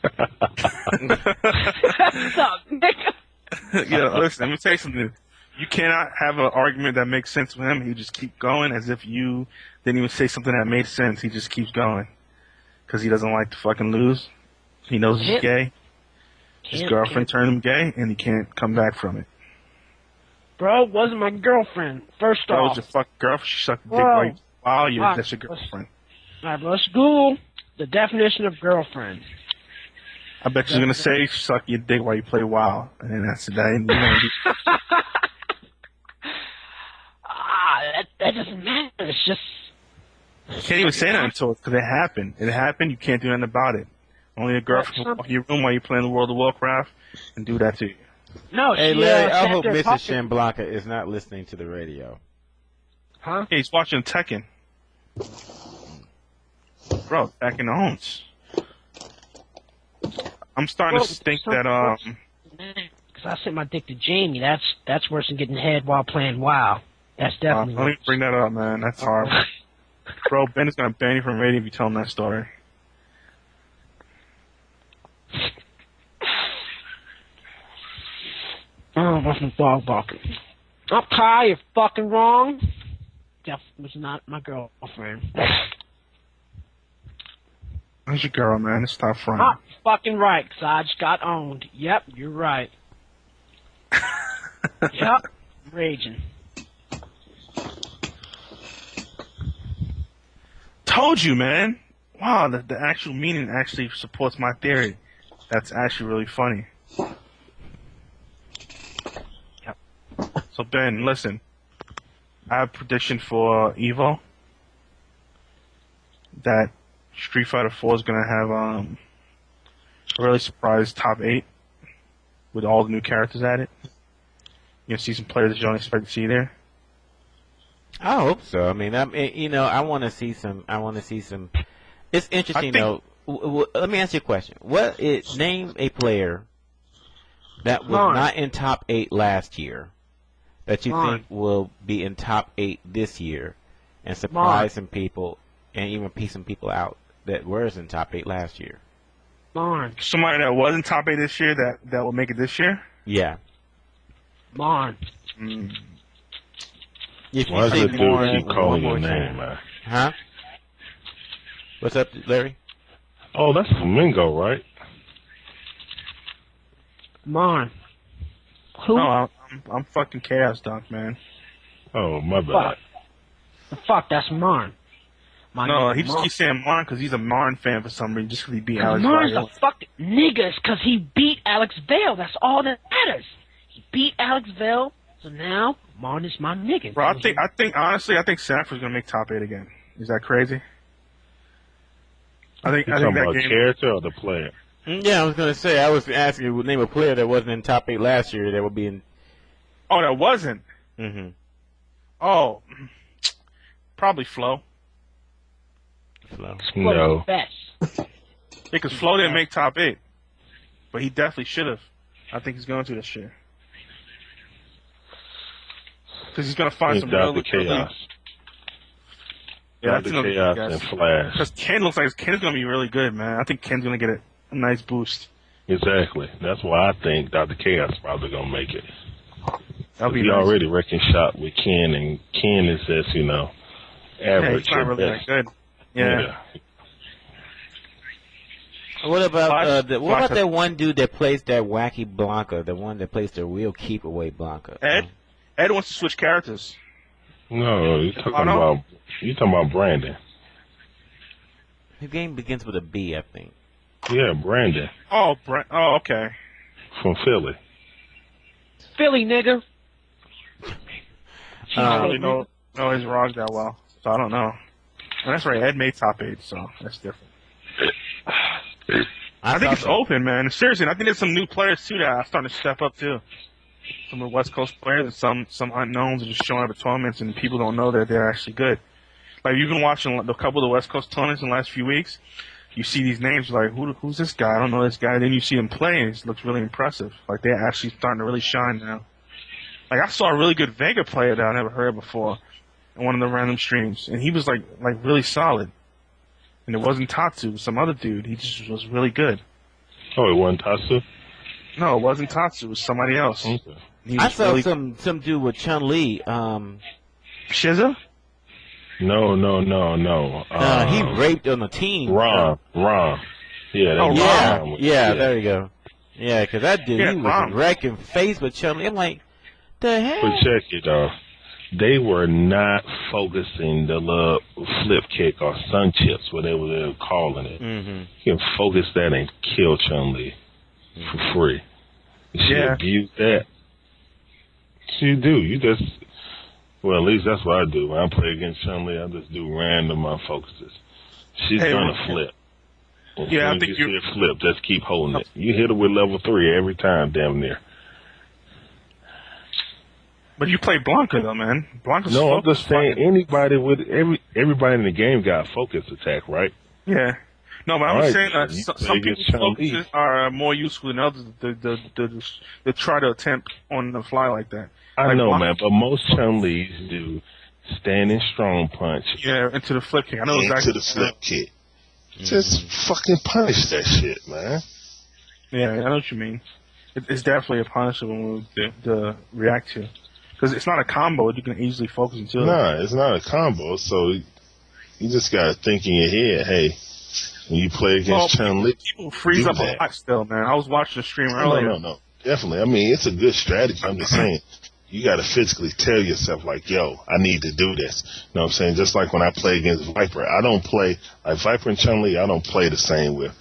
What's up, nigga? Yeah, listen, let me tell you something. You cannot have an argument that makes sense with him. He just keep going as if you didn't even say something that made sense. He just keeps going. Because he doesn't like to fucking lose. He knows he's gay. His girlfriend turned him gay, and he can't come back from it. Bro, it wasn't my girlfriend. First That off. was your fucking girlfriend. She sucked dick while you. That's your girlfriend. Alright, let's Google the definition of girlfriend. I bet she's gonna say she suck your dick while you play WoW, and then that's the day. That doesn't matter. It's just... You can't even say nothing to her because it happened. It happened. You can't do nothing about it. Only a girlfriend will walk in your room while you're playing the World of Warcraft and do that to you. No, hey, Larry, I hope Mrs. Shanblanca is not listening to the radio. Huh? Hey, he's watching Tekken. Bro, Tekken owns. I'm starting to think that because I sent my dick to Jamie. That's worse than getting head while playing WoW. That's definitely. Don't even bring that up, man. That's horrible. Bro, Ben is gonna ban you from radio if you tell him that story. Oh, what's my dog barking? Oh, Kai, you're fucking wrong. That was not my girlfriend. How's your girl, man? It's tough front. Ah, fucking right, because I just got owned. Yep, you're right. Yep, raging. Told you, man. Wow, the actual meaning actually supports my theory. That's actually really funny. Yep. So Ben, listen. I have a prediction for EVO that Street Fighter 4 is gonna have a really surprise top 8 with all the new characters added. You're gonna see some players that you don't expect to see there. I hope so. I mean, I want to see some. It's interesting though. Let me ask you a question. Name a player that was not in top 8 last year that you think will be in top 8 this year and surprise some people and even piece some people out that was in top 8 last year. Somebody that was in top 8 this year that will make it this year? Yeah. Why does the dude keep calling your name, man? Huh? What's up, Larry? Oh, that's Flamingo, right? Who? No, I'm fucking Chaos Dunk, man. Oh, my bad. Fuck, that's Marn. No, he just keeps saying Marn because he's a Marn fan for some reason, just because he beat Alex Marn's Vale. a fucking niggas because he beat Alex Vale. That's all that matters. He beat Alex Vale, so now Marn is my nigga. Bro, I think honestly, Sanford's gonna make top 8 again. Is that crazy? I think You talking that about game. character or the player? Yeah, I was gonna say. I was asking you name a player that wasn't in top 8 last year that would be in. Oh, that wasn't. Mm-hmm. Oh, probably Flo. No. Because Flo didn't make top 8, but he definitely should have. I think he's going to this year. Because he's going to find some Dr. real Chaos. Yeah, that's Dr. another Chaos guess. and Flash. Because Ken looks like Ken's going to be really good, man. I think Ken's going to get a nice boost. Exactly. That's why I think Dr. Chaos is probably going to make it. That'll be he nice. already wrecking shop with Ken, and Ken is just, Yeah, average. he's not at really that best. good. Yeah. What about what about Flash- that one dude that plays that wacky Blanca, the one that plays the real keep away Blanca? Ed wants to switch characters. No, you're talking Oh, no? about Brandon. His game begins with a B, I think. Yeah, Brandon Oh, okay. from Philly. Philly, nigga. I don't really know his rogs that well, so I don't know. And that's right, Ed made top 8, so that's different. I think it's open, man. Seriously, and I think there's some new players too that are starting to step up too. Some of the West Coast players and some unknowns are just showing up at tournaments, and people don't know that they're actually good. Like you've been watching a couple of the West Coast tournaments in the last few weeks. You see these names, you're like, who's this guy? I don't know this guy. Then you see him play, and it looks really impressive. Like they're actually starting to really shine now. Like I saw a really good Vega player that I never heard before in one of the random streams, and he was like really solid. And it wasn't Tatsu, it was some other dude. He just was really good. Oh, it wasn't Tatsu? No, it wasn't Tatsu. It was somebody else. Okay. He I was saw really... some dude with Chun-Li. Shiza? No. He raped on the team. Ron. Yeah, Yeah, there you go. Yeah, because that dude, Yeah, he was Ron. wrecking face with Chun-Li. I'm like, the hell? But check it, though. They were not focusing the little flip kick or sun chips, whatever they were calling it. Mm-hmm. You can focus that and kill Chun-Li for free. She abused that. You do. You just, well, at least that's what I do. When I play against Chun-Li, I just do random focuses. She's going to flip. As soon I as think you see her flip, just keep holding it. You hit her with level 3 every time, damn near. But you play Blanca though, man. Blanca's No, I'm just saying fucking- anybody with everybody in the game got a focus attack, right? Yeah. No, but I'm Right, saying so you some play people's against Chun-Li. focuses are more useful than others to try to attempt on the fly like that. I Like know, Blanca- man, but most Chun-Li's do standing strong punch Yeah, into the flip kick. I know into exactly. the flip kick. Just fucking punish that shit, man. Yeah, I know what you mean. It's definitely a punishable move to react to. Because it's not a combo you can easily focus into. Nah, it's not a combo, so you just gotta think in your head, hey, when you play against Chun-Li, People freeze do up that. a lot still, man. I was watching the stream earlier. No. Definitely. I mean, it's a good strategy. I'm just saying, you got to physically tell yourself, like, yo, I need to do this. You know what I'm saying? Just like when I play against Viper. I don't play, like Viper and Chun-Li, I don't play the same with,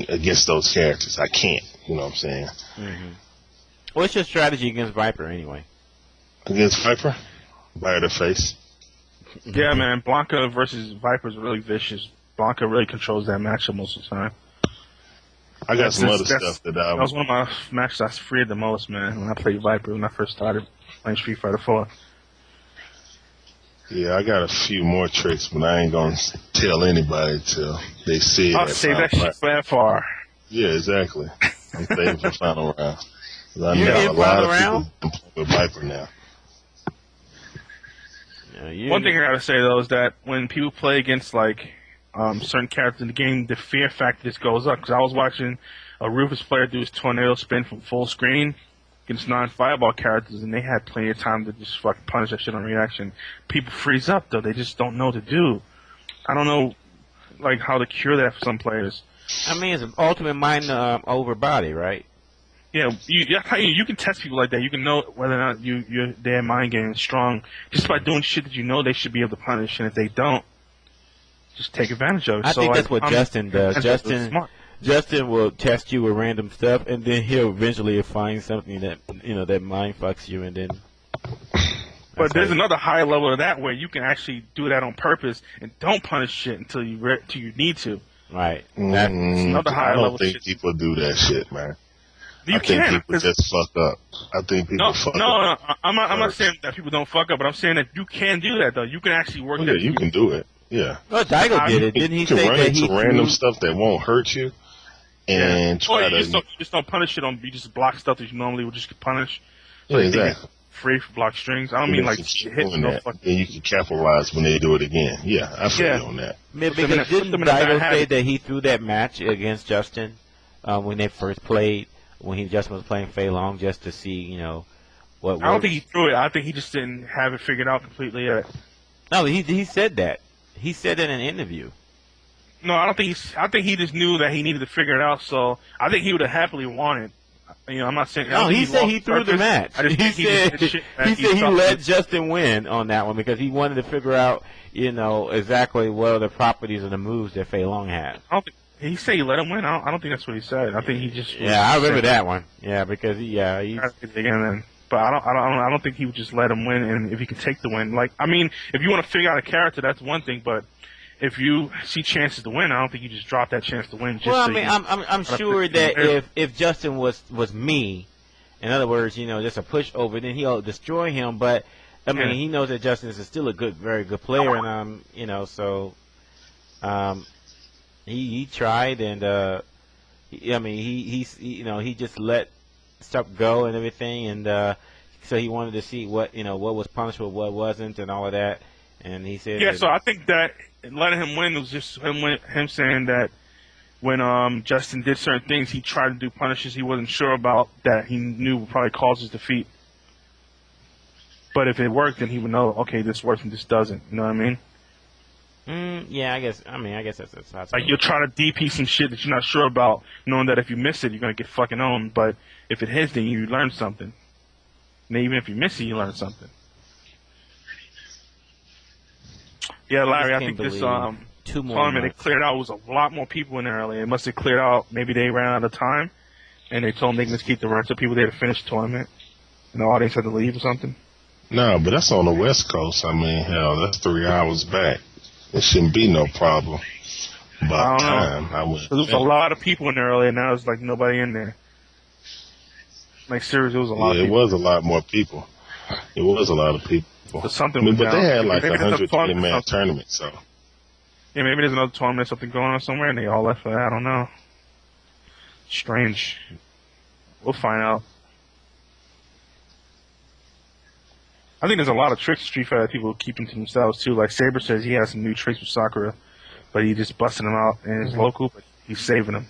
against those characters. I can't. You know what I'm saying? Mm-hmm. What's your strategy against Viper, anyway? Against Viper? By the face. Yeah, man. Blanca versus Viper is really vicious. Blanca really controls that matchup most of the time. I got some other That's- stuff that That was one of my matches I feared the most, man, when I played Viper when I first started playing Street Fighter 4. Yeah, I got a few more tricks, but I ain't gonna tell anybody till they see it. I'll at save that Final shit for that far. Yeah, exactly. I'm saving for final round. 'Cause I You're know in a lot final of round? people play with Viper now. One thing I gotta say though is that when people play against like certain characters in the game, the fear factor just goes up. Because I was watching a Rufus player do his tornado spin from full screen against non-fireball characters, and they had plenty of time to just fucking punish that shit on reaction. People freeze up though; they just don't know what to do. I don't know, like how to cure that for some players. I mean, it's an ultimate mind over body, right? Yeah, you can test people like that. You can know whether or not their mind game is strong just by doing shit that you know they should be able to punish, and if they don't, just take advantage of it. I So, think like, that's what I'm- Justin does. that's smart. Justin will test you with random stuff, and then he'll eventually find something that that mind fucks you, and then But there's another higher level of that where you can actually do that on purpose and don't punish shit until you need to. Right. That's another higher I don't level think shit. people do that shit, man. You I think can, people just fuck up. I think people fuck up. No, I'm not saying that people don't fuck up, but I'm saying that you can do that though. You can actually work. Yeah, you can do it. Yeah. Well, Daigo did it. Didn't he say run that he into random threw... stuff that won't hurt you, and try you to. just don't punish it on. You just block stuff that you normally would just punish. Yeah, So you exactly. get free for block strings. I don't mean like keep hit doing no that. fucking. Then you can capitalize when they do it again. Yeah, I feel you on that. Because them in didn't a bad Daigo say habit. that he threw that match against Justin when they first played, when Justin was playing Fei Long, just to see, you know, what I don't think he threw it. I think he just didn't have it figured out completely yet. No, he said that. He said that in an interview. No, I don't think I think he just knew that he needed to figure it out. So I think he would have happily won it. You know, I'm not saying. No, he said he threw the match. He said he let Justin win on that one because he wanted to figure out, you know, exactly what are the properties of the moves that Fei Long had. I don't think, he said he let him win. I don't think that's what he said. I think he just. Yeah, I remember that one. Yeah, because he. But I don't think he would just let him win, and if he could take the win, like I mean, if you want to figure out a character, that's one thing. But if you see chances to win, I don't think you just drop that chance to win. Just Well, I so mean, you I'm sure that if Justin was me, in other words, you know, just a pushover, then he'll destroy him. But I mean, he knows that Justin is still a very good player, and you know, so he tried, and he just let stuff go and everything, and so he wanted to see what was punishable, what wasn't, and all of that, and he said. Yeah, so I think that letting him win was just him saying that when Justin did certain things, he tried to do punishes he wasn't sure about that he knew would probably cause his defeat. But if it worked, then he would know, okay, this works and this doesn't. You know what I mean? Yeah, I guess that's how it's like you'll try to DP some shit that you're not sure about, knowing that if you miss it, you're gonna get fucking owned. But if it hits, then you learn something. And even if you miss it, you learn something. Yeah, Larry, I think this tournament it cleared out. It was a lot more people in there early. It must have cleared out. Maybe they ran out of time, and they told them they can just keep the rest of people there to finish the tournament, and the audience had to leave or something. No, but that's on the West Coast. I mean, hell, that's 3 hours back. It shouldn't be no problem. About time, I would. There was a lot of people in there early, and now there's like nobody in there. Like seriously, it was a lot. Yeah, it was a lot more people. It was a lot of people. But something. But they had like maybe 120-man tournament, so. Yeah, maybe there's another tournament, something going on somewhere, and they all left for that. I don't know. Strange. We'll find out. I think there's a lot of tricks in Street Fighter that people keeping to themselves too. Like Saber says he has some new tricks with Sakura, but he just busting them out in his local, but he's saving them.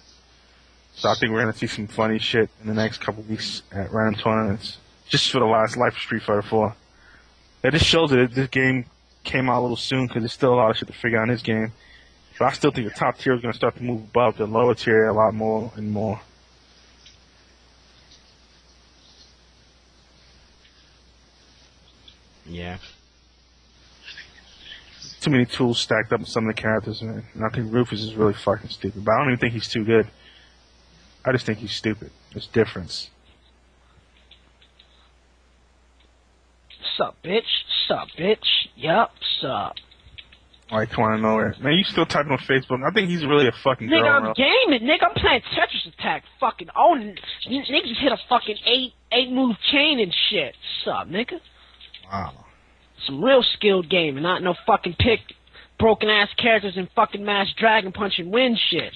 So I think we're gonna see some funny shit in the next couple weeks at random tournaments, just for the last life of Street Fighter 4. That just shows that this game came out a little soon because there's still a lot of shit to figure out in this game. But I still think the top tier is gonna start to move above the lower tier a lot more and more. Yeah. Too many tools stacked up in some of the characters, man. And I think Rufus is really fucking stupid. But I don't even think he's too good. I just think he's stupid. There's difference. Sup, bitch? Sup, bitch? Yup, sup. Like, come on nowhere. Man, you still typing on Facebook. I think he's really a fucking girl. Nigga, I'm gaming, nigga. I'm playing Tetris Attack. Fucking, niggas hit a fucking eight move chain and shit. Sup, nigga? Wow. Some real skilled gaming, not no fucking pick broken ass characters and fucking mass dragon punch and win shit.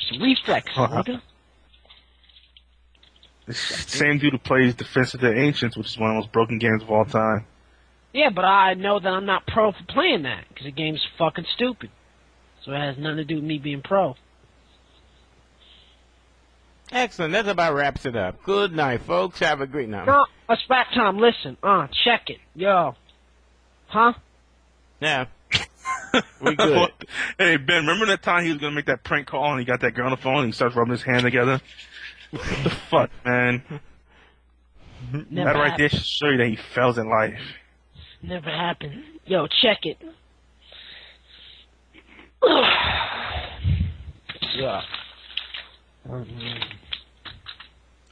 Some reflex, nigga. The same dude who plays Defense of the Ancients, which is one of the most broken games of all time. Yeah, but I know that I'm not pro for playing that, because the game's fucking stupid. So it has nothing to do with me being pro. Excellent. That about wraps it up. Good night, folks. Have a great night. No, it's rap time. Listen. Check it. Yo. Huh? Yeah. We good. Hey, Ben, remember that time he was going to make that prank call and he got that girl on the phone and he starts rubbing his hand together? What the fuck, man? That right there should show you that he fails in life. Never happened. Yo, check it. Yeah.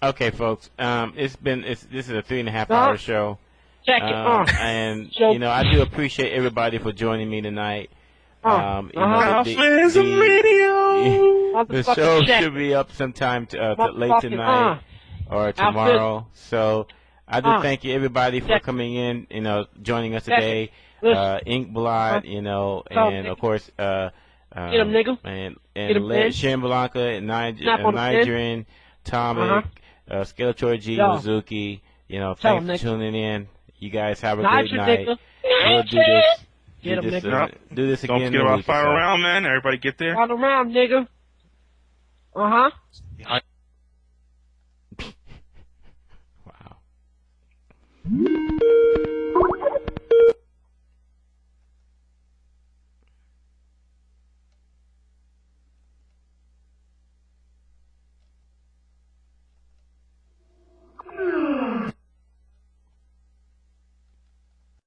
Okay, folks. This is a 3.5 hour show. Check it. And So- you know, I do appreciate everybody for joining me tonight. You know, AlphaISM Radio. the show should be up sometime late tonight or tomorrow. So I do thank you everybody for coming in. You know, joining us today. Inkblot. You know, and of course. Get him, nigga. And Get him, Ben. Shan Blanca, and Snap on the Nigerian, Tommy, Skeletor G, Yo. Mizuki. You know, Tell thanks him, for tuning in. You guys have a Niger, great night. nigga. We'll do this. Get him, nigga. Do this Don't again. forget in a about week or Fire so. Around, man. Everybody get there. Run around, nigga. Wow.